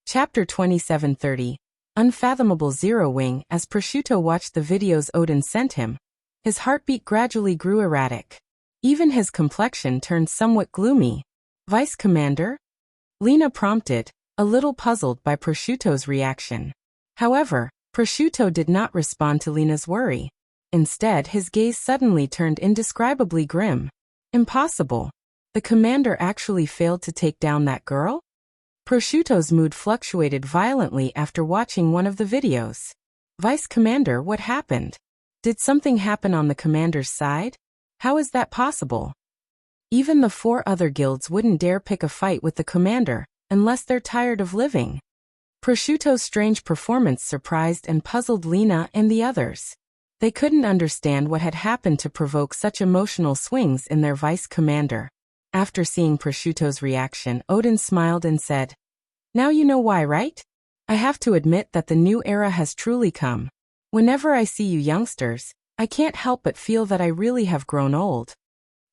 Chapter 2730. Unfathomable. Zero Wing. As Prosciutto watched the videos Odin sent him, his heartbeat gradually grew erratic. Even his complexion turned somewhat gloomy. Vice Commander? Lena prompted, a little puzzled by Prosciutto's reaction. However, Prosciutto did not respond to Lena's worry. Instead, his gaze suddenly turned indescribably grim. Impossible. The commander actually failed to take down that girl? Prosciutto's mood fluctuated violently after watching one of the videos. Vice Commander, what happened? Did something happen on the commander's side? How is that possible? Even the 4 other guilds wouldn't dare pick a fight with the commander, unless they're tired of living. Prosciutto's strange performance surprised and puzzled Lena and the others. They couldn't understand what had happened to provoke such emotional swings in their vice commander. After seeing Prosciutto's reaction, Odin smiled and said, "Now you know why, right? I have to admit that the new era has truly come. Whenever I see you youngsters, I can't help but feel that I really have grown old."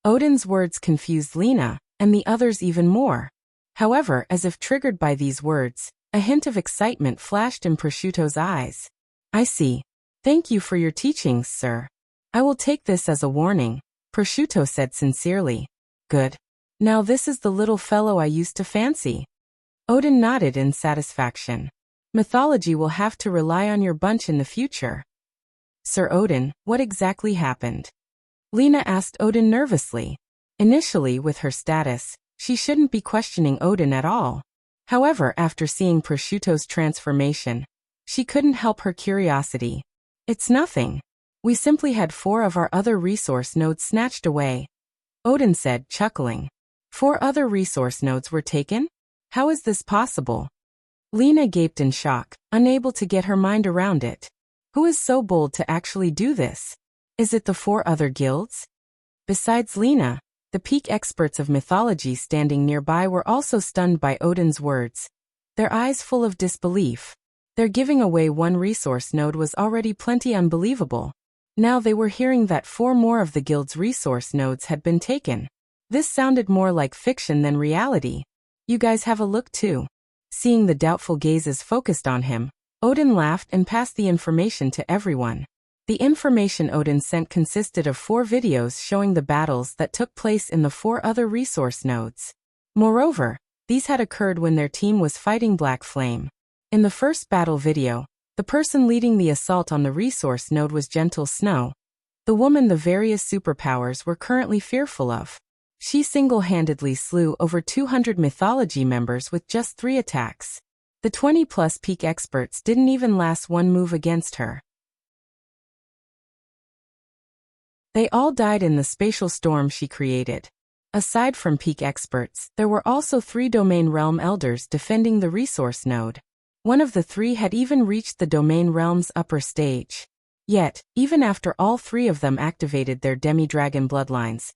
Odin's words confused Lena, and the others even more. However, as if triggered by these words, a hint of excitement flashed in Prosciutto's eyes. "I see. Thank you for your teachings, sir. I will take this as a warning," Prosciutto said sincerely. "Good. Now this is the little fellow I used to fancy." Odin nodded in satisfaction. "Mythology will have to rely on your bunch in the future." "Sir Odin, what exactly happened?" Lena asked Odin nervously. Initially, with her status, she shouldn't be questioning Odin at all. However, after seeing Prosciutto's transformation, she couldn't help her curiosity. "It's nothing. We simply had 4 of our other resource nodes snatched away," Odin said, chuckling. 4 other resource nodes were taken? How is this possible? Lena gaped in shock, unable to get her mind around it. Who is so bold to actually do this? Is it the 4 other guilds? Besides Lena, the peak experts of mythology standing nearby were also stunned by Odin's words, their eyes full of disbelief. Their giving away 1 resource node was already plenty unbelievable. Now they were hearing that 4 more of the guild's resource nodes had been taken. This sounded more like fiction than reality. "You guys have a look too." Seeing the doubtful gazes focused on him, Odin laughed and passed the information to everyone. The information Odin sent consisted of 4 videos showing the battles that took place in the 4 other resource nodes. Moreover, these had occurred when their team was fighting Black Flame. In the first battle video, the person leading the assault on the resource node was Gentle Snow, the woman the various superpowers were currently fearful of. She single-handedly slew over 200 mythology members with just 3 attacks. The 20-plus peak experts didn't even last one move against her. They all died in the spatial storm she created. Aside from peak experts, there were also 3 domain realm elders defending the resource node. One of the 3 had even reached the domain realm's upper stage. Yet, even after all 3 of them activated their demi-dragon bloodlines,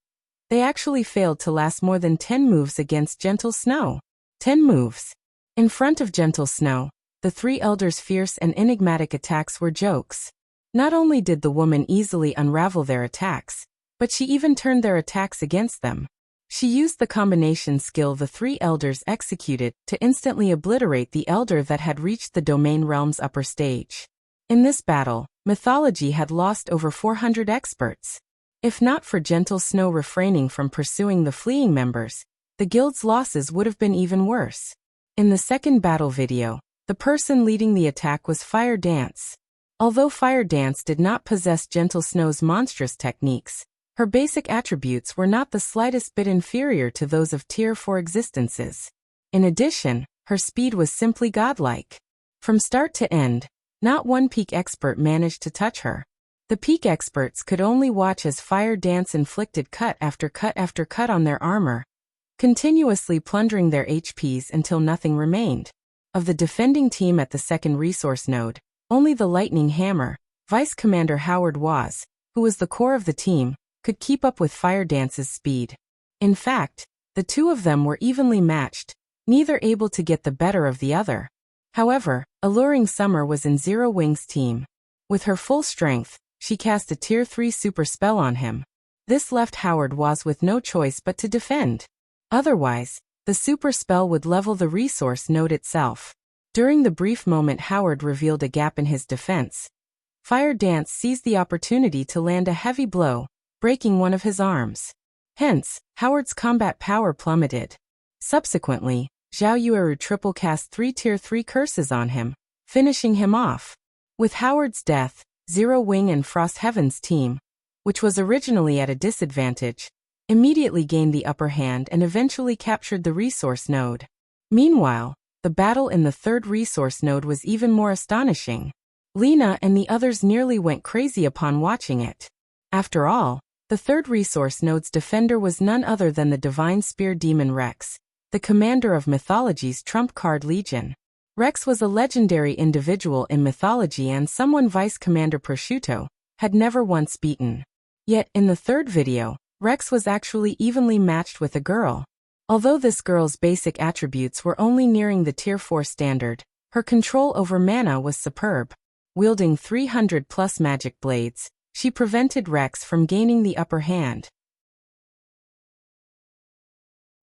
they actually failed to last more than 10 moves against Gentle Snow. 10 moves. In front of Gentle Snow, the 3 elders' fierce and enigmatic attacks were jokes. Not only did the woman easily unravel their attacks, but she even turned their attacks against them. She used the combination skill the 3 elders executed to instantly obliterate the elder that had reached the domain realm's upper stage. In this battle, mythology had lost over 400 experts. If not for Gentle Snow refraining from pursuing the fleeing members, the guild's losses would have been even worse. In the second battle video, the person leading the attack was Fire Dance. Although Fire Dance did not possess Gentle Snow's monstrous techniques, her basic attributes were not the slightest bit inferior to those of Tier 4 existences. In addition, her speed was simply godlike. From start to end, not one peak expert managed to touch her. The peak experts could only watch as Fire Dance inflicted cut after cut after cut on their armor, continuously plundering their HPs until nothing remained. Of the defending team at the second resource node, only the Lightning Hammer, Vice Commander Howard Waz, who was the core of the team, could keep up with Fire Dance's speed. In fact, the 2 of them were evenly matched, neither able to get the better of the other. However, Alluring Summer was in Zero Wing's team. With her full strength, she cast a Tier 3 super spell on him. This left Howard Waz with no choice but to defend. Otherwise, the super spell would level the resource node itself. During the brief moment Howard revealed a gap in his defense, Fire Dance seized the opportunity to land a heavy blow, breaking one of his arms. Hence, Howard's combat power plummeted. Subsequently, Zhao Yueru triple cast 3 Tier 3 curses on him, finishing him off. With Howard's death, Zero Wing and Frost Heaven's team, which was originally at a disadvantage, immediately gained the upper hand and eventually captured the resource node. Meanwhile, the battle in the third resource node was even more astonishing. Lena and the others nearly went crazy upon watching it. After all, the third resource node's defender was none other than the Divine Spear Demon Rex, the commander of mythology's trump card Legion. Rex was a legendary individual in mythology and someone Vice Commander Prosciutto had never once beaten. Yet in the third video, Rex was actually evenly matched with a girl. Although this girl's basic attributes were only nearing the Tier 4 standard, her control over mana was superb. Wielding 300-plus magic blades, she prevented Rex from gaining the upper hand.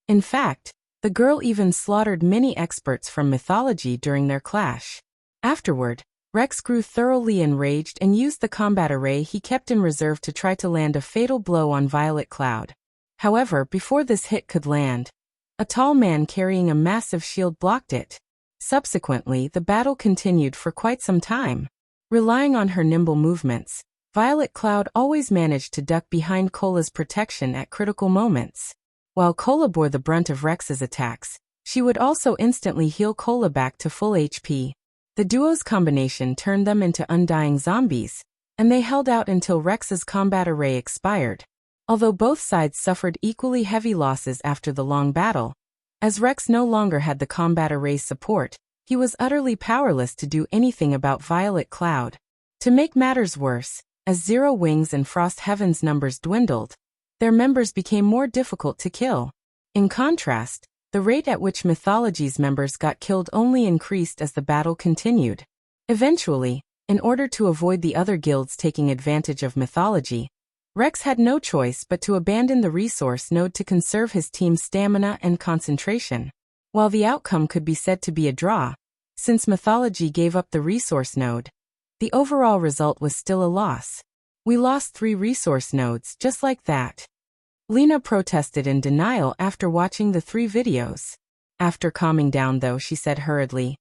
In fact, the girl even slaughtered many experts from mythology during their clash. Afterward, Rex grew thoroughly enraged and used the combat array he kept in reserve to try to land a fatal blow on Violet Cloud. However, before this hit could land, a tall man carrying a massive shield blocked it. Subsequently, the battle continued for quite some time. Relying on her nimble movements, Violet Cloud always managed to duck behind Cola's protection at critical moments. While Cola bore the brunt of Rex's attacks, she would also instantly heal Cola back to full HP. The duo's combination turned them into undying zombies, and they held out until Rex's combat array expired. Although both sides suffered equally heavy losses after the long battle, as Rex no longer had the combat array's support, he was utterly powerless to do anything about Violet Cloud. To make matters worse, as Zero Wings and Frost Heaven's numbers dwindled, their members became more difficult to kill. In contrast, the rate at which mythology's members got killed only increased as the battle continued. Eventually, in order to avoid the other guilds taking advantage of mythology, Rex had no choice but to abandon the resource node to conserve his team's stamina and concentration. While the outcome could be said to be a draw, since mythology gave up the resource node, the overall result was still a loss. We lost 3 resource nodes just like that. Lena protested in denial after watching the 3 videos. After calming down though, she said hurriedly,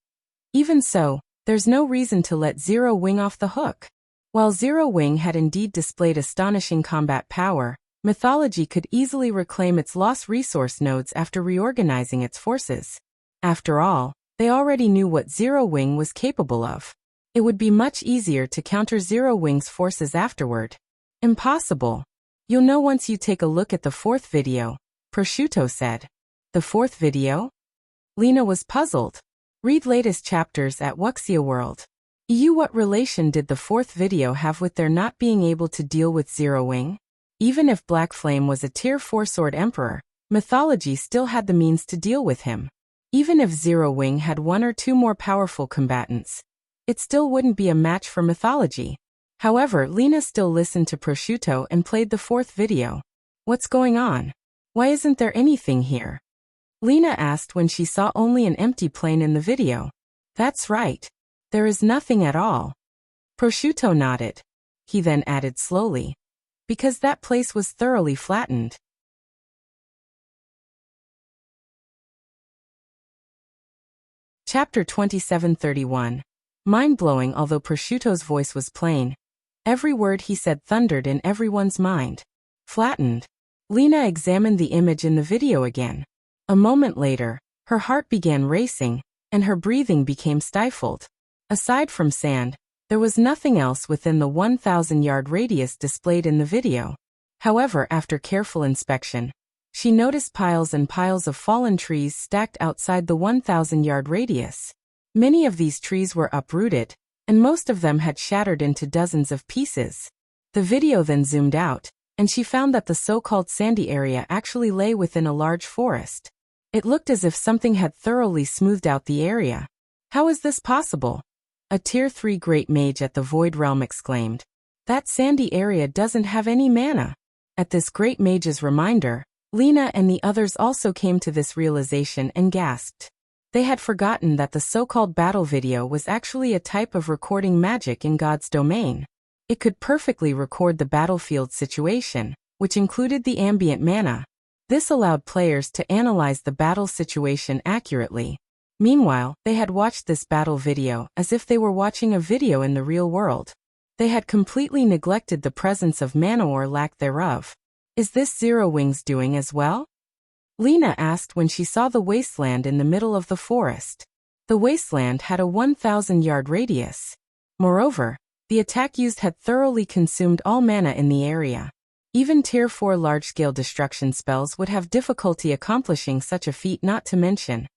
"Even so, there's no reason to let Zero Wing off the hook." While Zero Wing had indeed displayed astonishing combat power, mythology could easily reclaim its lost resource nodes after reorganizing its forces. After all, they already knew what Zero Wing was capable of. It would be much easier to counter Zero Wing's forces afterward. Impossible. You'll know once you take a look at the fourth video, Prosciutto said. The fourth video? Lena was puzzled. Read latest chapters at Wuxia World. What relation did the fourth video have with their not being able to deal with Zero Wing? Even if Black Flame was a Tier 4 Sword Emperor, mythology still had the means to deal with him. Even if Zero Wing had one or two more powerful combatants, it still wouldn't be a match for mythology. However, Lena still listened to Prosciutto and played the fourth video. What's going on? Why isn't there anything here? Lena asked when she saw only an empty plane in the video. That's right. There is nothing at all. Prosciutto nodded. He then added slowly. Because that place was thoroughly flattened. Chapter 2731. Mind-blowing. Although Prosciutto's voice was plain, every word he said thundered in everyone's mind. Flattened. Lena examined the image in the video again. A moment later, her heart began racing, and her breathing became stifled. Aside from sand, there was nothing else within the 1,000-yard radius displayed in the video. However, after careful inspection, she noticed piles and piles of fallen trees stacked outside the 1,000-yard radius. Many of these trees were uprooted, and most of them had shattered into dozens of pieces. The video then zoomed out, and she found that the so-called sandy area actually lay within a large forest. It looked as if something had thoroughly smoothed out the area. How is this possible? A Tier 3 Great Mage at the Void Realm exclaimed. That sandy area doesn't have any mana. At this Great Mage's reminder, Lena and the others also came to this realization and gasped. They had forgotten that the so-called battle video was actually a type of recording magic in God's domain. It could perfectly record the battlefield situation, which included the ambient mana. This allowed players to analyze the battle situation accurately. Meanwhile, they had watched this battle video as if they were watching a video in the real world. They had completely neglected the presence of mana or lack thereof. Is this Zero Wing's doing as well? Lena asked when she saw the wasteland in the middle of the forest. The wasteland had a 1,000-yard radius. Moreover, the attack used had thoroughly consumed all mana in the area. Even Tier 4 large-scale destruction spells would have difficulty accomplishing such a feat, not to mention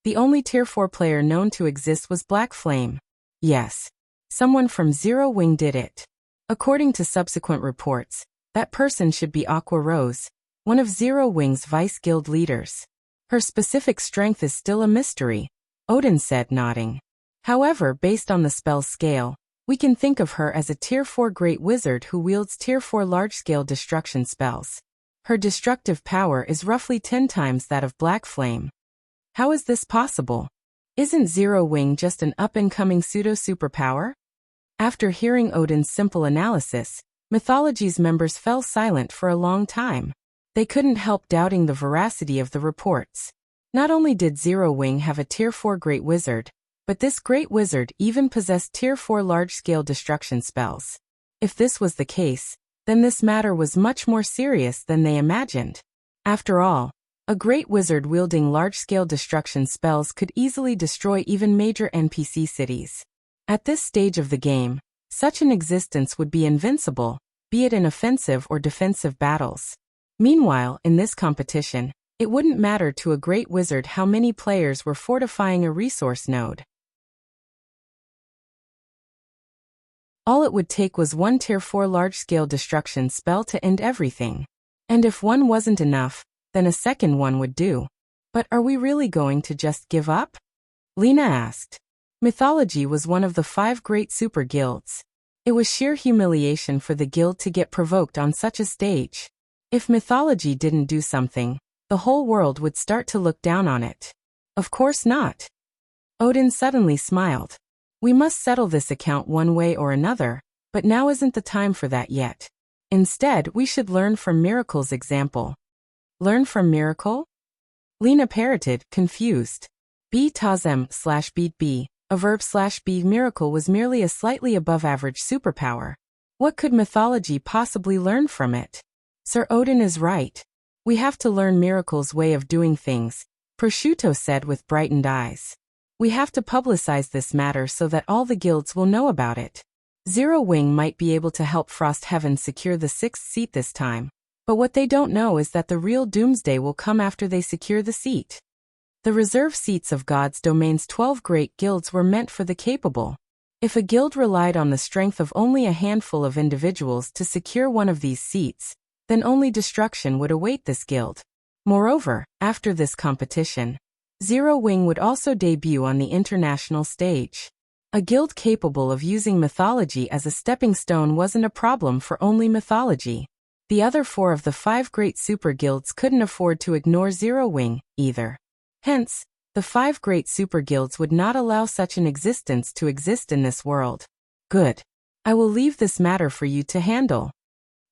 the only Tier 4 player known to exist was Black Flame. Yes, someone from Zero Wing did it. According to subsequent reports, that person should be Aqua Rose, one of Zero Wing's Vice Guild leaders. Her specific strength is still a mystery, Odin said, nodding. However, based on the spell's scale, we can think of her as a Tier 4 Great Wizard who wields Tier 4 large-scale destruction spells. Her destructive power is roughly 10 times that of Black Flame. How is this possible? Isn't Zero Wing just an up-and-coming pseudo-superpower? After hearing Odin's simple analysis, mythology's members fell silent for a long time. They couldn't help doubting the veracity of the reports. Not only did Zero Wing have a Tier 4 Great Wizard, but this Great Wizard even possessed Tier 4 large-scale destruction spells. If this was the case, then this matter was much more serious than they imagined. After all, a Great Wizard wielding large-scale destruction spells could easily destroy even major NPC cities. At this stage of the game, such an existence would be invincible, be it in offensive or defensive battles. Meanwhile, in this competition, it wouldn't matter to a Great Wizard how many players were fortifying a resource node. All it would take was one Tier 4 large-scale destruction spell to end everything. And if one wasn't enough, then a second one would do. But are we really going to just give up? Lena asked. Mythology was one of the 5 great super guilds. It was sheer humiliation for the guild to get provoked on such a stage. If mythology didn't do something, the whole world would start to look down on it. Of course not. Odin suddenly smiled. We must settle this account one way or another, but now isn't the time for that yet. Instead, we should learn from Miracle's example. Learn from Miracle? Lena parroted, confused. B-Tazem/beat B, a verb/B. Miracle was merely a slightly above-average superpower. What could mythology possibly learn from it? Sir Odin is right. We have to learn Miracle's way of doing things, Prosciutto said with brightened eyes. We have to publicize this matter so that all the guilds will know about it. Zero Wing might be able to help Frost Heaven secure the 6th seat this time, but what they don't know is that the real doomsday will come after they secure the seat. The reserve seats of God's domain's 12 great guilds were meant for the capable. If a guild relied on the strength of only a handful of individuals to secure one of these seats, then only destruction would await this guild. Moreover, after this competition, Zero Wing would also debut on the international stage. A guild capable of using mythology as a stepping stone wasn't a problem for only mythology. The other 4 of the 5 great super guilds couldn't afford to ignore Zero Wing, either. Hence, the 5 great super guilds would not allow such an existence to exist in this world. Good. I will leave this matter for you to handle.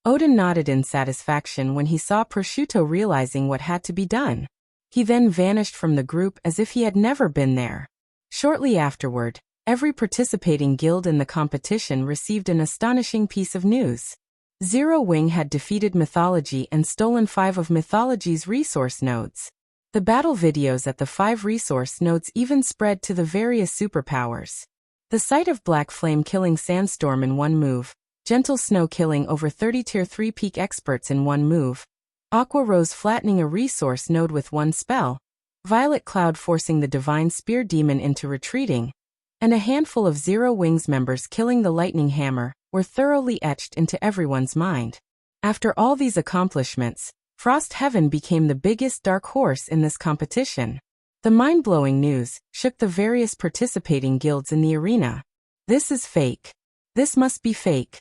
Odin nodded in satisfaction when he saw Prosciutto realizing what had to be done. He then vanished from the group as if he had never been there. Shortly afterward, every participating guild in the competition received an astonishing piece of news. Zero Wing had defeated Mythology and stolen 5 of Mythology's resource nodes. The battle videos at the 5 resource nodes even spread to the various superpowers. The sight of Black Flame killing Sandstorm in one move, Gentle Snow killing over 30 Tier 3 peak experts in one move, Aqua Rose flattening a resource node with one spell, Violet Cloud forcing the Divine Spear Demon into retreating, and a handful of Zero Wings members killing the Lightning Hammer, were thoroughly etched into everyone's mind. After all these accomplishments, Frost Heaven became the biggest dark horse in this competition. The mind-blowing news shook the various participating guilds in the arena. This is fake. This must be fake.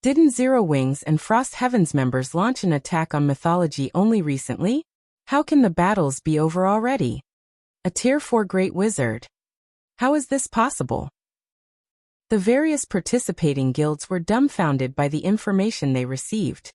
Didn't Zero Wings and Frost Heaven's members launch an attack on Mythology only recently? How can the battles be over already? A Tier 4 Great Wizard. How is this possible? The various participating guilds were dumbfounded by the information they received.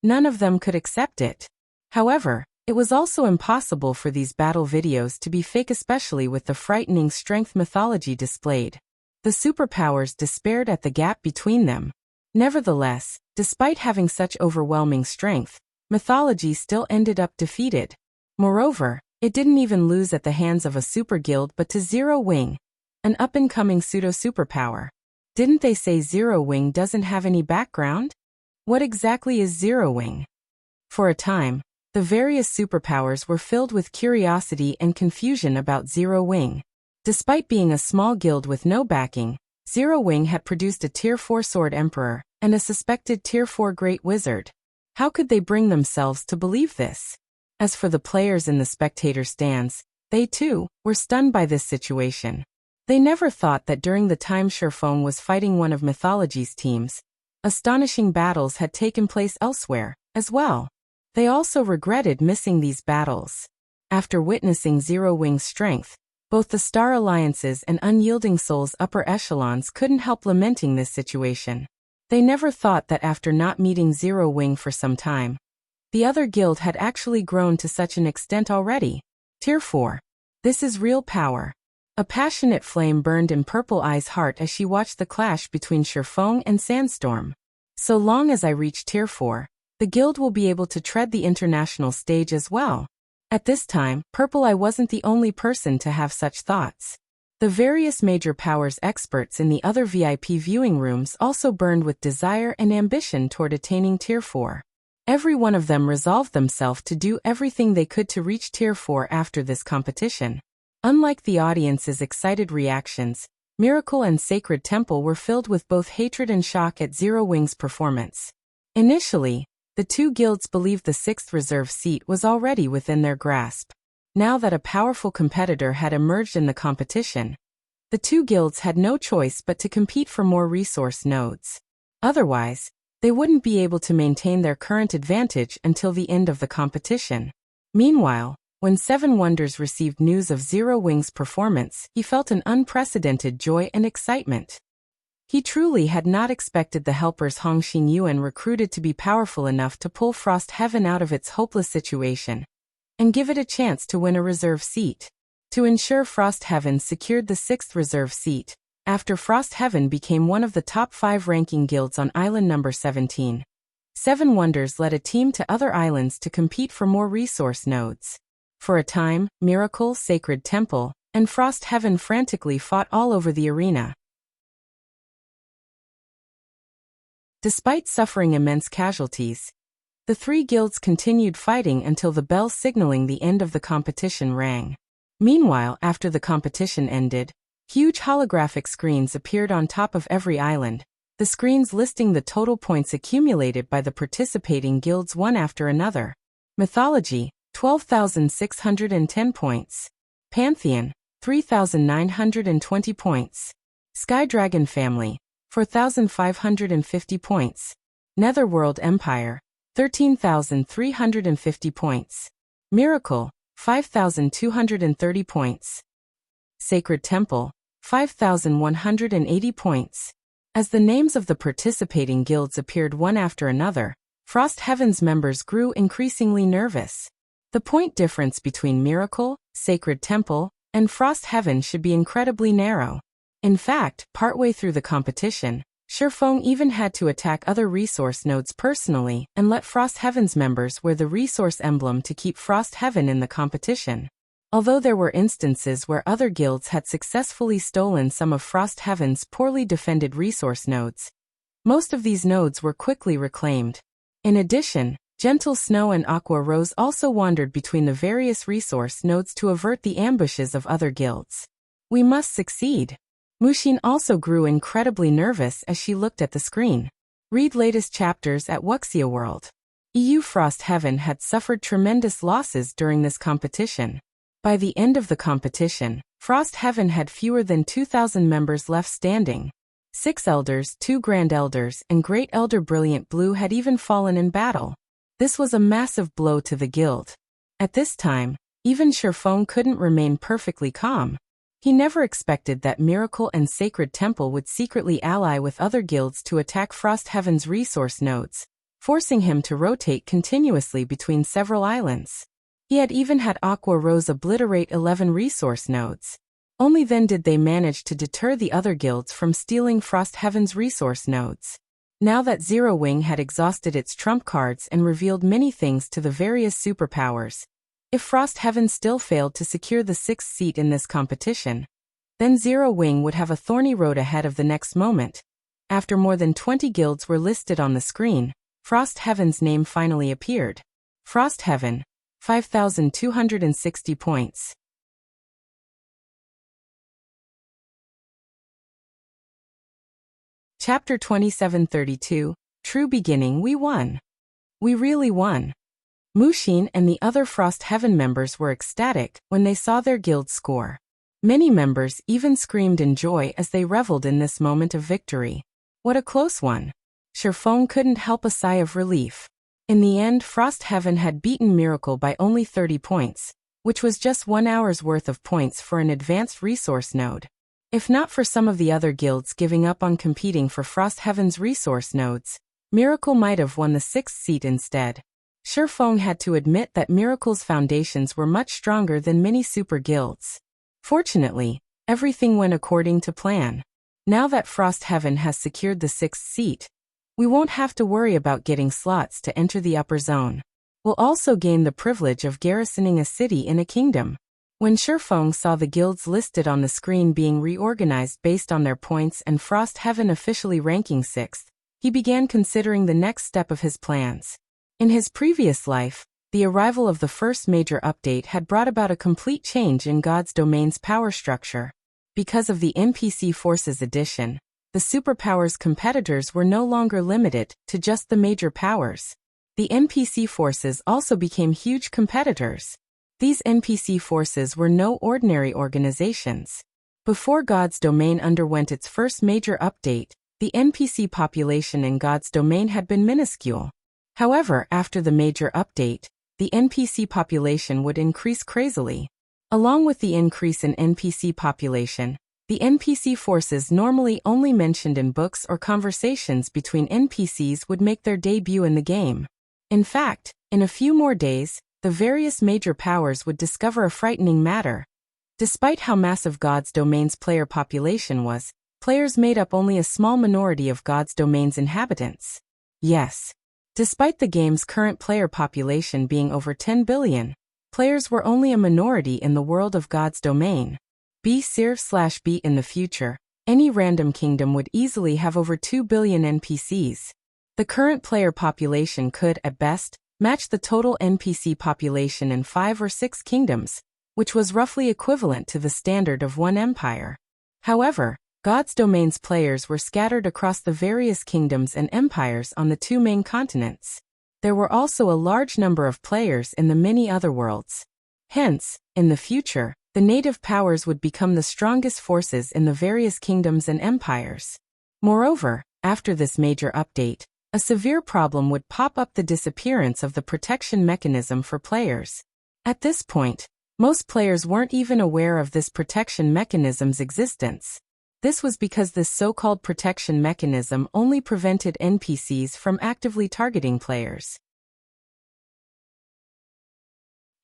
None of them could accept it. However, it was also impossible for these battle videos to be fake, especially with the frightening strength Mythology displayed. The superpowers despaired at the gap between them. Nevertheless, despite having such overwhelming strength, Mythology still ended up defeated. Moreover, it didn't even lose at the hands of a super guild but to Zero Wing, an up-and-coming pseudo-superpower. Didn't they say Zero Wing doesn't have any background? What exactly is Zero Wing? For a time, the various superpowers were filled with curiosity and confusion about Zero Wing. Despite being a small guild with no backing, Zero Wing had produced a Tier 4 Sword Emperor and a suspected Tier 4 Great Wizard. How could they bring themselves to believe this? As for the players in the spectator stands, they too were stunned by this situation. They never thought that during the time Shi Feng was fighting one of Mythology's teams, astonishing battles had taken place elsewhere, as well. They also regretted missing these battles. After witnessing Zero Wing's strength, both the Star Alliances and Unyielding Soul's upper echelons couldn't help lamenting this situation. They never thought that after not meeting Zero Wing for some time, the other guild had actually grown to such an extent already. Tier 4. This is real power. A passionate flame burned in Purple Eye's heart as she watched the clash between Shi Feng and Sandstorm. So long as I reach Tier 4, the guild will be able to tread the international stage as well. At this time, Purple Eye wasn't the only person to have such thoughts. The various major powers experts in the other VIP viewing rooms also burned with desire and ambition toward attaining Tier 4. Every one of them resolved themselves to do everything they could to reach Tier 4 after this competition. Unlike the audience's excited reactions, Miracle and Sacred Temple were filled with both hatred and shock at Zero Wing's performance. Initially, the two guilds believed the 6th reserve seat was already within their grasp. Now that a powerful competitor had emerged in the competition, the two guilds had no choice but to compete for more resource nodes. Otherwise, they wouldn't be able to maintain their current advantage until the end of the competition. Meanwhile, when Seven Wonders received news of Zero Wing's performance, he felt an unprecedented joy and excitement. He truly had not expected the helpers Hong Xingyuan recruited to be powerful enough to pull Frost Heaven out of its hopeless situation and give it a chance to win a reserve seat. To ensure Frost Heaven secured the 6th reserve seat, after Frost Heaven became one of the top 5 ranking guilds on island number 17. 7 Wonders led a team to other islands to compete for more resource nodes. For a time, Miracle, Sacred Temple, and Frost Heaven frantically fought all over the arena. Despite suffering immense casualties, the 3 guilds continued fighting until the bell signaling the end of the competition rang. Meanwhile, after the competition ended, huge holographic screens appeared on top of every island, the screens listing the total points accumulated by the participating guilds one after another. Mythology, 12,610 points. Pantheon, 3,920 points. Sky Dragon Family, 4,550 points. Netherworld Empire, 13,350 points. Miracle, 5,230 points. Sacred Temple, 5,180 points. As the names of the participating guilds appeared one after another, Frost Heaven's members grew increasingly nervous. The point difference between Miracle, Sacred Temple, and Frost Heaven should be incredibly narrow. In fact, partway through the competition, Shi Feng even had to attack other resource nodes personally and let Frost Heaven's members wear the resource emblem to keep Frost Heaven in the competition. Although there were instances where other guilds had successfully stolen some of Frost Heaven's poorly defended resource nodes, most of these nodes were quickly reclaimed. In addition, Gentle Snow and Aqua Rose also wandered between the various resource nodes to avert the ambushes of other guilds. We must succeed. Mushin also grew incredibly nervous as she looked at the screen. Read latest chapters at Wuxia World. EU Frost Heaven had suffered tremendous losses during this competition. By the end of the competition, Frost Heaven had fewer than 2,000 members left standing. 6 elders, 2 grand elders, and Great Elder Brilliant Blue had even fallen in battle. This was a massive blow to the guild. At this time, even Shi Feng couldn't remain perfectly calm. He never expected that Miracle and Sacred Temple would secretly ally with other guilds to attack Frost Heaven's resource nodes, forcing him to rotate continuously between several islands. He had even had Aqua Rose obliterate 11 resource nodes. Only then did they manage to deter the other guilds from stealing Frost Heaven's resource nodes. Now that Zero Wing had exhausted its trump cards and revealed many things to the various superpowers, if Frost Heaven still failed to secure the 6th seat in this competition, then Zero Wing would have a thorny road ahead of the next moment. After more than 20 guilds were listed on the screen, Frost Heaven's name finally appeared. Frost Heaven, 5,260 points. Chapter 2732, True Beginning. We won. We really won. Mushin and the other Frost Heaven members were ecstatic when they saw their guild score. Many members even screamed in joy as they reveled in this moment of victory. What a close one. Shi Feng couldn't help a sigh of relief. In the end, Frost Heaven had beaten Miracle by only 30 points, which was just 1 hour's worth of points for an advanced resource node. If not for some of the other guilds giving up on competing for Frost Heaven's resource nodes, Miracle might have won the 6th seat instead. Shi Feng had to admit that Miracle's foundations were much stronger than many super guilds. Fortunately, everything went according to plan. Now that Frost Heaven has secured the 6th seat, we won't have to worry about getting slots to enter the upper zone. We'll also gain the privilege of garrisoning a city in a kingdom. When Shi Feng saw the guilds listed on the screen being reorganized based on their points and Frost Heaven officially ranking 6th, he began considering the next step of his plans. In his previous life, the arrival of the first major update had brought about a complete change in God's domain's power structure. Because of the NPC Forces addition, the superpowers competitors were no longer limited to just the major powers. The NPC forces also became huge competitors. These NPC forces were no ordinary organizations. Before God's domain underwent its first major update, the NPC population in God's domain had been minuscule. However, after the major update, the NPC population would increase crazily. Along with the increase in NPC population, the NPC forces normally only mentioned in books or conversations between NPCs would make their debut in the game. In fact, in a few more days, the various major powers would discover a frightening matter. Despite how massive God's domain's player population was, players made up only a small minority of God's domain's inhabitants. Yes. Despite the game's current player population being over 10 billion, players were only a minority in the world of God's domain. B/B in the future, any random kingdom would easily have over 2 billion NPCs. The current player population could, at best, match the total NPC population in 5 or 6 kingdoms, which was roughly equivalent to the standard of one empire. However, God's domain's players were scattered across the various kingdoms and empires on the 2 main continents. There were also a large number of players in the many other worlds. Hence, in the future, the native powers would become the strongest forces in the various kingdoms and empires. Moreover, after this major update, a severe problem would pop up: the disappearance of the protection mechanism for players. At this point, most players weren't even aware of this protection mechanism's existence. This was because this so-called protection mechanism only prevented NPCs from actively targeting players.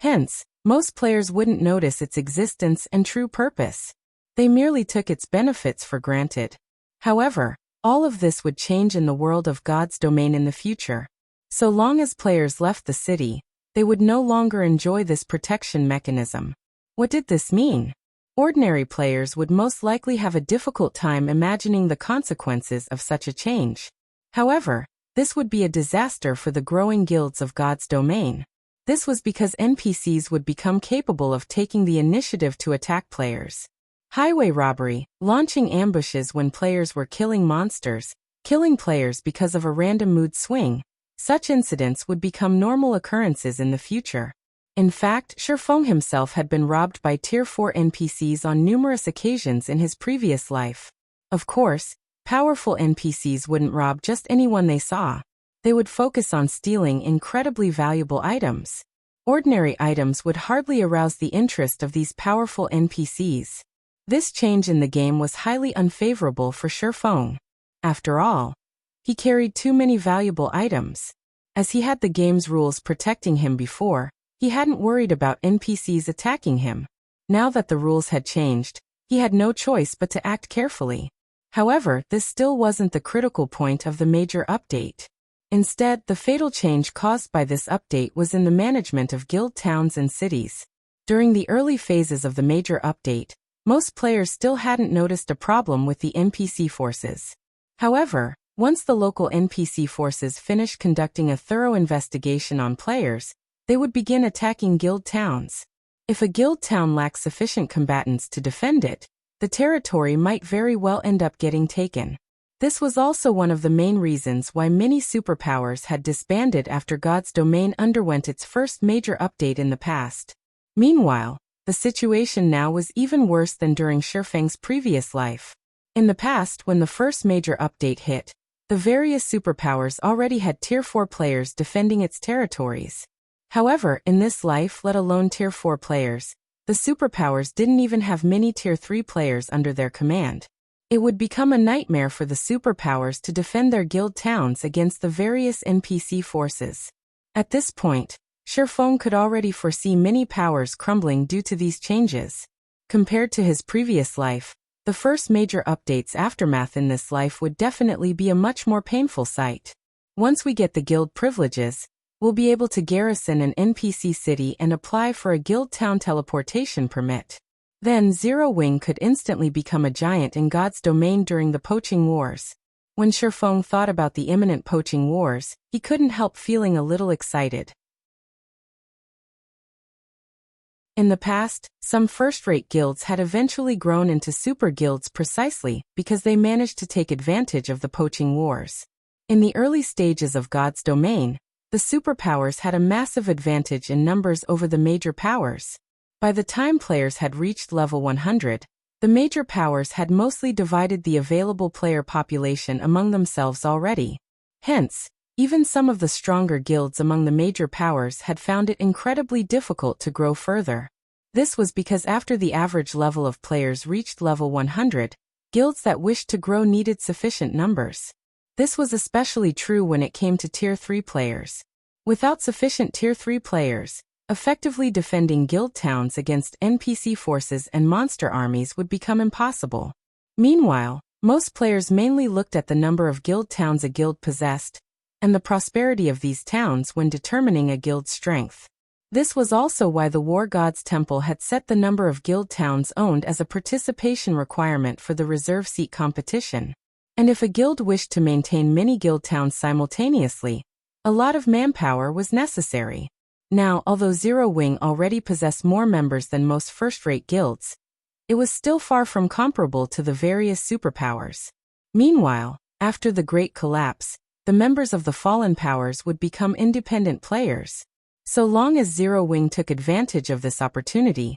Hence, most players wouldn't notice its existence and true purpose. They merely took its benefits for granted. However, all of this would change in the world of God's domain in the future. So long as players left the city, they would no longer enjoy this protection mechanism. What did this mean? Ordinary players would most likely have a difficult time imagining the consequences of such a change. However, this would be a disaster for the growing guilds of God's domain. This was because NPCs would become capable of taking the initiative to attack players. Highway robbery, launching ambushes when players were killing monsters, killing players because of a random mood swing. Such incidents would become normal occurrences in the future. In fact, Shi Feng himself had been robbed by Tier 4 NPCs on numerous occasions in his previous life. Of course, powerful NPCs wouldn't rob just anyone they saw. They would focus on stealing incredibly valuable items. Ordinary items would hardly arouse the interest of these powerful NPCs. This change in the game was highly unfavorable for Shi Feng. After all, he carried too many valuable items. As he had the game's rules protecting him before, he hadn't worried about NPCs attacking him. Now that the rules had changed, he had no choice but to act carefully. However, this still wasn't the critical point of the major update. Instead, the fatal change caused by this update was in the management of guild towns and cities. During the early phases of the major update, most players still hadn't noticed a problem with the NPC forces. However, once the local NPC forces finished conducting a thorough investigation on players, they would begin attacking guild towns. If a guild town lacks sufficient combatants to defend it, the territory might very well end up getting taken. This was also one of the main reasons why many superpowers had disbanded after God's domain underwent its first major update in the past. Meanwhile, the situation now was even worse than during Shi Feng's previous life. In the past, when the first major update hit, the various superpowers already had Tier 4 players defending its territories. However, in this life, let alone Tier 4 players, the superpowers didn't even have many Tier 3 players under their command. It would become a nightmare for the superpowers to defend their guild towns against the various NPC forces. At this point, Shi Feng could already foresee many powers crumbling due to these changes. Compared to his previous life, the first major update's aftermath in this life would definitely be a much more painful sight. Once we get the guild privileges, we'll be able to garrison an NPC city and apply for a guild town teleportation permit. Then Zero Wing could instantly become a giant in God's domain during the poaching wars. When Shi Feng thought about the imminent poaching wars, he couldn't help feeling a little excited. In the past, some first-rate guilds had eventually grown into super guilds precisely because they managed to take advantage of the poaching wars. In the early stages of God's domain, the superpowers had a massive advantage in numbers over the major powers. By the time players had reached level 100, the major powers had mostly divided the available player population among themselves already. Hence, even some of the stronger guilds among the major powers had found it incredibly difficult to grow further. This was because after the average level of players reached level 100, guilds that wished to grow needed sufficient numbers. This was especially true when it came to Tier 3 players. Without sufficient Tier 3 players, effectively defending guild towns against NPC forces and monster armies would become impossible. Meanwhile, Most players mainly looked at the number of guild towns a guild possessed, and the prosperity of these towns when determining a guild's strength. This was also why the War God's Temple had set the number of guild towns owned as a participation requirement for the reserve seat competition. And if a guild wished to maintain many guild towns simultaneously, a lot of manpower was necessary. Now, although Zero Wing already possessed more members than most first-rate guilds, it was still far from comparable to the various superpowers. Meanwhile, after the Great Collapse, the members of the Fallen Powers would become independent players. So long as Zero Wing took advantage of this opportunity,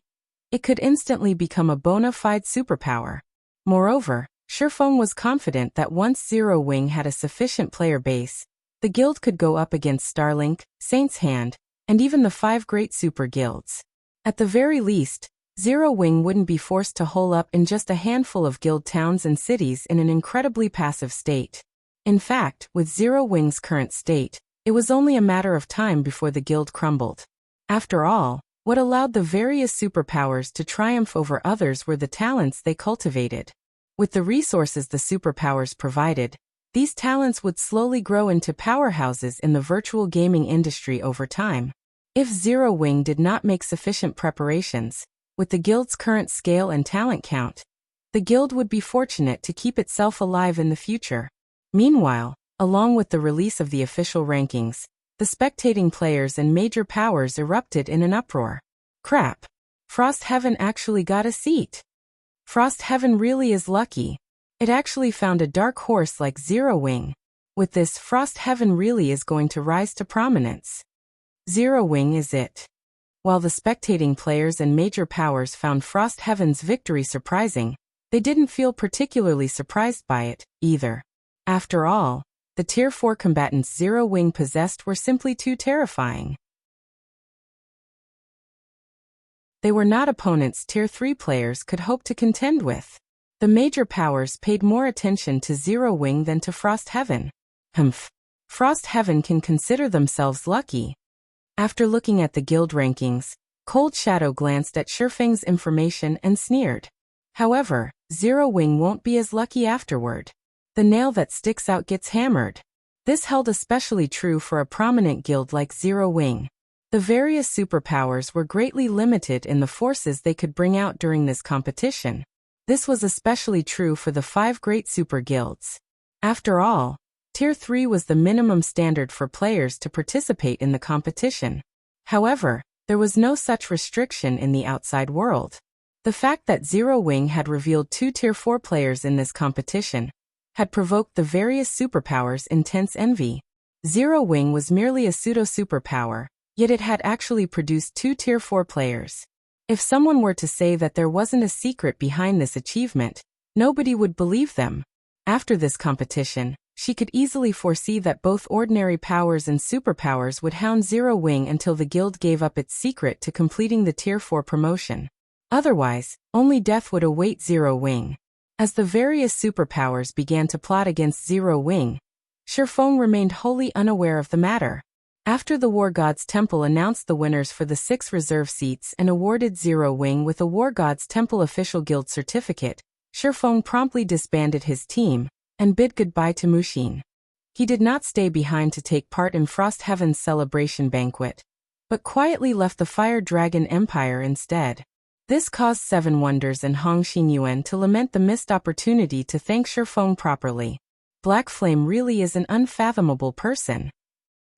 it could instantly become a bona fide superpower. Moreover, Shi Feng was confident that once Zero Wing had a sufficient player base, the guild could go up against Starlink, Saint's Hand, and even the 5 great super guilds. At the very least, Zero Wing wouldn't be forced to hole up in just a handful of guild towns and cities in an incredibly passive state. In fact, with Zero Wing's current state, it was only a matter of time before the guild crumbled. After all, what allowed the various superpowers to triumph over others were the talents they cultivated. With the resources the superpowers provided, these talents would slowly grow into powerhouses in the virtual gaming industry over time. If Zero Wing did not make sufficient preparations, with the guild's current scale and talent count, the guild would be fortunate to keep itself alive in the future. Meanwhile, along with the release of the official rankings, the spectating players and major powers erupted in an uproar. Crap! Frost Heaven actually got a seat. Frost Heaven really is lucky. It actually found a dark horse like Zero Wing. With this, Frost Heaven really is going to rise to prominence. Zero Wing is it. While the spectating players and major powers found Frost Heaven's victory surprising, they didn't feel particularly surprised by it, either. After all, the Tier 4 combatants Zero Wing possessed were simply too terrifying. They were not opponents Tier 3 players could hope to contend with. The major powers paid more attention to Zero Wing than to Frost Heaven. Frost Heaven can consider themselves lucky. After looking at the guild rankings, Cold Shadow glanced at Shi Feng's information and sneered. However, Zero Wing won't be as lucky afterward. The nail that sticks out gets hammered. This held especially true for a prominent guild like Zero Wing. The various superpowers were greatly limited in the forces they could bring out during this competition. This was especially true for the 5 great super guilds. After all, Tier 3 was the minimum standard for players to participate in the competition. However, there was no such restriction in the outside world. The fact that Zero Wing had revealed 2 Tier 4 players in this competition had provoked the various superpowers intense envy. Zero Wing was merely a pseudo-superpower, yet it had actually produced 2 Tier 4 players. If someone were to say that there wasn't a secret behind this achievement, nobody would believe them. After this competition, she could easily foresee that both ordinary powers and superpowers would hound Zero Wing until the guild gave up its secret to completing the Tier 4 promotion. Otherwise, only death would await Zero Wing. As the various superpowers began to plot against Zero Wing, Shi Feng remained wholly unaware of the matter. After the War God's Temple announced the winners for the 6 reserve seats and awarded Zero Wing with a War God's Temple official guild certificate, Shi Feng promptly disbanded his team and bid goodbye to Mushin. He did not stay behind to take part in Frost Heaven's celebration banquet, but quietly left the Fire Dragon Empire instead. This caused 7 Wonders and Hong Xinyuan to lament the missed opportunity to thank Shi Feng properly. Black Flame really is an unfathomable person.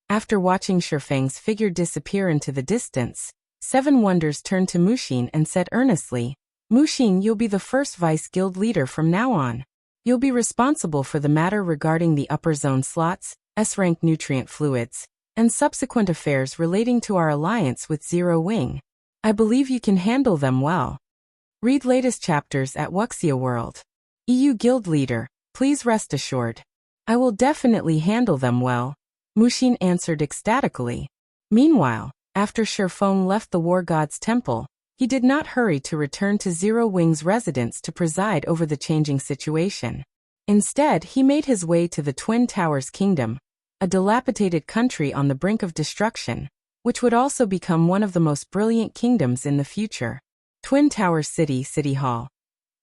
After watching Shi Feng's figure disappear into the distance, 7 Wonders turned to Mushin and said earnestly, "Mushin, you'll be the first vice guild leader from now on. You'll be responsible for the matter regarding the upper zone slots, S-rank nutrient fluids, and subsequent affairs relating to our alliance with Zero Wing. I believe you can handle them well." Read latest chapters at Wuxia World. EU Guild Leader, please rest assured. I will definitely handle them well, Mushin answered ecstatically. Meanwhile, after Shi Feng left the War God's Temple, he did not hurry to return to Zero Wing's residence to preside over the changing situation. Instead, he made his way to the Twin Towers Kingdom, a dilapidated country on the brink of destruction, which would also become one of the most brilliant kingdoms in the future. Twin Towers City Hall.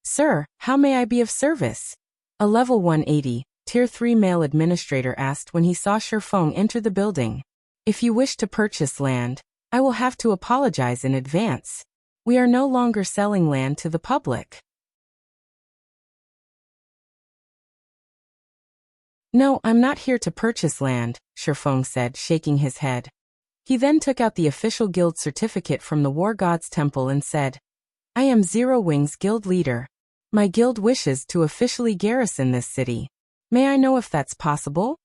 "Sir, how may I be of service?" A level 180, Tier 3 male administrator asked when he saw Shi Feng enter the building. If you wish to purchase land, I will have to apologize in advance. We are no longer selling land to the public. No, I'm not here to purchase land, Shi Feng said, shaking his head. He then took out the official guild certificate from the War God's Temple and said, I am Zero Wing's guild leader. My guild wishes to officially garrison this city. May I know if that's possible?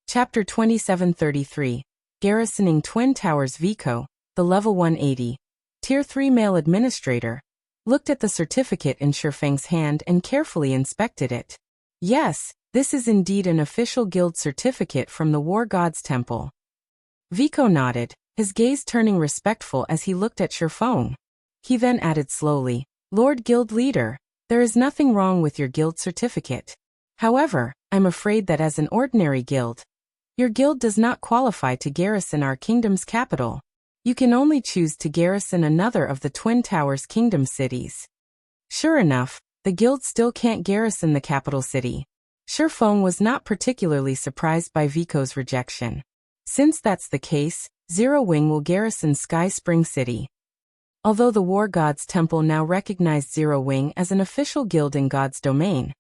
Chapter 2733, Garrisoning Twin Towers. Vico, the level 180, Tier 3 male administrator, looked at the certificate in Shi Feng's hand and carefully inspected it. Yes, this is indeed an official guild certificate from the War God's Temple. Vico nodded, his gaze turning respectful as he looked at Shi Feng. He then added slowly, Lord Guild Leader, there is nothing wrong with your guild certificate. However, I'm afraid that as an ordinary guild, your guild does not qualify to garrison our kingdom's capital. You can only choose to garrison another of the Twin Towers kingdom cities. Sure enough, the guild still can't garrison the capital city. Shi Feng was not particularly surprised by Vico's rejection. Since that's the case, Zero Wing will garrison Sky Spring City. Although the War God's Temple now recognized Zero Wing as an official guild in God's domain,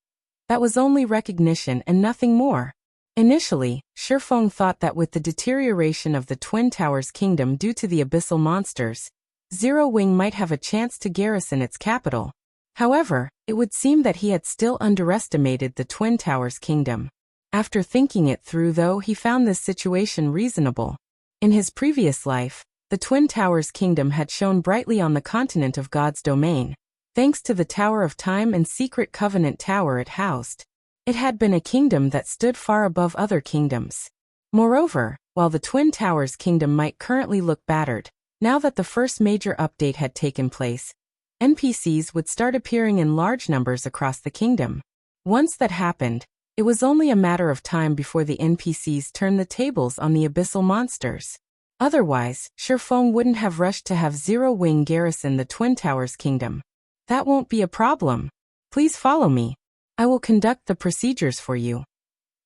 that was only recognition and nothing more. Initially, Shi Feng thought that with the deterioration of the Twin Towers kingdom due to the abyssal monsters, Zero Wing might have a chance to garrison its capital. However, it would seem that he had still underestimated the Twin Towers kingdom. After thinking it through though, he found this situation reasonable. In his previous life, the Twin Towers kingdom had shone brightly on the continent of God's domain, thanks to the Tower of Time and secret Covenant Tower it housed. It had been a kingdom that stood far above other kingdoms. Moreover, while the Twin Towers kingdom might currently look battered, now that the first major update had taken place, NPCs would start appearing in large numbers across the kingdom. Once that happened, it was only a matter of time before the NPCs turned the tables on the abyssal monsters. Otherwise, Shi Feng wouldn't have rushed to have Zero Wing garrison the Twin Towers kingdom. That won't be a problem. Please follow me. I will conduct the procedures for you,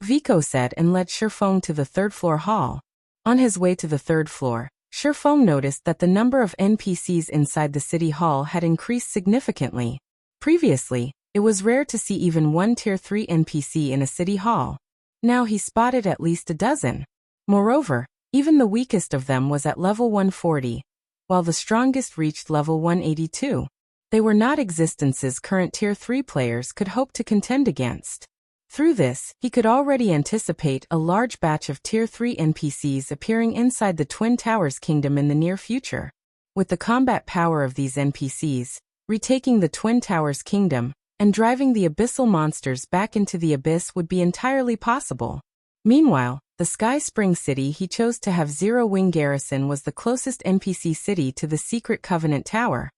Vico said and led Shi Feng to the third-floor hall. On his way to the third floor, Shi Feng noticed that the number of NPCs inside the city hall had increased significantly. Previously, it was rare to see even one Tier 3 NPC in a city hall. Now he spotted at least a dozen. Moreover, even the weakest of them was at level 140, while the strongest reached level 182. They were not existences current Tier 3 players could hope to contend against. Through this, he could already anticipate a large batch of Tier 3 NPCs appearing inside the Twin Towers kingdom in the near future. With the combat power of these NPCs, retaking the Twin Towers kingdom, and driving the abyssal monsters back into the abyss would be entirely possible. Meanwhile, the Sky Spring City he chose to have Zero Wing garrison was the closest NPC city to the secret Covenant Tower.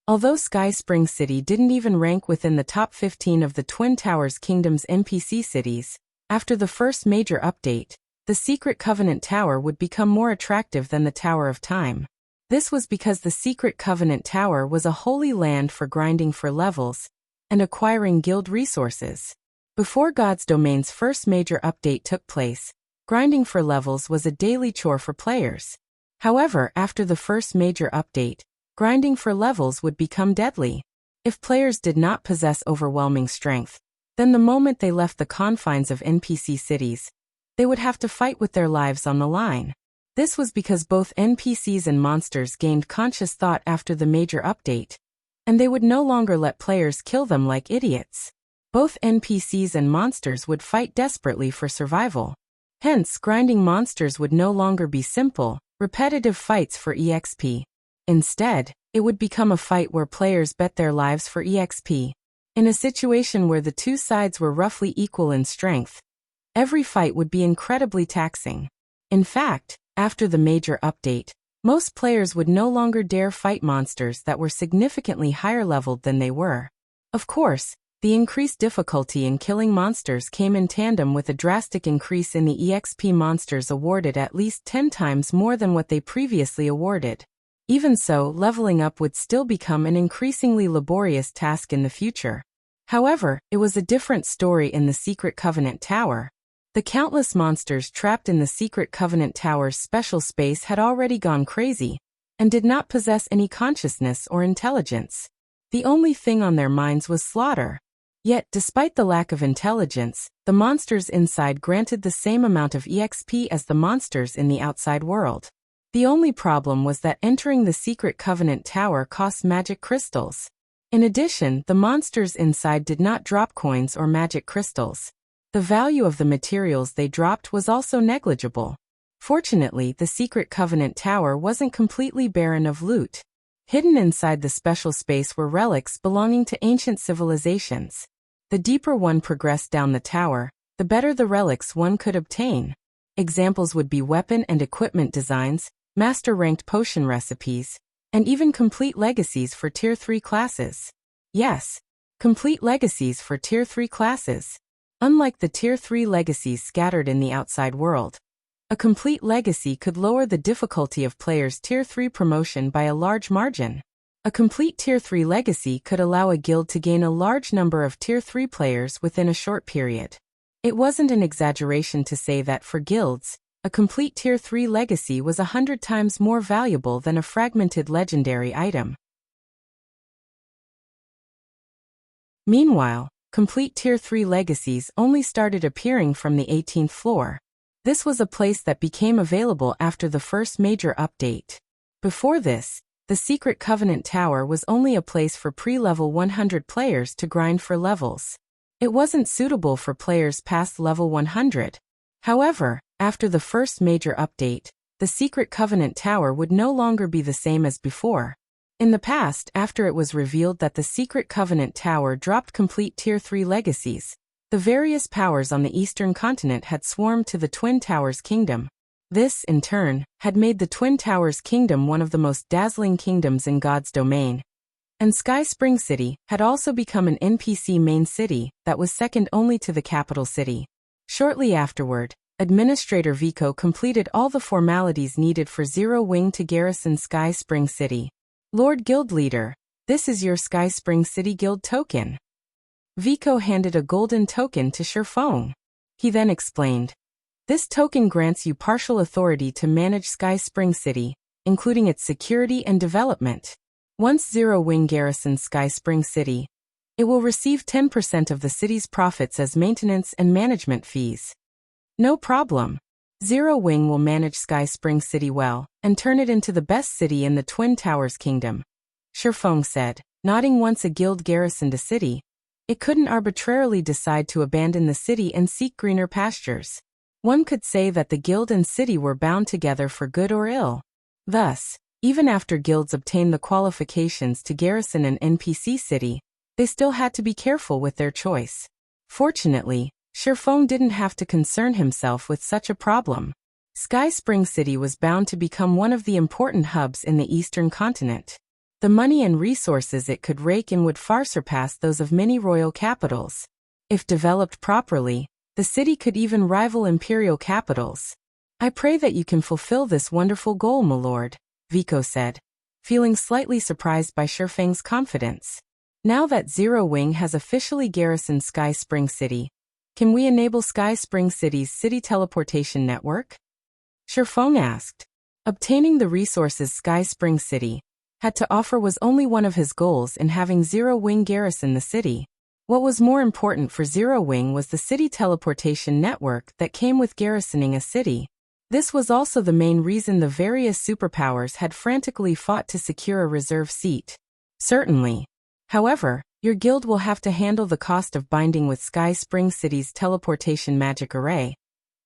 Although Sky Spring City didn't even rank within the top 15 of the Twin Towers Kingdom's NPC cities, after the first major update, the secret Covenant Tower would become more attractive than the Tower of Time. This was because the secret Covenant Tower was a holy land for grinding for levels and acquiring guild resources. Before God's Domain's first major update took place, grinding for levels was a daily chore for players. However, after the first major update, grinding for levels would become deadly. If players did not possess overwhelming strength, then the moment they left the confines of NPC cities, they would have to fight with their lives on the line. This was because both NPCs and monsters gained conscious thought after the major update, and they would no longer let players kill them like idiots. Both NPCs and monsters would fight desperately for survival. Hence, grinding monsters would no longer be simple, repetitive fights for EXP. Instead, it would become a fight where players bet their lives for EXP. In a situation where the two sides were roughly equal in strength, every fight would be incredibly taxing. In fact, after the major update, most players would no longer dare fight monsters that were significantly higher leveled than they were. Of course, The increased difficulty in killing monsters came in tandem with a drastic increase in the EXP monsters awarded, at least 10 times more than what they previously awarded. Even so, leveling up would still become an increasingly laborious task in the future. However, it was a different story in the Secret Covenant Tower. The countless monsters trapped in the Secret Covenant Tower's special space had already gone crazy, and did not possess any consciousness or intelligence. The only thing on their minds was slaughter. Yet, despite the lack of intelligence, the monsters inside granted the same amount of EXP as the monsters in the outside world. The only problem was that entering the Secret Covenant Tower cost magic crystals. In addition, the monsters inside did not drop coins or magic crystals. The value of the materials they dropped was also negligible. Fortunately, the Secret Covenant Tower wasn't completely barren of loot. Hidden inside the special space were relics belonging to ancient civilizations. The deeper one progressed down the tower, the better the relics one could obtain. Examples would be weapon and equipment designs, master-ranked potion recipes, and even complete legacies for Tier 3 classes. Yes, complete legacies for Tier 3 classes. Unlike the Tier 3 legacies scattered in the outside world, a complete legacy could lower the difficulty of players' Tier 3 promotion by a large margin. A complete Tier 3 legacy could allow a guild to gain a large number of Tier 3 players within a short period. It wasn't an exaggeration to say that for guilds, a complete Tier 3 legacy was 100 times more valuable than a fragmented legendary item. Meanwhile, complete Tier 3 legacies only started appearing from the 18th floor. This was a place that became available after the first major update. Before this, the Secret Covenant Tower was only a place for pre-level 100 players to grind for levels. It wasn't suitable for players past level 100. However, after the first major update, the Secret Covenant Tower would no longer be the same as before. In the past, after it was revealed that the Secret Covenant Tower dropped complete Tier 3 legacies, the various powers on the Eastern continent had swarmed to the Twin Towers Kingdom. This, in turn, had made the Twin Towers Kingdom one of the most dazzling kingdoms in God's domain. And Sky Spring City had also become an NPC main city that was second only to the capital city. Shortly afterward, Administrator Vico completed all the formalities needed for Zero Wing to garrison Sky Spring City. Lord Guild Leader, this is your Sky Spring City Guild token. Vico handed a golden token to Shi Feng. He then explained, this token grants you partial authority to manage Sky Spring City, including its security and development. Once Zero Wing garrisons Sky Spring City, it will receive 10% of the city's profits as maintenance and management fees. No problem. Zero Wing will manage Sky Spring City well, and turn it into the best city in the Twin Towers Kingdom. Shi Feng said, nodding. Once a guild garrisoned a city, it couldn't arbitrarily decide to abandon the city and seek greener pastures. One could say that the guild and city were bound together for good or ill. Thus, even after guilds obtained the qualifications to garrison an NPC city, they still had to be careful with their choice. Fortunately, Shi Feng didn't have to concern himself with such a problem. Sky Spring City was bound to become one of the important hubs in the Eastern continent. The money and resources it could rake in would far surpass those of many royal capitals. If developed properly, the city could even rival imperial capitals. I pray that you can fulfill this wonderful goal, my lord, Vico said, feeling slightly surprised by Shi Feng's confidence. Now that Zero Wing has officially garrisoned Sky Spring City, can we enable Sky Spring City's city teleportation network? Shi Feng asked. Obtaining the resources Sky Spring City had to offer was only one of his goals in having Zero Wing garrison the city. What was more important for Zero Wing was the city teleportation network that came with garrisoning a city. This was also the main reason the various superpowers had frantically fought to secure a reserve seat. Certainly. However, your guild will have to handle the cost of binding with Sky Spring City's teleportation magic array,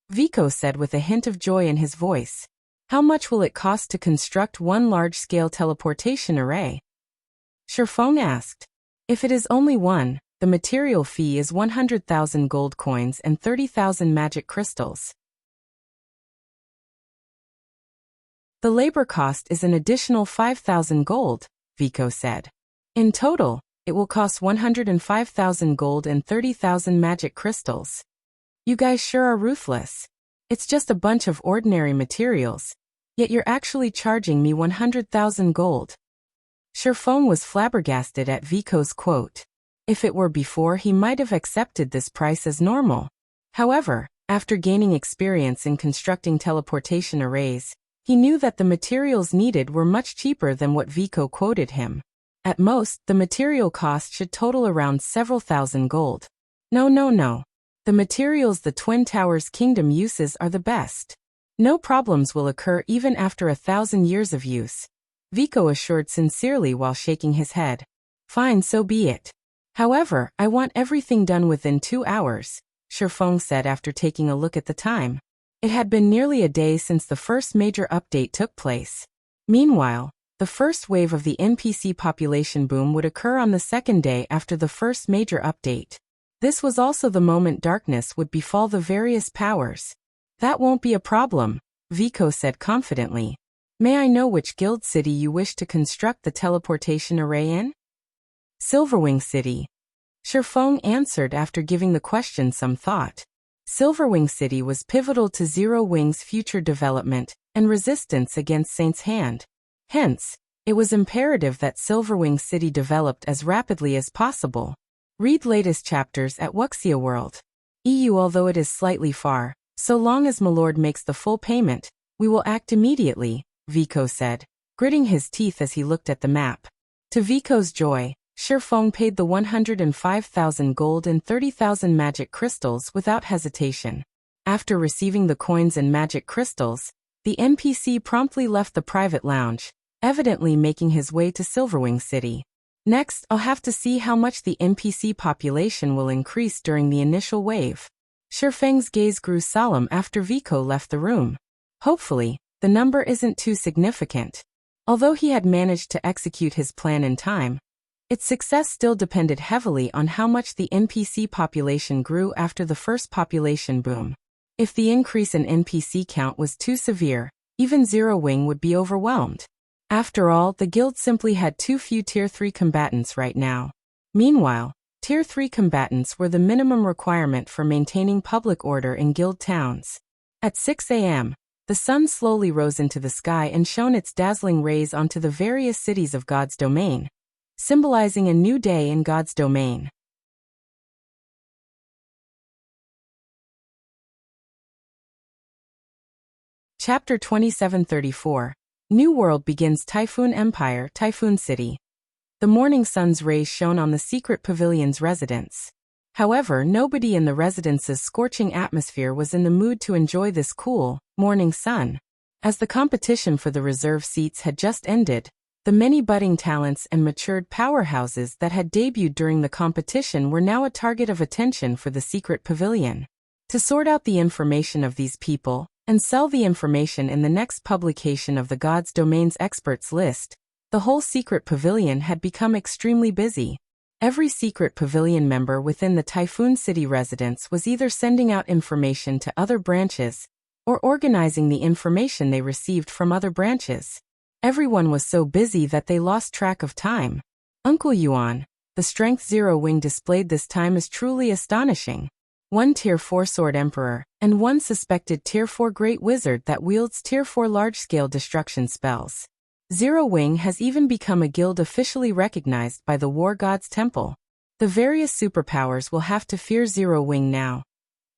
Vico said with a hint of joy in his voice. How much will it cost to construct one large-scale teleportation array? Shi Feng asked. If it is only one, the material fee is 100,000 gold coins and 30,000 magic crystals. The labor cost is an additional 5,000 gold, Vico said. In total, It will cost 105,000 gold and 30,000 magic crystals. You guys sure are ruthless. It's just a bunch of ordinary materials, yet you're actually charging me 100,000 gold. Shi Feng was flabbergasted at Vico's quote. If it were before, he might have accepted this price as normal. However, after gaining experience in constructing teleportation arrays, he knew that the materials needed were much cheaper than what Vico quoted him. At most, the material cost should total around several thousand gold. No. The materials the Twin Towers Kingdom uses are the best. No problems will occur even after 1,000 years of use, Vico assured sincerely while shaking his head. Fine, so be it. However, I want everything done within 2 hours, Shi Feng said after taking a look at the time. It had been nearly a day since the first major update took place. Meanwhile, the first wave of the NPC population boom would occur on the second day after the first major update. This was also the moment darkness would befall the various powers. That won't be a problem, Vico said confidently. May I know which guild city you wish to construct the teleportation array in? Silverwing City. Shi Feng answered after giving the question some thought. Silverwing City was pivotal to Zero Wing's future development and resistance against Saint's Hand. Hence, it was imperative that Silverwing City developed as rapidly as possible. Read latest chapters at Wuxia World. EU. Although it is slightly far, so long as Milord makes the full payment, we will act immediately, Vico said, gritting his teeth as he looked at the map. To Vico's joy, Shi Feng paid the 105,000 gold and 30,000 magic crystals without hesitation. After receiving the coins and magic crystals, the NPC promptly left the private lounge, evidently making his way to Silverwing City. Next, I'll have to see how much the NPC population will increase during the initial wave. Shi Feng's gaze grew solemn after Vico left the room. Hopefully, the number isn't too significant. Although he had managed to execute his plan in time, its success still depended heavily on how much the NPC population grew after the first population boom. If the increase in NPC count was too severe, even Zero Wing would be overwhelmed. After all, the guild simply had too few Tier 3 combatants right now. Meanwhile, Tier 3 combatants were the minimum requirement for maintaining public order in guild towns. At 6 a.m., the sun slowly rose into the sky and shone its dazzling rays onto the various cities of God's domain, symbolizing a new day in God's domain. Chapter 2734. New World begins. Typhoon Empire, Typhoon City. The morning sun's rays shone on the secret pavilion's residence. However, nobody in the residence's scorching atmosphere was in the mood to enjoy this cool, morning sun. As the competition for the reserve seats had just ended, the many budding talents and matured powerhouses that had debuted during the competition were now a target of attention for the secret pavilion. To sort out the information of these people, and sell the information in the next publication of the God's Domain's experts list, the whole secret pavilion had become extremely busy. Every secret pavilion member within the Typhoon City residence was either sending out information to other branches, or organizing the information they received from other branches. Everyone was so busy that they lost track of time. Uncle Yuan, the strength Zero Wing displayed this time is truly astonishing. One Tier 4 Sword Emperor, and one suspected Tier 4 Great Wizard that wields Tier 4 large-scale destruction spells. Zero Wing has even become a guild officially recognized by the War God's Temple. The various superpowers will have to fear Zero Wing now.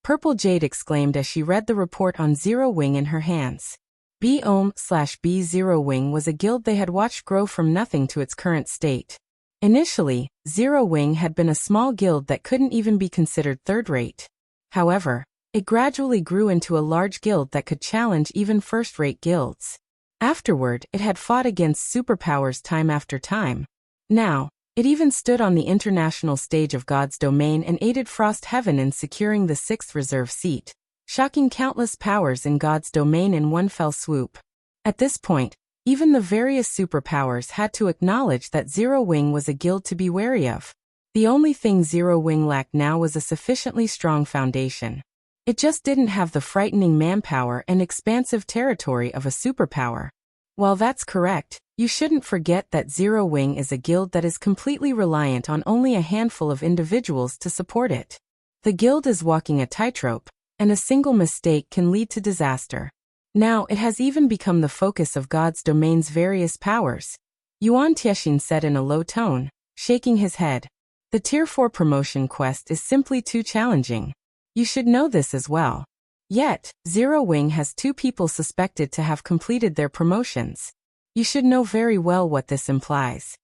Purple Jade exclaimed as she read the report on Zero Wing in her hands. B-B Zero Wing was a guild they had watched grow from nothing to its current state. Initially, Zero Wing had been a small guild that couldn't even be considered third-rate. However, it gradually grew into a large guild that could challenge even first-rate guilds. Afterward, it had fought against superpowers time after time. Now, it even stood on the international stage of God's Domain and aided Frost Heaven in securing the 6th reserve seat, shocking countless powers in God's Domain in one fell swoop. At this point, even the various superpowers had to acknowledge that Zero Wing was a guild to be wary of. The only thing Zero Wing lacked now was a sufficiently strong foundation. It just didn't have the frightening manpower and expansive territory of a superpower. While that's correct, You shouldn't forget that Zero Wing is a guild that is completely reliant on only a handful of individuals to support it. The guild is walking a tightrope, and a single mistake can lead to disaster. Now it has even become the focus of God's domain's various powers. Yuan Tiexin said in a low tone, shaking his head. The Tier 4 promotion quest is simply too challenging. You should know this as well. Yet, Zero Wing has 2 people suspected to have completed their promotions. You should know very well what this implies.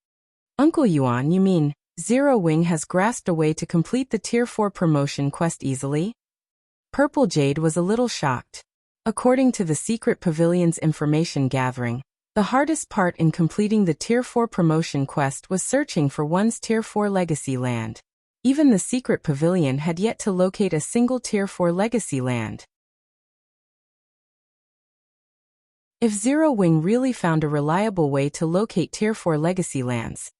Uncle Yuan, you mean, Zero Wing has grasped a way to complete the Tier 4 promotion quest easily? Purple Jade was a little shocked. According to the Secret Pavilion's information gathering, the hardest part in completing the Tier 4 promotion quest was searching for one's Tier 4 legacy land. Even the Secret Pavilion had yet to locate a single Tier 4 legacy land. If Zero Wing really found a reliable way to locate Tier 4 legacy lands,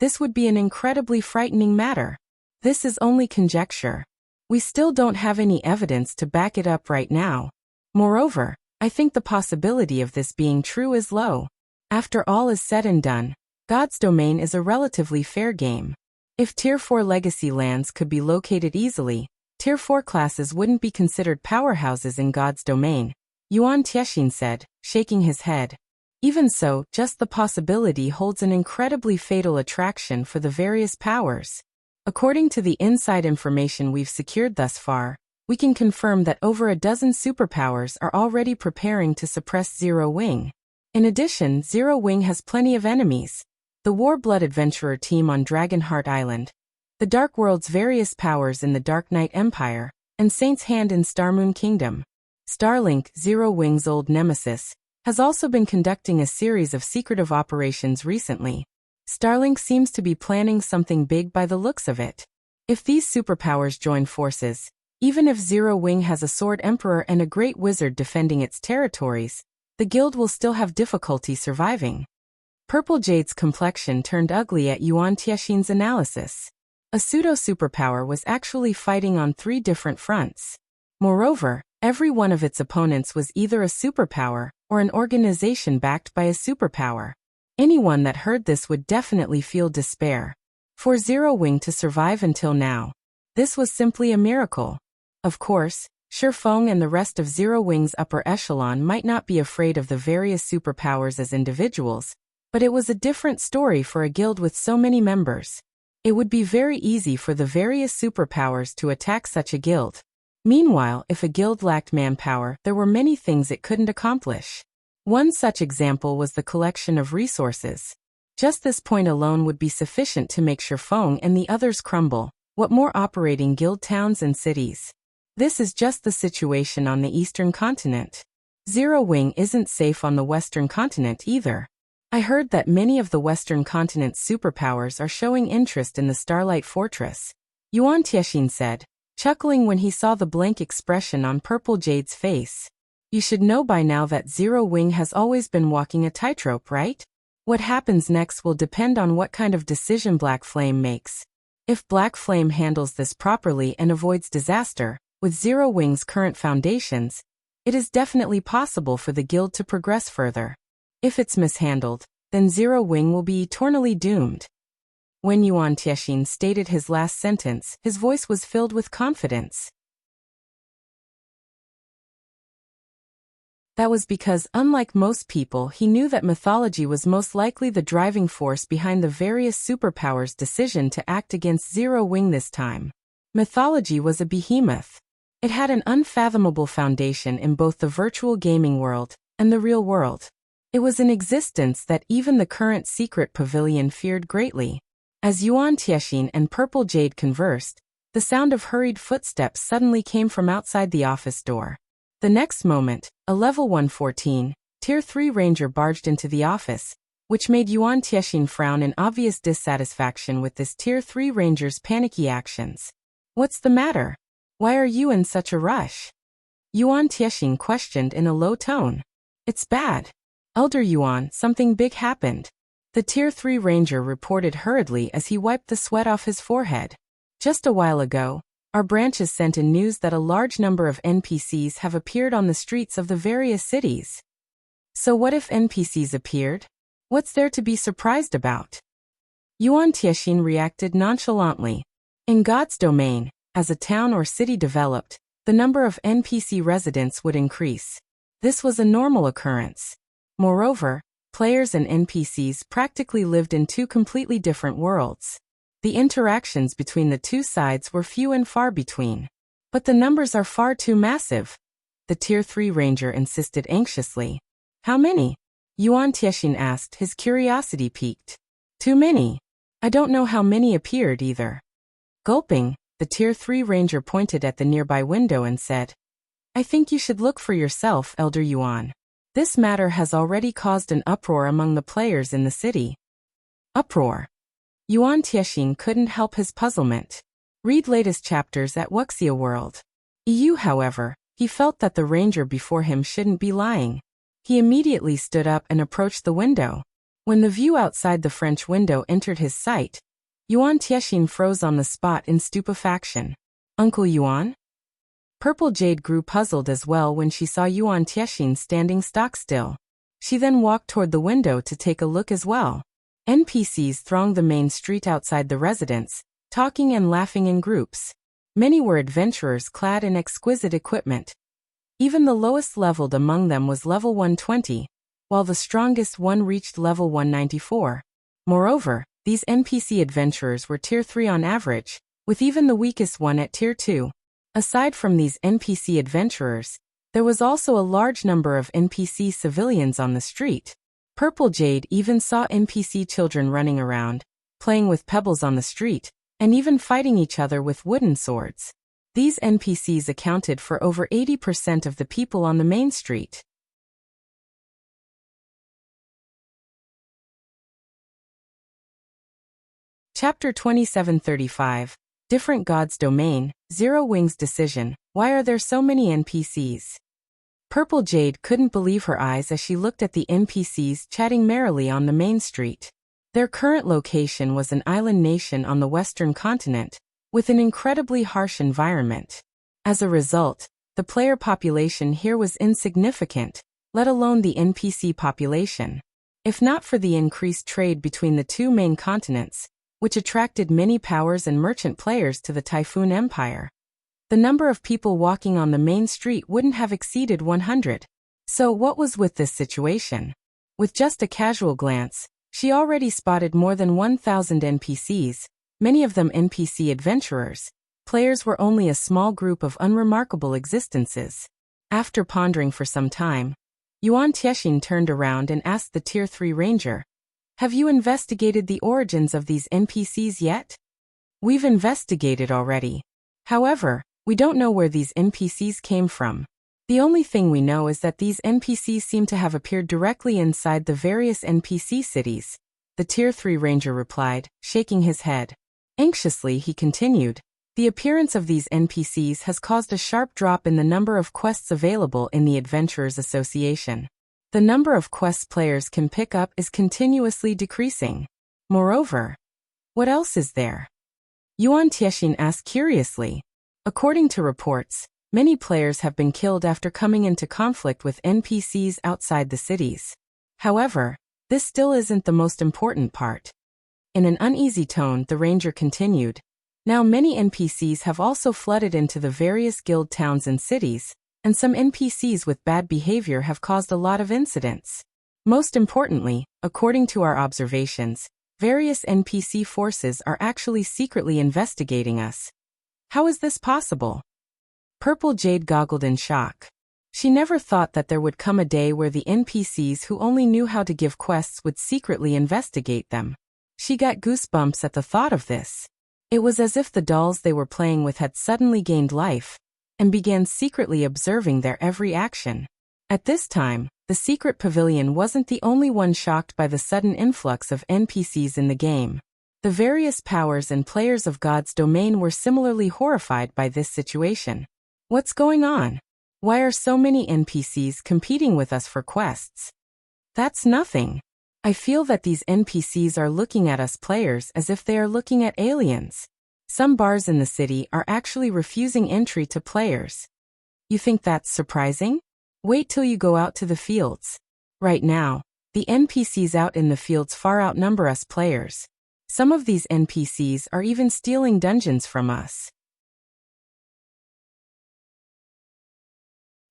this would be an incredibly frightening matter. This is only conjecture. We still don't have any evidence to back it up right now. Moreover, I think the possibility of this being true is low. After all is said and done, God's domain is a relatively fair game. If Tier 4 legacy lands could be located easily, Tier 4 classes wouldn't be considered powerhouses in God's domain, Yuan Tiexin said, shaking his head. Even so, just the possibility holds an incredibly fatal attraction for the various powers. According to the inside information we've secured thus far, we can confirm that over a dozen superpowers are already preparing to suppress Zero Wing. In addition, Zero Wing has plenty of enemies. The Warblood Adventurer team on Dragonheart Island, the Dark World's various powers in the Dark Knight Empire, and Saint's Hand in Starmoon Kingdom. Starlink, Zero Wing's old nemesis, has also been conducting a series of secretive operations recently. Starlink seems to be planning something big by the looks of it. If these superpowers join forces, even if Zero Wing has a Sword Emperor and a Great Wizard defending its territories, the guild will still have difficulty surviving. Purple Jade's complexion turned ugly at Yuan Tiexin's analysis. A pseudo-superpower was actually fighting on 3 different fronts. Moreover, every one of its opponents was either a superpower or an organization backed by a superpower. Anyone that heard this would definitely feel despair. For Zero Wing to survive until now, this was simply a miracle. Of course, Shi Feng and the rest of Zero Wing's upper echelon might not be afraid of the various superpowers as individuals, but it was a different story for a guild with so many members. It would be very easy for the various superpowers to attack such a guild. Meanwhile, if a guild lacked manpower, there were many things it couldn't accomplish. One such example was the collection of resources. Just this point alone would be sufficient to make Shi Feng and the others crumble. What more operating guild towns and cities? This is just the situation on the Eastern continent. Zero Wing isn't safe on the Western continent either. I heard that many of the Western continent's superpowers are showing interest in the Starlight Fortress, Yuan Tiexin said, chuckling when he saw the blank expression on Purple Jade's face. You should know by now that Zero Wing has always been walking a tightrope, right? What happens next will depend on what kind of decision Black Flame makes. If Black Flame handles this properly and avoids disaster, with Zero Wing's current foundations, it is definitely possible for the guild to progress further. If it's mishandled, then Zero Wing will be eternally doomed. When Yuan Tiexin stated his last sentence, his voice was filled with confidence. That was because, unlike most people, he knew that mythology was most likely the driving force behind the various superpowers' decision to act against Zero Wing this time. Mythology was a behemoth. It had an unfathomable foundation in both the virtual gaming world and the real world. It was an existence that even the current secret pavilion feared greatly. As Yuan Tiexin and Purple Jade conversed, the sound of hurried footsteps suddenly came from outside the office door. The next moment, a level 114, Tier 3 ranger barged into the office, which made Yuan Tiexin frown in obvious dissatisfaction with this Tier 3 ranger's panicky actions. What's the matter? Why are you in such a rush? Yuan Tiexin questioned in a low tone. It's bad. Elder Yuan, something big happened. The Tier 3 ranger reported hurriedly as he wiped the sweat off his forehead. Just a while ago, our branches sent in news that a large number of NPCs have appeared on the streets of the various cities. So what if NPCs appeared? What's there to be surprised about? Yuan Tiexin reacted nonchalantly. In God's domain, as a town or city developed, the number of NPC residents would increase. This was a normal occurrence. Moreover, players and NPCs practically lived in two completely different worlds. The interactions between the two sides were few and far between. But the numbers are far too massive. The Tier 3 ranger insisted anxiously. How many? Yuan Tiexin asked, his curiosity piqued. Too many. I don't know how many appeared either. Gulping, the Tier 3 ranger pointed at the nearby window and said, I think you should look for yourself, Elder Yuan. This matter has already caused an uproar among the players in the city. Uproar. Yuan Tiexin couldn't help his puzzlement. Read latest chapters at Wuxia World. However, he felt that the ranger before him shouldn't be lying. He immediately stood up and approached the window. When the view outside the French window entered his sight, Yuan Tiexin froze on the spot in stupefaction. Uncle Yuan? Purple Jade grew puzzled as well when she saw Yuan Tiexin standing stock still. She then walked toward the window to take a look as well. NPCs thronged the main street outside the residence, talking and laughing in groups. Many were adventurers clad in exquisite equipment. Even the lowest leveled among them was level 120, while the strongest one reached level 194. Moreover, these NPC adventurers were Tier 3 on average, with even the weakest one at Tier 2. Aside from these NPC adventurers, there was also a large number of NPC civilians on the street. Purple Jade even saw NPC children running around, playing with pebbles on the street, and even fighting each other with wooden swords. These NPCs accounted for over 80% of the people on the main street. Chapter 2735. Different God's Domain, Zero Wings Decision. Why are there so many NPCs? Purple Jade couldn't believe her eyes as she looked at the NPCs chatting merrily on the main street. Their current location was an island nation on the western continent, with an incredibly harsh environment. As a result, the player population here was insignificant, let alone the NPC population. If not for the increased trade between the two main continents, which attracted many powers and merchant players to the Typhoon Empire, the number of people walking on the main street wouldn't have exceeded 100. So what was with this situation? With just a casual glance, she already spotted more than 1,000 NPCs, many of them NPC adventurers. Players were only a small group of unremarkable existences. After pondering for some time, Yuan Tiexin turned around and asked the Tier 3 ranger, have you investigated the origins of these NPCs yet? We've investigated already. However, we don't know where these NPCs came from. The only thing we know is that these NPCs seem to have appeared directly inside the various NPC cities, the Tier 3 ranger replied, shaking his head. Anxiously, he continued, the appearance of these NPCs has caused a sharp drop in the number of quests available in the Adventurers Association. The number of quests players can pick up is continuously decreasing. Moreover, what else is there? Yuan Tiexin asked curiously. According to reports, many players have been killed after coming into conflict with NPCs outside the cities. However, this still isn't the most important part. In an uneasy tone, the ranger continued, now many NPCs have also flooded into the various guild towns and cities, and some NPCs with bad behavior have caused a lot of incidents. Most importantly, according to our observations, various NPC forces are actually secretly investigating us. How is this possible? Purple Jade goggled in shock. She never thought that there would come a day where the NPCs who only knew how to give quests would secretly investigate them. She got goosebumps at the thought of this. It was as if the dolls they were playing with had suddenly gained life, and began secretly observing their every action. At this time, the secret pavilion wasn't the only one shocked by the sudden influx of NPCs in the game. The various powers and players of God's domain were similarly horrified by this situation. What's going on? Why are so many NPCs competing with us for quests? That's nothing. I feel that these NPCs are looking at us players as if they are looking at aliens. Some bars in the city are actually refusing entry to players. You think that's surprising? Wait till you go out to the fields. Right now, The NPCs out in the fields far outnumber us players. Some of these NPCs are even stealing dungeons from us.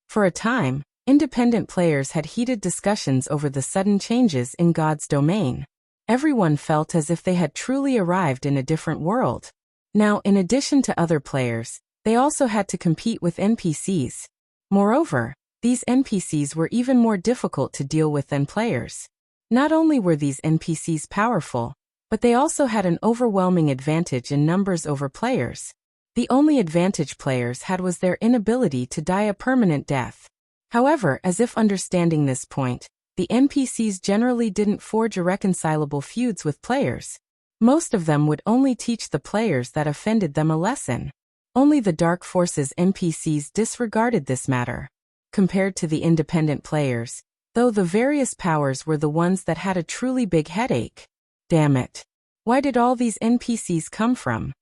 For a time, independent players had heated discussions over the sudden changes in God's domain. Everyone felt as if they had truly arrived in a different world. Now, in addition to other players, they also had to compete with NPCs. Moreover, these NPCs were even more difficult to deal with than players. Not only were these NPCs powerful, but they also had an overwhelming advantage in numbers over players. The only advantage players had was their inability to die a permanent death. However, as if understanding this point, the NPCs generally didn't forge irreconcilable feuds with players. Most of them would only teach the players that offended them a lesson. Only the Dark Forces NPCs disregarded this matter. Compared to the independent players, though, the various powers were the ones that had a truly big headache. Damn it. Why did all these NPCs come from?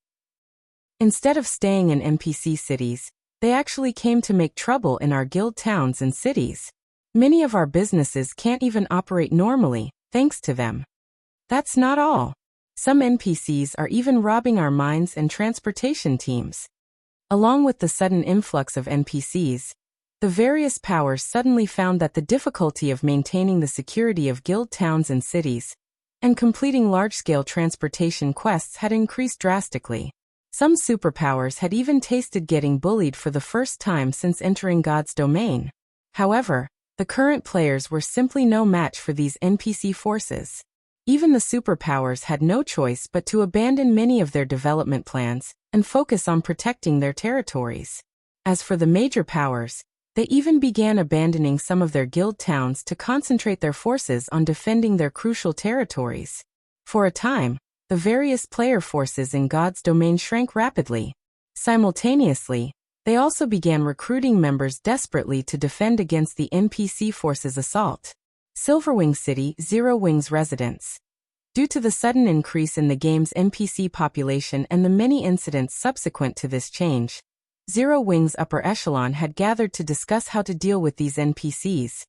Instead of staying in NPC cities, they actually came to make trouble in our guild towns and cities. Many of our businesses can't even operate normally, thanks to them. That's not all. Some NPCs are even robbing our mines and transportation teams. Along with the sudden influx of NPCs, the various powers suddenly found that the difficulty of maintaining the security of guild towns and cities and completing large-scale transportation quests had increased drastically. Some superpowers had even tasted getting bullied for the first time since entering God's domain. However, the current players were simply no match for these NPC forces. Even the superpowers had no choice but to abandon many of their development plans and focus on protecting their territories. As for the major powers, they even began abandoning some of their guild towns to concentrate their forces on defending their crucial territories. For a time, the various player forces in God's domain shrank rapidly. Simultaneously, they also began recruiting members desperately to defend against the NPC forces' assault. Silverwing City, Zero Wings residents. Due to the sudden increase in the game's NPC population and the many incidents subsequent to this change, Zero Wings upper echelon had gathered to discuss how to deal with these NPCs.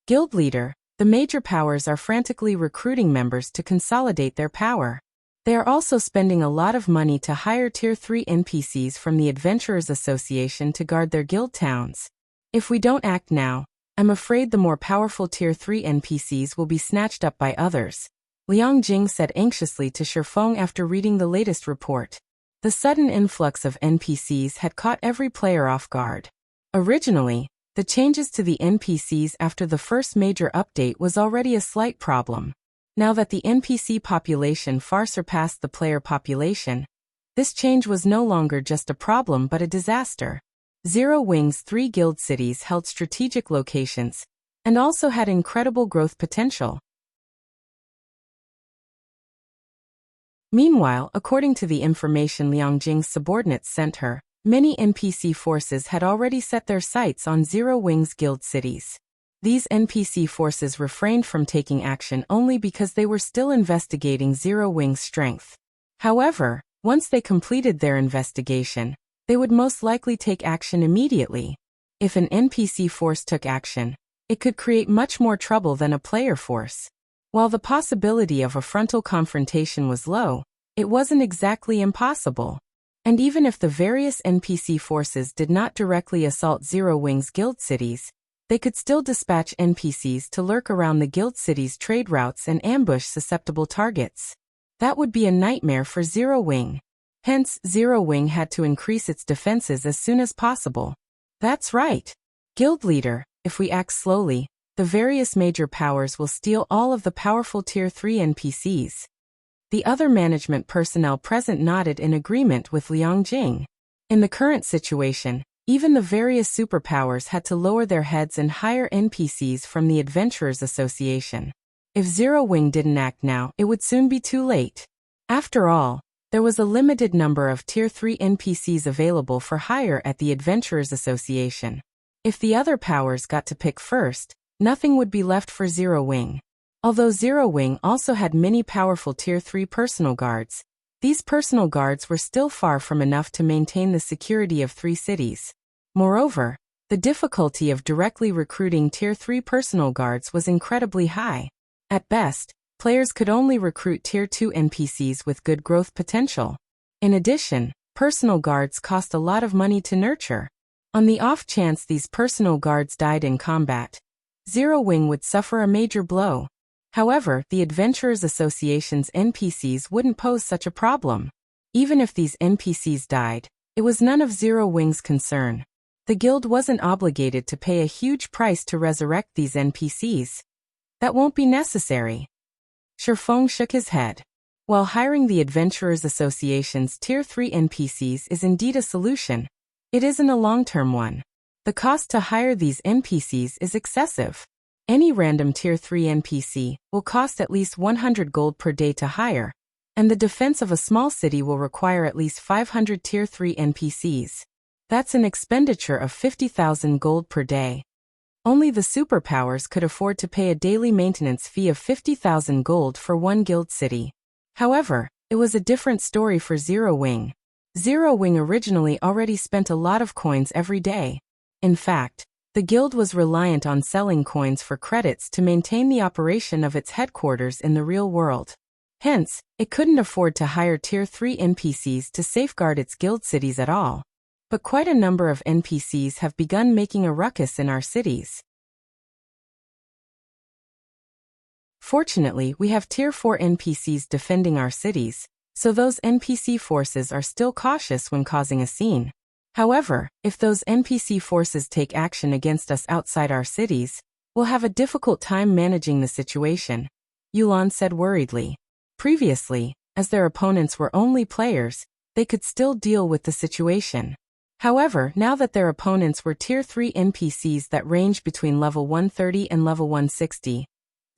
Guild leader, the major powers are frantically recruiting members to consolidate their power. They are also spending a lot of money to hire Tier 3 NPCs from the Adventurers Association to guard their guild towns. If we don't act now, I'm afraid the more powerful Tier 3 NPCs will be snatched up by others, Liang Jing said anxiously to Shi Feng after reading the latest report. The sudden influx of NPCs had caught every player off guard. Originally, the changes to the NPCs after the first major update was already a slight problem. Now that the NPC population far surpassed the player population, this change was no longer just a problem but a disaster. Zero Wing's 3 guild cities held strategic locations and also had incredible growth potential. Meanwhile, according to the information Liang Jing's subordinates sent her, many NPC forces had already set their sights on Zero Wing's guild cities. These NPC forces refrained from taking action only because they were still investigating Zero Wing's strength. However, once they completed their investigation, they would most likely take action immediately. If an NPC force took action, it could create much more trouble than a player force. While the possibility of a frontal confrontation was low, it wasn't exactly impossible. And even if the various NPC forces did not directly assault Zero Wing's guild cities, they could still dispatch NPCs to lurk around the guild city's trade routes and ambush susceptible targets. That would be a nightmare for Zero Wing. Hence, Zero Wing had to increase its defenses as soon as possible. That's right. Guild leader, if we act slowly, the various major powers will steal all of the powerful Tier 3 NPCs. The other management personnel present nodded in agreement with Liang Jing. In the current situation, even the various superpowers had to lower their heads and hire NPCs from the Adventurers Association. If Zero Wing didn't act now, it would soon be too late. After all, there was a limited number of Tier 3 NPCs available for hire at the Adventurers Association. If the other powers got to pick first, nothing would be left for Zero Wing. Although Zero Wing also had many powerful Tier 3 personal guards, these personal guards were still far from enough to maintain the security of 3 cities. Moreover, the difficulty of directly recruiting Tier 3 personal guards was incredibly high. At best, players could only recruit Tier 2 NPCs with good growth potential. In addition, personal guards cost a lot of money to nurture. On the off chance these personal guards died in combat, Zero Wing would suffer a major blow. However, the Adventurers Association's NPCs wouldn't pose such a problem. Even if these NPCs died, it was none of Zero Wing's concern. The guild wasn't obligated to pay a huge price to resurrect these NPCs. That won't be necessary. Shi Feng shook his head. While hiring the Adventurers Association's Tier 3 NPCs is indeed a solution, it isn't a long-term one. The cost to hire these NPCs is excessive. Any random Tier 3 NPC will cost at least 100 gold per day to hire, and the defense of a small city will require at least 500 Tier 3 NPCs. That's an expenditure of 50,000 gold per day. Only the superpowers could afford to pay a daily maintenance fee of 50,000 gold for one guild city. However, it was a different story for Zero Wing. Zero Wing originally already spent a lot of coins every day. In fact, the guild was reliant on selling coins for credits to maintain the operation of its headquarters in the real world. Hence, it couldn't afford to hire Tier 3 NPCs to safeguard its guild cities at all. But quite a number of NPCs have begun making a ruckus in our cities. Fortunately, we have Tier 4 NPCs defending our cities, so those NPC forces are still cautious when causing a scene. However, if those NPC forces take action against us outside our cities, we'll have a difficult time managing the situation, Yulan said worriedly. Previously, as their opponents were only players, they could still deal with the situation. However, now that their opponents were Tier 3 NPCs that range between level 130 and level 160,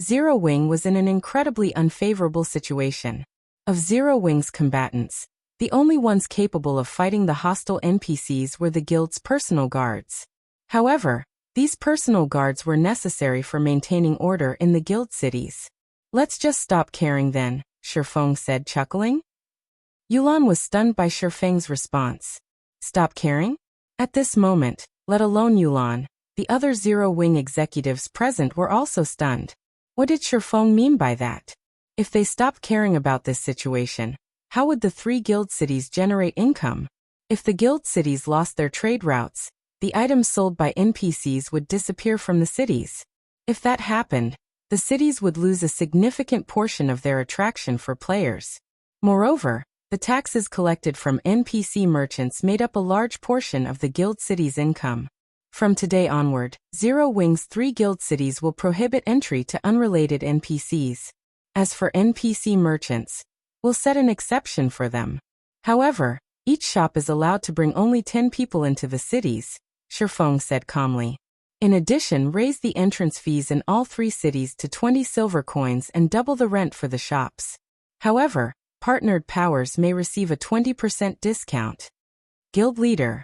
Zero Wing was in an incredibly unfavorable situation. Of Zero Wing's combatants, the only ones capable of fighting the hostile NPCs were the guild's personal guards. However, these personal guards were necessary for maintaining order in the guild cities. Let's just stop caring then, Shi Feng said, chuckling. Yulan was stunned by Shi Feng's response. Stop caring? At this moment, let alone Yulan, the other Zero Wing executives present were also stunned. What did Shi Feng mean by that? If they stopped caring about this situation, how would the 3 guild cities generate income? If the guild cities lost their trade routes, the items sold by NPCs would disappear from the cities. If that happened, the cities would lose a significant portion of their attraction for players. Moreover, the taxes collected from NPC merchants made up a large portion of the guild city's income. From today onward, Zero Wing's 3 guild cities will prohibit entry to unrelated NPCs. As for NPC merchants, we'll set an exception for them. However, each shop is allowed to bring only 10 people into the cities, Shi Feng said calmly. In addition, raise the entrance fees in all 3 cities to 20 silver coins and double the rent for the shops. However, partnered powers may receive a 20% discount. Guild leader.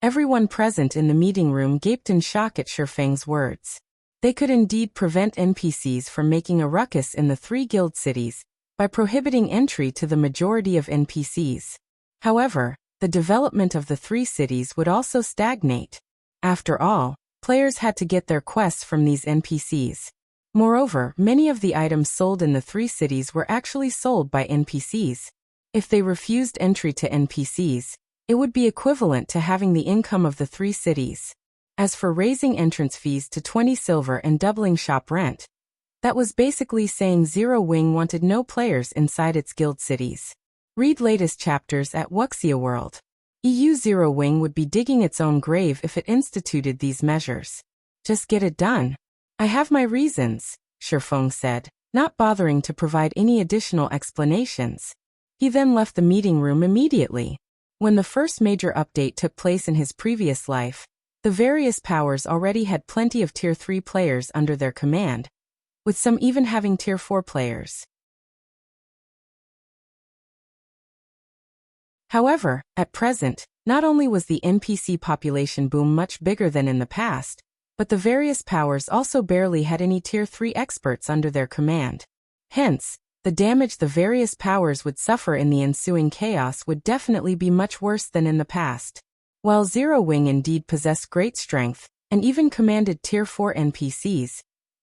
Everyone present in the meeting room gaped in shock at Shi Feng's words. They could indeed prevent NPCs from making a ruckus in the 3 guild cities by prohibiting entry to the majority of NPCs. However, the development of the 3 cities would also stagnate. After all, players had to get their quests from these NPCs. Moreover, many of the items sold in the 3 cities were actually sold by NPCs. If they refused entry to NPCs, it would be equivalent to having the income of the 3 cities. As for raising entrance fees to 20 silver and doubling shop rent, that was basically saying Zero Wing wanted no players inside its guild cities. Read latest chapters at Wuxia World. EU Zero Wing would be digging its own grave if it instituted these measures. Just get it done. I have my reasons, Shi Feng said, not bothering to provide any additional explanations. He then left the meeting room immediately. When the first major update took place in his previous life, the various powers already had plenty of Tier 3 players under their command, with some even having Tier 4 players. However, at present, not only was the NPC population boom much bigger than in the past, but the various powers also barely had any Tier 3 experts under their command. Hence, the damage the various powers would suffer in the ensuing chaos would definitely be much worse than in the past. While Zero Wing indeed possessed great strength, and even commanded Tier 4 NPCs,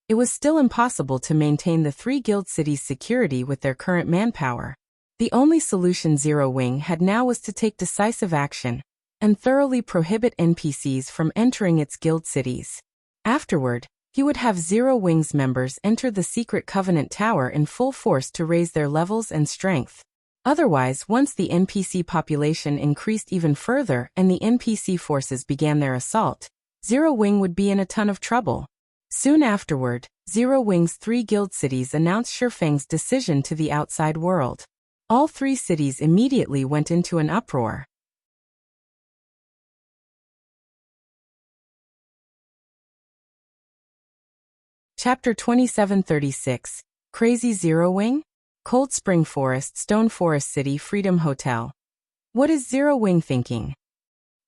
It was still impossible to maintain the 3 guild cities' security with their current manpower. The only solution Zero Wing had now was to take decisive action and thoroughly prohibit NPCs from entering its guild cities. Afterward, he would have Zero Wing's members enter the secret Covenant Tower in full force to raise their levels and strength. Otherwise, once the NPC population increased even further and the NPC forces began their assault, Zero Wing would be in a ton of trouble. Soon afterward, Zero Wing's 3 guild cities announced Shi Feng's decision to the outside world. All 3 cities immediately went into an uproar. Chapter 2736, Crazy Zero Wing? Cold Spring Forest, Stone Forest City, Freedom Hotel. What is Zero Wing thinking?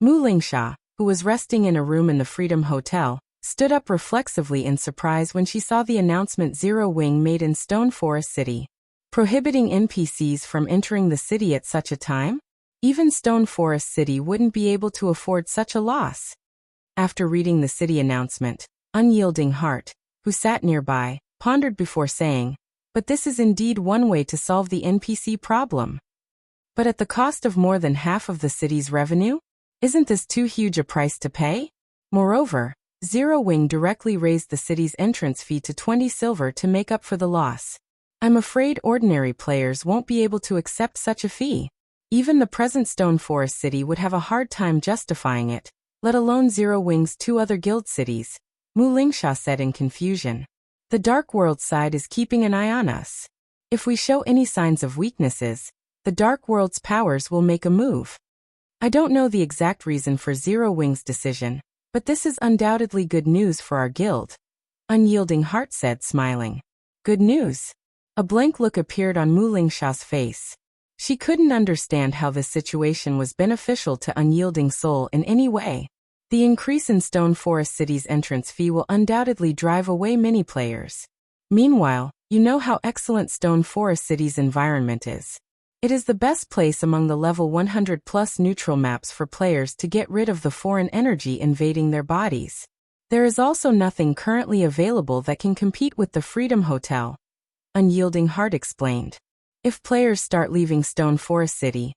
Mu Lingsha, who was resting in a room in the Freedom Hotel, stood up reflexively in surprise when she saw the announcement Zero Wing made in Stone Forest City. Prohibiting NPCs from entering the city at such a time? Even Stone Forest City wouldn't be able to afford such a loss. After reading the city announcement, Unyielding Heart, who sat nearby, pondered before saying, "But this is indeed one way to solve the NPC problem. But at the cost of more than half of the city's revenue? Isn't this too huge a price to pay?" Moreover, Zero Wing directly raised the city's entrance fee to 20 silver to make up for the loss. "I'm afraid ordinary players won't be able to accept such a fee. Even the present Stone Forest City would have a hard time justifying it, let alone Zero Wing's 2 other guild cities," Mu Lingsha said in confusion. "The Dark World side is keeping an eye on us. If we show any signs of weaknesses, the Dark World's powers will make a move. I don't know the exact reason for Zero Wing's decision, but this is undoubtedly good news for our guild," Unyielding Heart said, smiling. "Good news?" A blank look appeared on Mu Lingsha's face. She couldn't understand how this situation was beneficial to Unyielding Soul in any way. The increase in Stone Forest City's entrance fee will undoubtedly drive away many players. Meanwhile, you know how excellent Stone Forest City's environment is. It is the best place among the level 100+ neutral maps for players to get rid of the foreign energy invading their bodies. There is also nothing currently available that can compete with the Freedom Hotel, Unyielding Heart explained. If players start leaving Stone Forest City,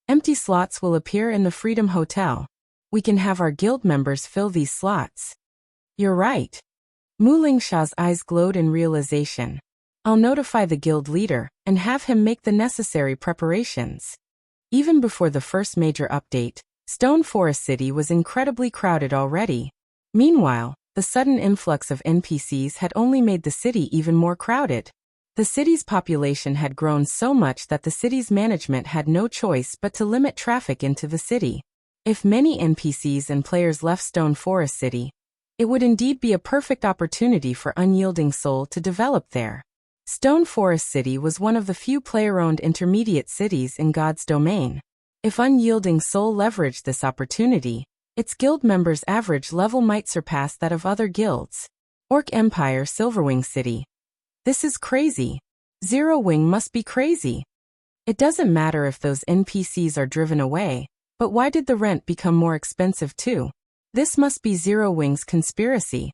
empty slots will appear in the Freedom Hotel. We can have our guild members fill these slots. You're right. Mu Lingsha's eyes glowed in realization. I'll notify the guild leader and have him make the necessary preparations. Even before the first major update, Stone Forest City was incredibly crowded already. Meanwhile, the sudden influx of NPCs had only made the city even more crowded. The city's population had grown so much that the city's management had no choice but to limit traffic into the city. If many NPCs and players left Stone Forest City, it would indeed be a perfect opportunity for Unyielding Soul to develop there. Stone Forest City was one of the few player-owned intermediate cities in God's domain. If Unyielding Soul leveraged this opportunity, its guild members' average level might surpass that of other guilds. Orc Empire, Silverwing City. This is crazy. Zero Wing must be crazy. It doesn't matter if those NPCs are driven away, but why did the rent become more expensive too? This must be Zero Wing's conspiracy.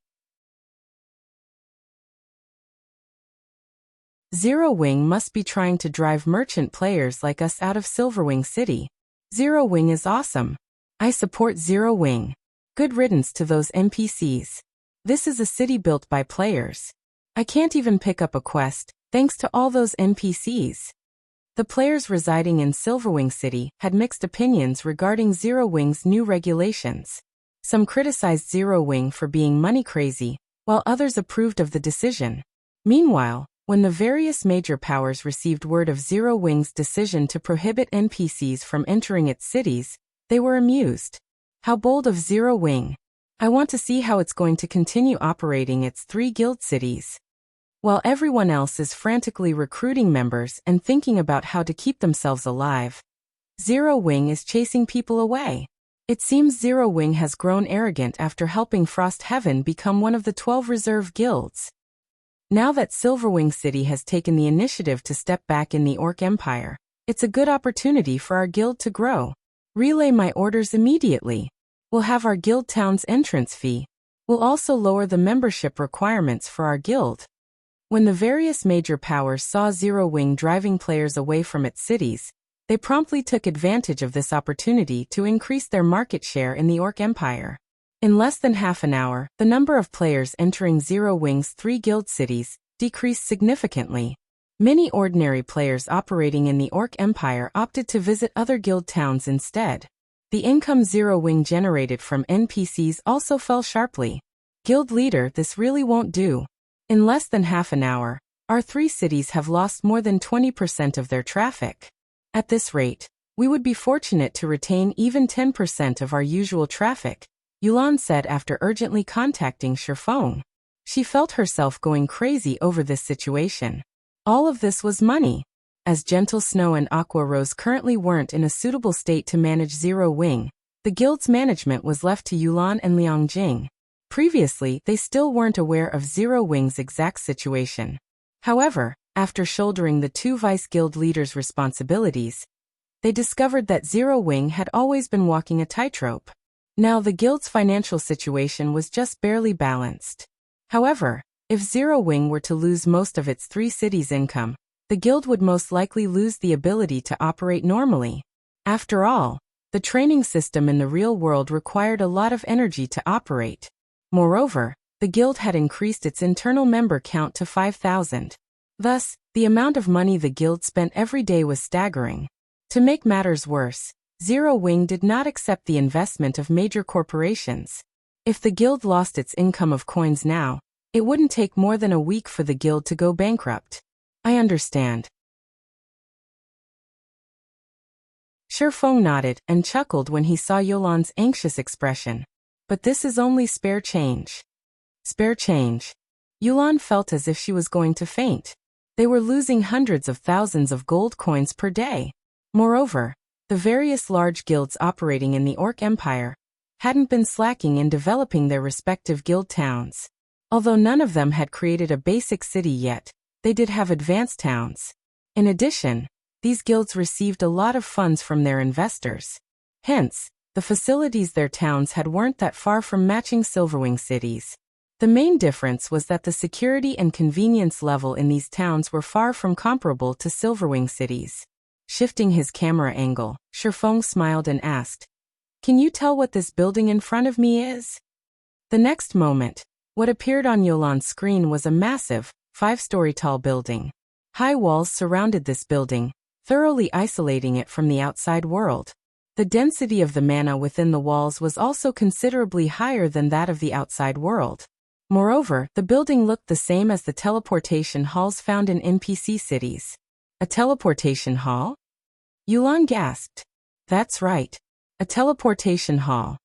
Zero Wing must be trying to drive merchant players like us out of Silverwing City. Zero Wing is awesome. I support Zero Wing. Good riddance to those NPCs. This is a city built by players. I can't even pick up a quest, thanks to all those NPCs. The players residing in Silverwing City had mixed opinions regarding Zero Wing's new regulations. Some criticized Zero Wing for being money crazy, while others approved of the decision. Meanwhile, when the various major powers received word of Zero Wing's decision to prohibit NPCs from entering its cities, they were amused. How bold of Zero Wing! I want to see how it's going to continue operating its 3 guild cities. While everyone else is frantically recruiting members and thinking about how to keep themselves alive, Zero Wing is chasing people away. It seems Zero Wing has grown arrogant after helping Frost Heaven become one of the 12 reserve guilds. Now that Silverwing City has taken the initiative to step back in the Orc Empire, it's a good opportunity for our guild to grow. Relay my orders immediately. We'll have our guild town's entrance fee We'll also lower the membership requirements for our guild. When the various major powers saw Zero Wing driving players away from its cities, they promptly took advantage of this opportunity to increase their market share in the Orc Empire. In less than half an hour, the number of players entering Zero Wing's 3 guild cities decreased significantly. Many ordinary players operating in the Orc Empire opted to visit other guild towns instead. The income Zero Wing generated from NPCs also fell sharply. Guild leader, this really won't do. In less than half an hour, our 3 cities have lost more than 20% of their traffic. At this rate, we would be fortunate to retain even 10% of our usual traffic, Yulan said after urgently contacting Shi Feng. She felt herself going crazy over this situation. All of this was money. As Gentle Snow and Aqua Rose currently weren't in a suitable state to manage Zero Wing, the guild's management was left to Yulan and Liang Jing. Previously, they still weren't aware of Zero Wing's exact situation. However, after shouldering the 2 vice-guild leaders' responsibilities, they discovered that Zero Wing had always been walking a tightrope. Now the guild's financial situation was just barely balanced. However, if Zero Wing were to lose most of its 3 cities' income, the guild would most likely lose the ability to operate normally. After all, the training system in the real world required a lot of energy to operate. Moreover, the guild had increased its internal member count to 5,000. Thus, the amount of money the guild spent every day was staggering. To make matters worse, Zero Wing did not accept the investment of major corporations. If the guild lost its income of coins now, it wouldn't take more than a week for the guild to go bankrupt. I understand. Shi Feng nodded and chuckled when he saw Yolan's anxious expression. But this is only spare change. Spare change. Yulan felt as if she was going to faint. They were losing hundreds of thousands of gold coins per day. Moreover, the various large guilds operating in the Orc Empire hadn't been slacking in developing their respective guild towns. Although none of them had created a basic city yet, they did have advanced towns. In addition, these guilds received a lot of funds from their investors. Hence, the facilities their towns had weren't that far from matching Silverwing cities. The main difference was that the security and convenience level in these towns were far from comparable to Silverwing cities. Shifting his camera angle, Shi Feng smiled and asked, "Can you tell what this building in front of me is?" The next moment, what appeared on Yolan's screen was a massive, 5-story tall building. High walls surrounded this building, thoroughly isolating it from the outside world. The density of the mana within the walls was also considerably higher than that of the outside world. Moreover, the building looked the same as the teleportation halls found in NPC cities. A teleportation hall? Yulan gasped. That's right. A teleportation hall.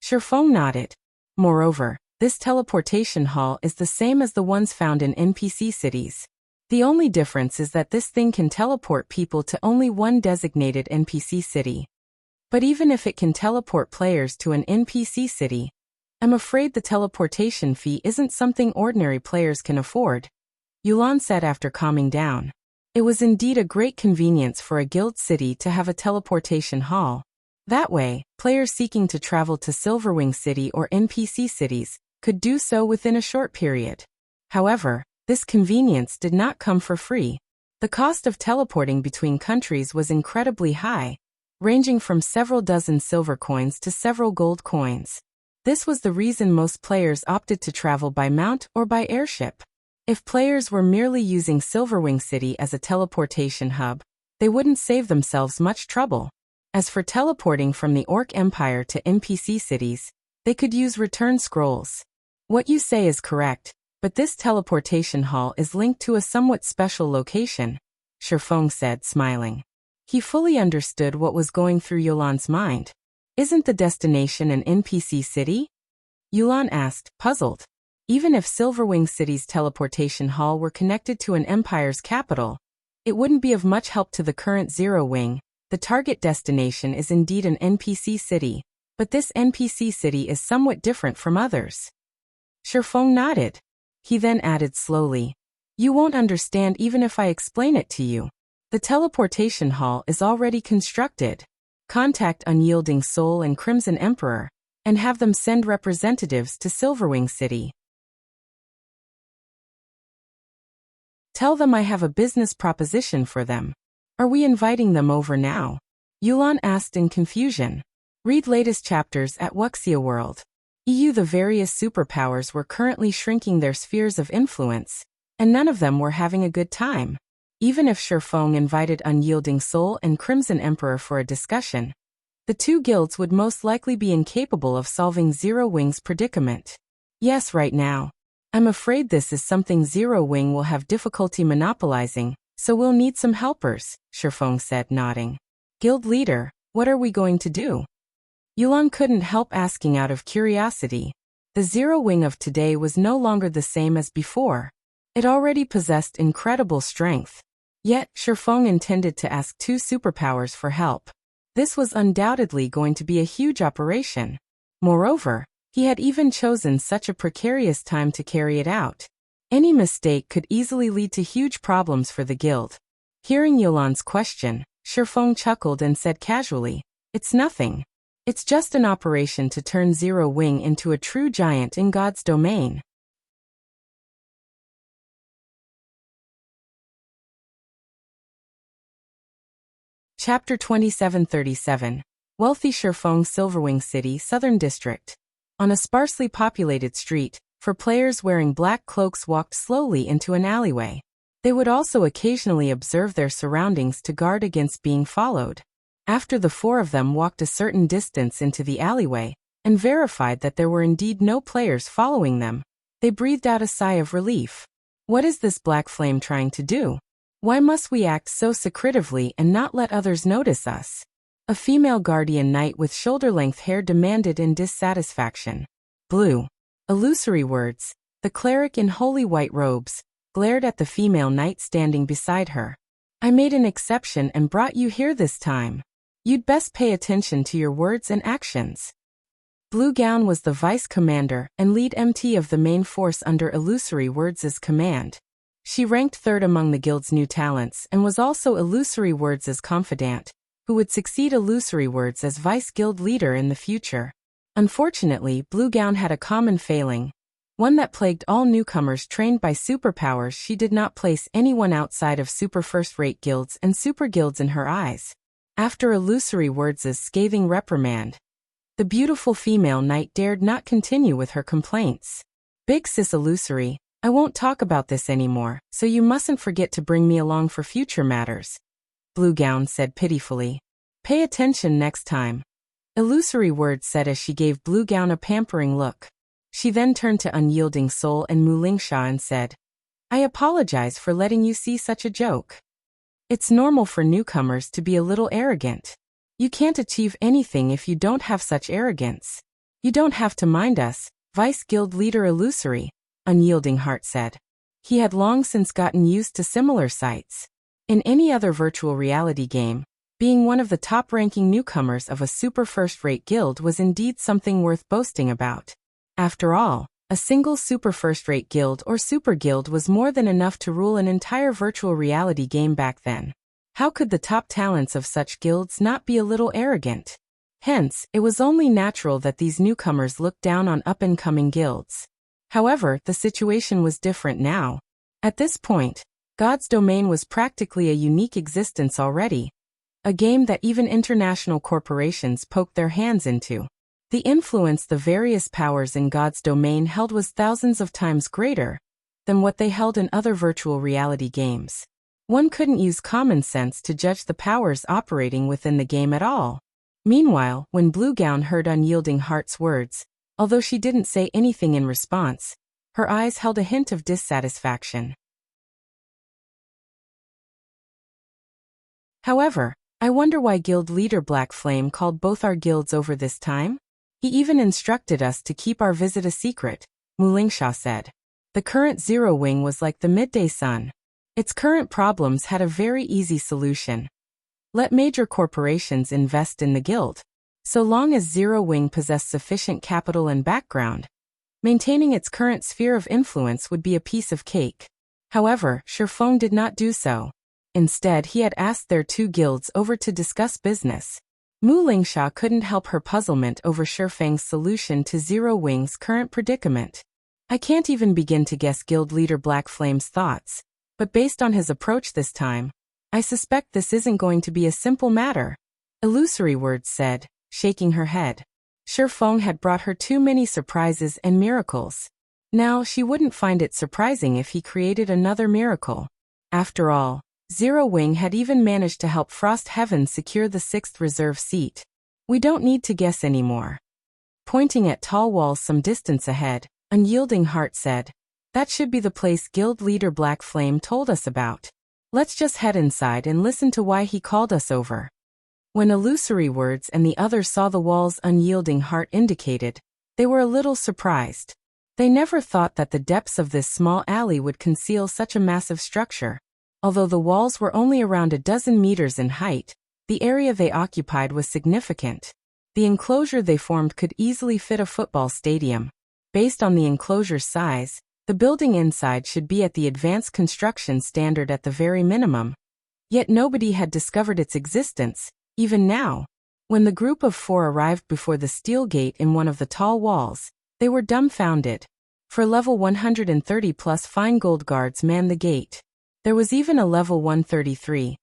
Shi Feng nodded. Moreover, this teleportation hall is the same as the ones found in NPC cities. The only difference is that this thing can teleport people to only one designated NPC city. But even if it can teleport players to an NPC city, I'm afraid the teleportation fee isn't something ordinary players can afford, Yulan said after calming down. It was indeed a great convenience for a guild city to have a teleportation hall. That way, players seeking to travel to Silverwing City or NPC cities could do so within a short period. However, this convenience did not come for free. The cost of teleporting between countries was incredibly high, ranging from several dozen silver coins to several gold coins. This was the reason most players opted to travel by mount or by airship. If players were merely using Silverwing City as a teleportation hub, they wouldn't save themselves much trouble. As for teleporting from the Orc Empire to NPC cities, they could use return scrolls. What you say is correct, but this teleportation hall is linked to a somewhat special location, Shi Feng said, smiling. He fully understood what was going through Yolan's mind. Isn't the destination an NPC city? Yulan asked, puzzled. Even if Silverwing City's teleportation hall were connected to an empire's capital, it wouldn't be of much help to the current Zero Wing. The target destination is indeed an NPC city, but this NPC city is somewhat different from others. Shi Feng nodded. He then added slowly, "You won't understand even if I explain it to you. The teleportation hall is already constructed. Contact Unyielding Soul and Crimson Emperor, and have them send representatives to Silverwing City. Tell them I have a business proposition for them. Are we inviting them over now? Yulan asked in confusion. Read latest chapters at Wuxia World. The various superpowers were currently shrinking their spheres of influence, and none of them were having a good time. Even if Shi Feng invited Unyielding Soul and Crimson Emperor for a discussion, the two guilds would most likely be incapable of solving Zero Wing's predicament. Yes, right now. I'm afraid this is something Zero Wing will have difficulty monopolizing, so we'll need some helpers, Shi Feng said, nodding. Guild leader, what are we going to do? Yulan couldn't help asking out of curiosity. The Zero Wing of today was no longer the same as before. It already possessed incredible strength. Yet, Shi Feng intended to ask two superpowers for help. This was undoubtedly going to be a huge operation. Moreover, he had even chosen such a precarious time to carry it out. Any mistake could easily lead to huge problems for the guild. Hearing Yulan's question, Shi Feng chuckled and said casually, "It's nothing. It's just an operation to turn Zero Wing into a true giant in God's domain." Chapter 2737. Wealthy Shi Feng Silverwing City, Southern District. On a sparsely populated street, four players wearing black cloaks walked slowly into an alleyway. They would also occasionally observe their surroundings to guard against being followed. After the four of them walked a certain distance into the alleyway, and verified that there were indeed no players following them, they breathed out a sigh of relief. What is this black flame trying to do? Why must we act so secretively and not let others notice us? A female guardian knight with shoulder-length hair demanded in dissatisfaction. Blue. Illusory words. The cleric in holy white robes glared at the female knight standing beside her. I made an exception and brought you here this time. You'd best pay attention to your words and actions. Blue Gown was the vice commander and lead MT of the main force under Illusory Words' command. She ranked third among the guild's new talents and was also Illusory Words' confidant, who would succeed Illusory Words as vice guild leader in the future. Unfortunately, Blue Gown had a common failing, one that plagued all newcomers trained by superpowers. She did not place anyone outside of super first-rate guilds and super guilds in her eyes. After Illusory Words' scathing reprimand, the beautiful female knight dared not continue with her complaints. Big sis Illusory, I won't talk about this anymore, so you mustn't forget to bring me along for future matters, Blue Gown said pitifully. Pay attention next time, Illusory Words said as she gave Blue Gown a pampering look. She then turned to Unyielding Soul and Mulingsha and said, I apologize for letting you see such a joke. It's normal for newcomers to be a little arrogant. You can't achieve anything if you don't have such arrogance. You don't have to mind us, Vice Guild Leader Illusory, Unyielding Heart said. He had long since gotten used to similar sights. In any other virtual reality game, being one of the top-ranking newcomers of a super first-rate guild was indeed something worth boasting about. After all, a single super first-rate guild or super guild was more than enough to rule an entire virtual reality game back then. How could the top talents of such guilds not be a little arrogant? Hence, it was only natural that these newcomers looked down on up-and-coming guilds. However, the situation was different now. At this point, God's Domain was practically a unique existence already, a game that even international corporations poked their hands into. The influence the various powers in God's Domain held was thousands of times greater than what they held in other virtual reality games. One couldn't use common sense to judge the powers operating within the game at all. Meanwhile, when Blue Gown heard Unyielding Heart's words, although she didn't say anything in response, her eyes held a hint of dissatisfaction. However, I wonder why Guild Leader Black Flame called both our guilds over this time? He even instructed us to keep our visit a secret, Mulingsha said. The current Zero Wing was like the midday sun. Its current problems had a very easy solution. Let major corporations invest in the guild. So long as Zero Wing possessed sufficient capital and background, maintaining its current sphere of influence would be a piece of cake. However, Shi Feng did not do so. Instead, he had asked their two guilds over to discuss business. Mu Lingsha couldn't help her puzzlement over Shi Feng's solution to Zero Wing's current predicament. I can't even begin to guess Guild Leader Black Flame's thoughts, but based on his approach this time, I suspect this isn't going to be a simple matter. Illusory Words said, shaking her head. Shi Feng had brought her too many surprises and miracles. Now she wouldn't find it surprising if he created another miracle. After all, Zero Wing had even managed to help Frost Heaven secure the 6th reserve seat. We don't need to guess anymore. Pointing at tall walls some distance ahead, Unyielding Heart said, that should be the place Guild Leader Black Flame told us about. Let's just head inside and listen to why he called us over. When Illusory Words and the others saw the walls Unyielding Heart indicated, they were a little surprised. They never thought that the depths of this small alley would conceal such a massive structure. Although the walls were only around a dozen meters in height, the area they occupied was significant. The enclosure they formed could easily fit a football stadium. Based on the enclosure's size, the building inside should be at the advanced construction standard at the very minimum. Yet nobody had discovered its existence, even now. When the group of 4 arrived before the steel gate in one of the tall walls, they were dumbfounded. For level 130 plus fine gold guards manned the gate. There was even a level 133,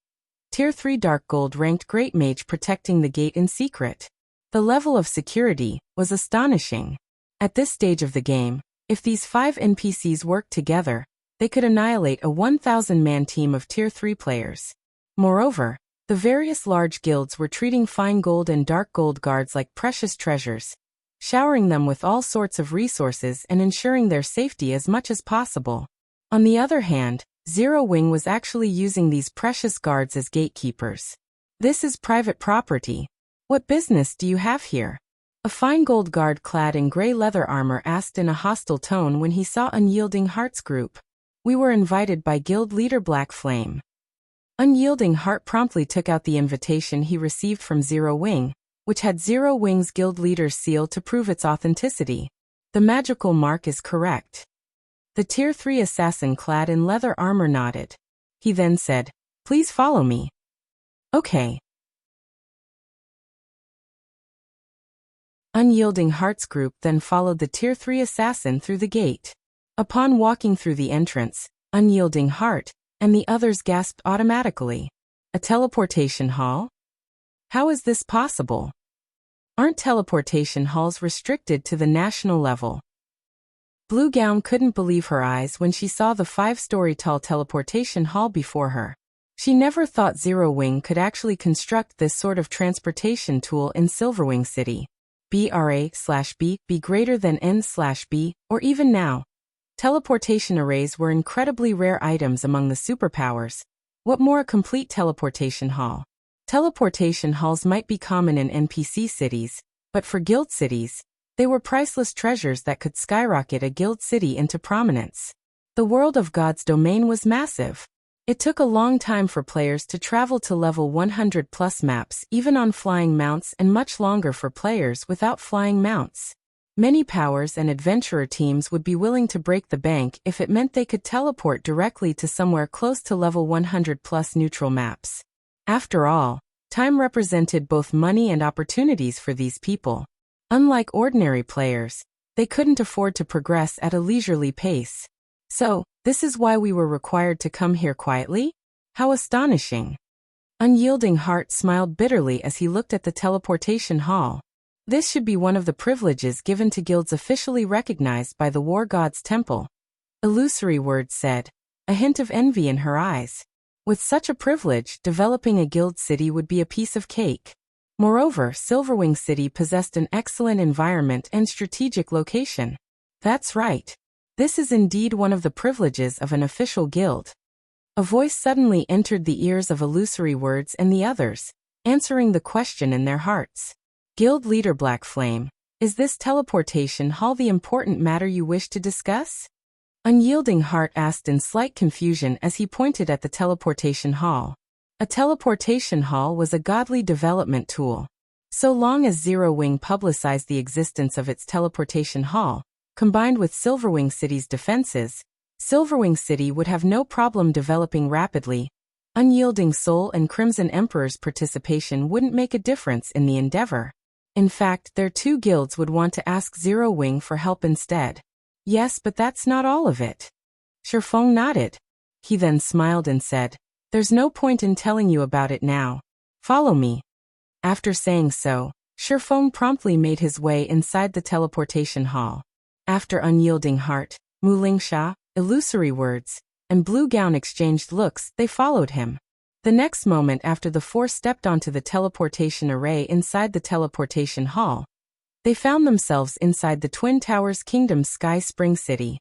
Tier 3 dark gold ranked great mage protecting the gate in secret. The level of security was astonishing. At this stage of the game, if these 5 NPCs worked together, they could annihilate a 1,000-man team of Tier 3 players. Moreover, the various large guilds were treating fine gold and dark gold guards like precious treasures, showering them with all sorts of resources and ensuring their safety as much as possible. On the other hand, Zero Wing was actually using these precious guards as gatekeepers. This is private property. What business do you have here? A fine gold guard clad in gray leather armor asked in a hostile tone when he saw Unyielding Heart's group. We were invited by Guild Leader Black Flame. Unyielding Heart promptly took out the invitation he received from Zero Wing, which had Zero Wing's guild leader's seal to prove its authenticity. The magical mark is correct. The Tier 3 assassin clad in leather armor nodded. He then said, "Please follow me." Okay. Unyielding Heart's group then followed the Tier 3 assassin through the gate. Upon walking through the entrance, Unyielding Heart and the others gasped automatically. A teleportation hall? How is this possible? Aren't teleportation halls restricted to the national level? Blue Gown couldn't believe her eyes when she saw the 5-story tall teleportation hall before her. She never thought Zero Wing could actually construct this sort of transportation tool in Silverwing City. BRA/B be greater than N/B, or even now. Teleportation arrays were incredibly rare items among the superpowers. What more a complete teleportation hall? Teleportation halls might be common in NPC cities, but for guild cities, they were priceless treasures that could skyrocket a guild city into prominence. The world of God's domain was massive. It took a long time for players to travel to level 100 plus maps even on flying mounts, and much longer for players without flying mounts. Many powers and adventurer teams would be willing to break the bank if it meant they could teleport directly to somewhere close to level 100 plus neutral maps. After all, time represented both money and opportunities for these people. Unlike ordinary players, they couldn't afford to progress at a leisurely pace. So, this is why we were required to come here quietly? How astonishing! Unyielding Heart smiled bitterly as he looked at the teleportation hall. This should be one of the privileges given to guilds officially recognized by the War God's Temple. Illusory Words said, a hint of envy in her eyes. With such a privilege, developing a guild city would be a piece of cake. Moreover, Silverwing City possessed an excellent environment and strategic location. That's right. This is indeed one of the privileges of an official guild. A voice suddenly entered the ears of Illusory Words and the others, answering the question in their hearts. Guild Leader Black Flame, is this teleportation hall the important matter you wish to discuss? Unyielding Heart asked in slight confusion as he pointed at the teleportation hall. A teleportation hall was a godly development tool. So long as Zero Wing publicized the existence of its teleportation hall, combined with Silverwing City's defenses, Silverwing City would have no problem developing rapidly. Unyielding Soul and Crimson Emperor's participation wouldn't make a difference in the endeavor. In fact, their two guilds would want to ask Zero Wing for help instead. Yes, but that's not all of it. Shi Feng nodded. He then smiled and said, "There's no point in telling you about it now. Follow me." After saying so, Shi Feng promptly made his way inside the teleportation hall. After Unyielding Heart, Mu Lingsha, Illusory Words, and Blue Gown exchanged looks, they followed him. The next moment after the four stepped onto the teleportation array inside the teleportation hall, they found themselves inside the Twin Towers Kingdom's Sky Spring City.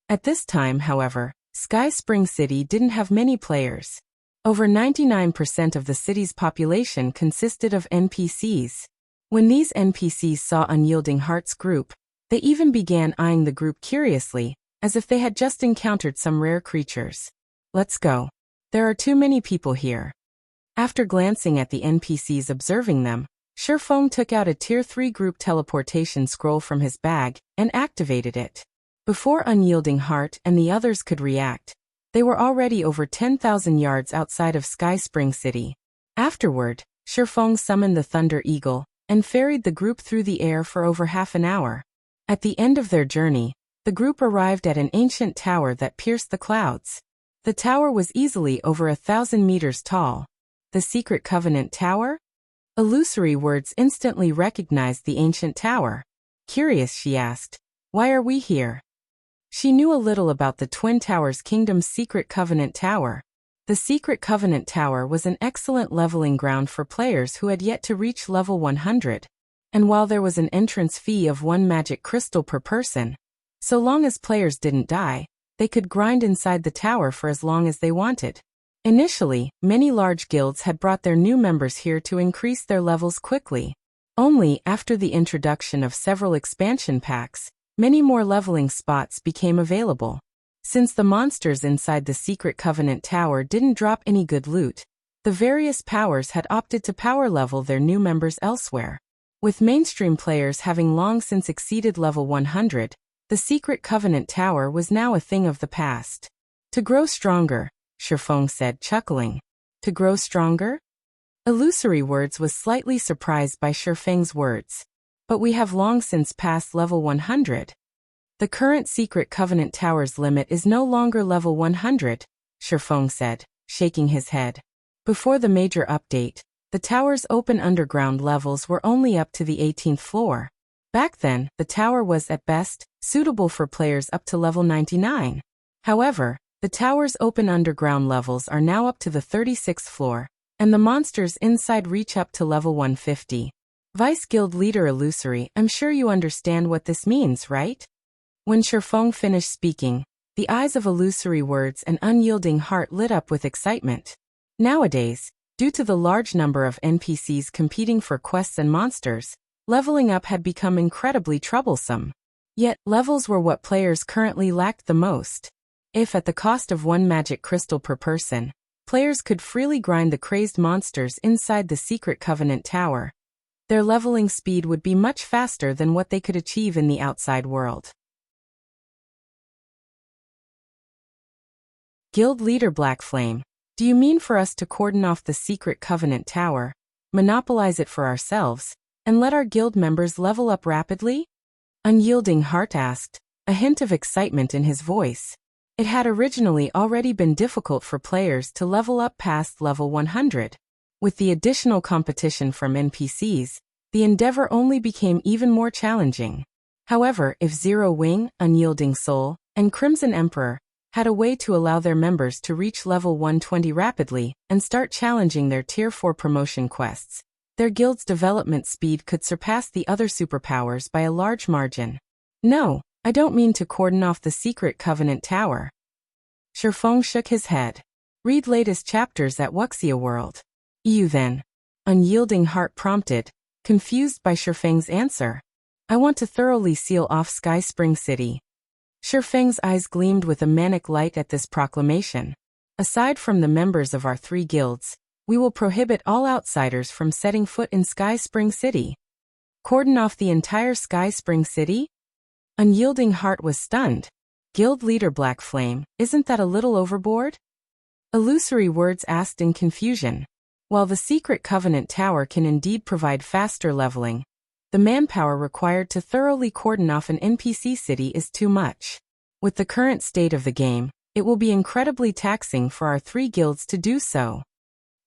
At this time, however, Sky Spring City didn't have many players. Over 99% of the city's population consisted of NPCs. When these NPCs saw Unyielding Heart's group, they even began eyeing the group curiously, as if they had just encountered some rare creatures. "Let's go. There are too many people here." After glancing at the NPCs observing them, Shi Feng took out a Tier 3 group teleportation scroll from his bag and activated it. Before Unyielding Heart and the others could react, they were already over 10,000 yards outside of Sky Spring City. Afterward, Shi Feng summoned the Thunder Eagle and ferried the group through the air for over half an hour. At the end of their journey, the group arrived at an ancient tower that pierced the clouds. The tower was easily over 1,000 meters tall. The Secret Covenant Tower? Illusory Words instantly recognized the ancient tower. Curious, she asked, "Why are we here?" She knew a little about the Twin Towers Kingdom's Secret Covenant Tower. The Secret Covenant Tower was an excellent leveling ground for players who had yet to reach level 100. And while there was an entrance fee of 1 magic crystal per person, so long as players didn't die, they could grind inside the tower for as long as they wanted. Initially, many large guilds had brought their new members here to increase their levels quickly. Only after the introduction of several expansion packs, many more leveling spots became available. Since the monsters inside the Secret Covenant Tower didn't drop any good loot, the various powers had opted to power level their new members elsewhere. With mainstream players having long since exceeded level 100, the Secret Covenant Tower was now a thing of the past. "To grow stronger," Shi Feng said, chuckling. "To grow stronger?" Illusory Words was slightly surprised by Shi Feng's words. "But we have long since passed level 100. The current Secret Covenant Tower's limit is no longer level 100, Shi Feng said, shaking his head. Before the major update, the tower's open underground levels were only up to the 18th floor. Back then, the tower was, at best, suitable for players up to level 99. However, the tower's open underground levels are now up to the 36th floor, and the monsters inside reach up to level 150. Vice Guild Leader Illusory, I'm sure you understand what this means, right? When Shi Feng finished speaking, the eyes of Illusory Words and Unyielding Heart lit up with excitement. Nowadays, due to the large number of NPCs competing for quests and monsters, leveling up had become incredibly troublesome. Yet, levels were what players currently lacked the most. If at the cost of 1 magic crystal per person, players could freely grind the crazed monsters inside the Secret Covenant Tower, their leveling speed would be much faster than what they could achieve in the outside world. Guild Leader Black Flame, do you mean for us to cordon off the Secret Covenant Tower, monopolize it for ourselves, and let our guild members level up rapidly? Unyielding Heart asked, a hint of excitement in his voice. It had originally already been difficult for players to level up past level 100. With the additional competition from NPCs, the endeavor only became even more challenging. However, if Zero Wing, Unyielding Soul, and Crimson Emperor had a way to allow their members to reach level 120 rapidly and start challenging their Tier 4 promotion quests, their guild's development speed could surpass the other superpowers by a large margin. No, I don't mean to cordon off the Secret Covenant Tower. Shi Feng shook his head. Read latest chapters at Wuxia World. You then. Unyielding Heart prompted, confused by Shi Feng's answer. I want to thoroughly seal off Sky Spring City. Shi Feng's eyes gleamed with a manic light at this proclamation. Aside from the members of our 3 guilds, we will prohibit all outsiders from setting foot in Sky Spring City. Cordon off the entire Sky Spring City? Unyielding Heart was stunned. Guild leader Black Flame, isn't that a little overboard? Illusory words asked in confusion. While the secret Covenant Tower can indeed provide faster leveling, the manpower required to thoroughly cordon off an NPC city is too much. With the current state of the game, it will be incredibly taxing for our 3 guilds to do so.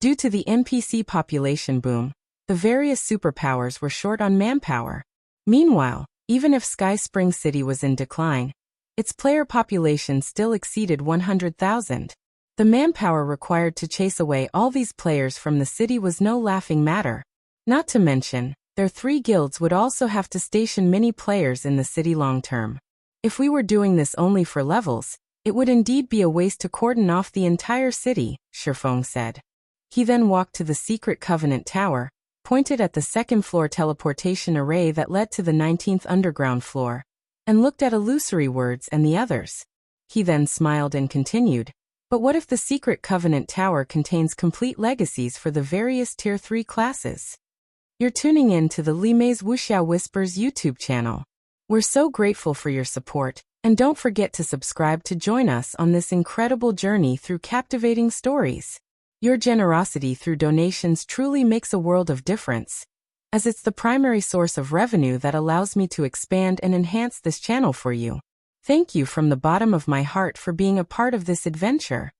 Due to the NPC population boom, the various superpowers were short on manpower. Meanwhile, even if Sky Spring City was in decline, its player population still exceeded 100,000. The manpower required to chase away all these players from the city was no laughing matter. Not to mention, their 3 guilds would also have to station many players in the city long term. If we were doing this only for levels, it would indeed be a waste to cordon off the entire city, Shi Feng said. He then walked to the secret Covenant Tower, pointed at the second-floor teleportation array that led to the 19th underground floor, and looked at Illusory Words and the others. He then smiled and continued, "But what if the secret Covenant Tower contains complete legacies for the various Tier 3 classes?" You're tuning in to the Limei's Wuxia Whispers YouTube channel. We're so grateful for your support, and don't forget to subscribe to join us on this incredible journey through captivating stories. Your generosity through donations truly makes a world of difference, as it's the primary source of revenue that allows me to expand and enhance this channel for you. Thank you from the bottom of my heart for being a part of this adventure.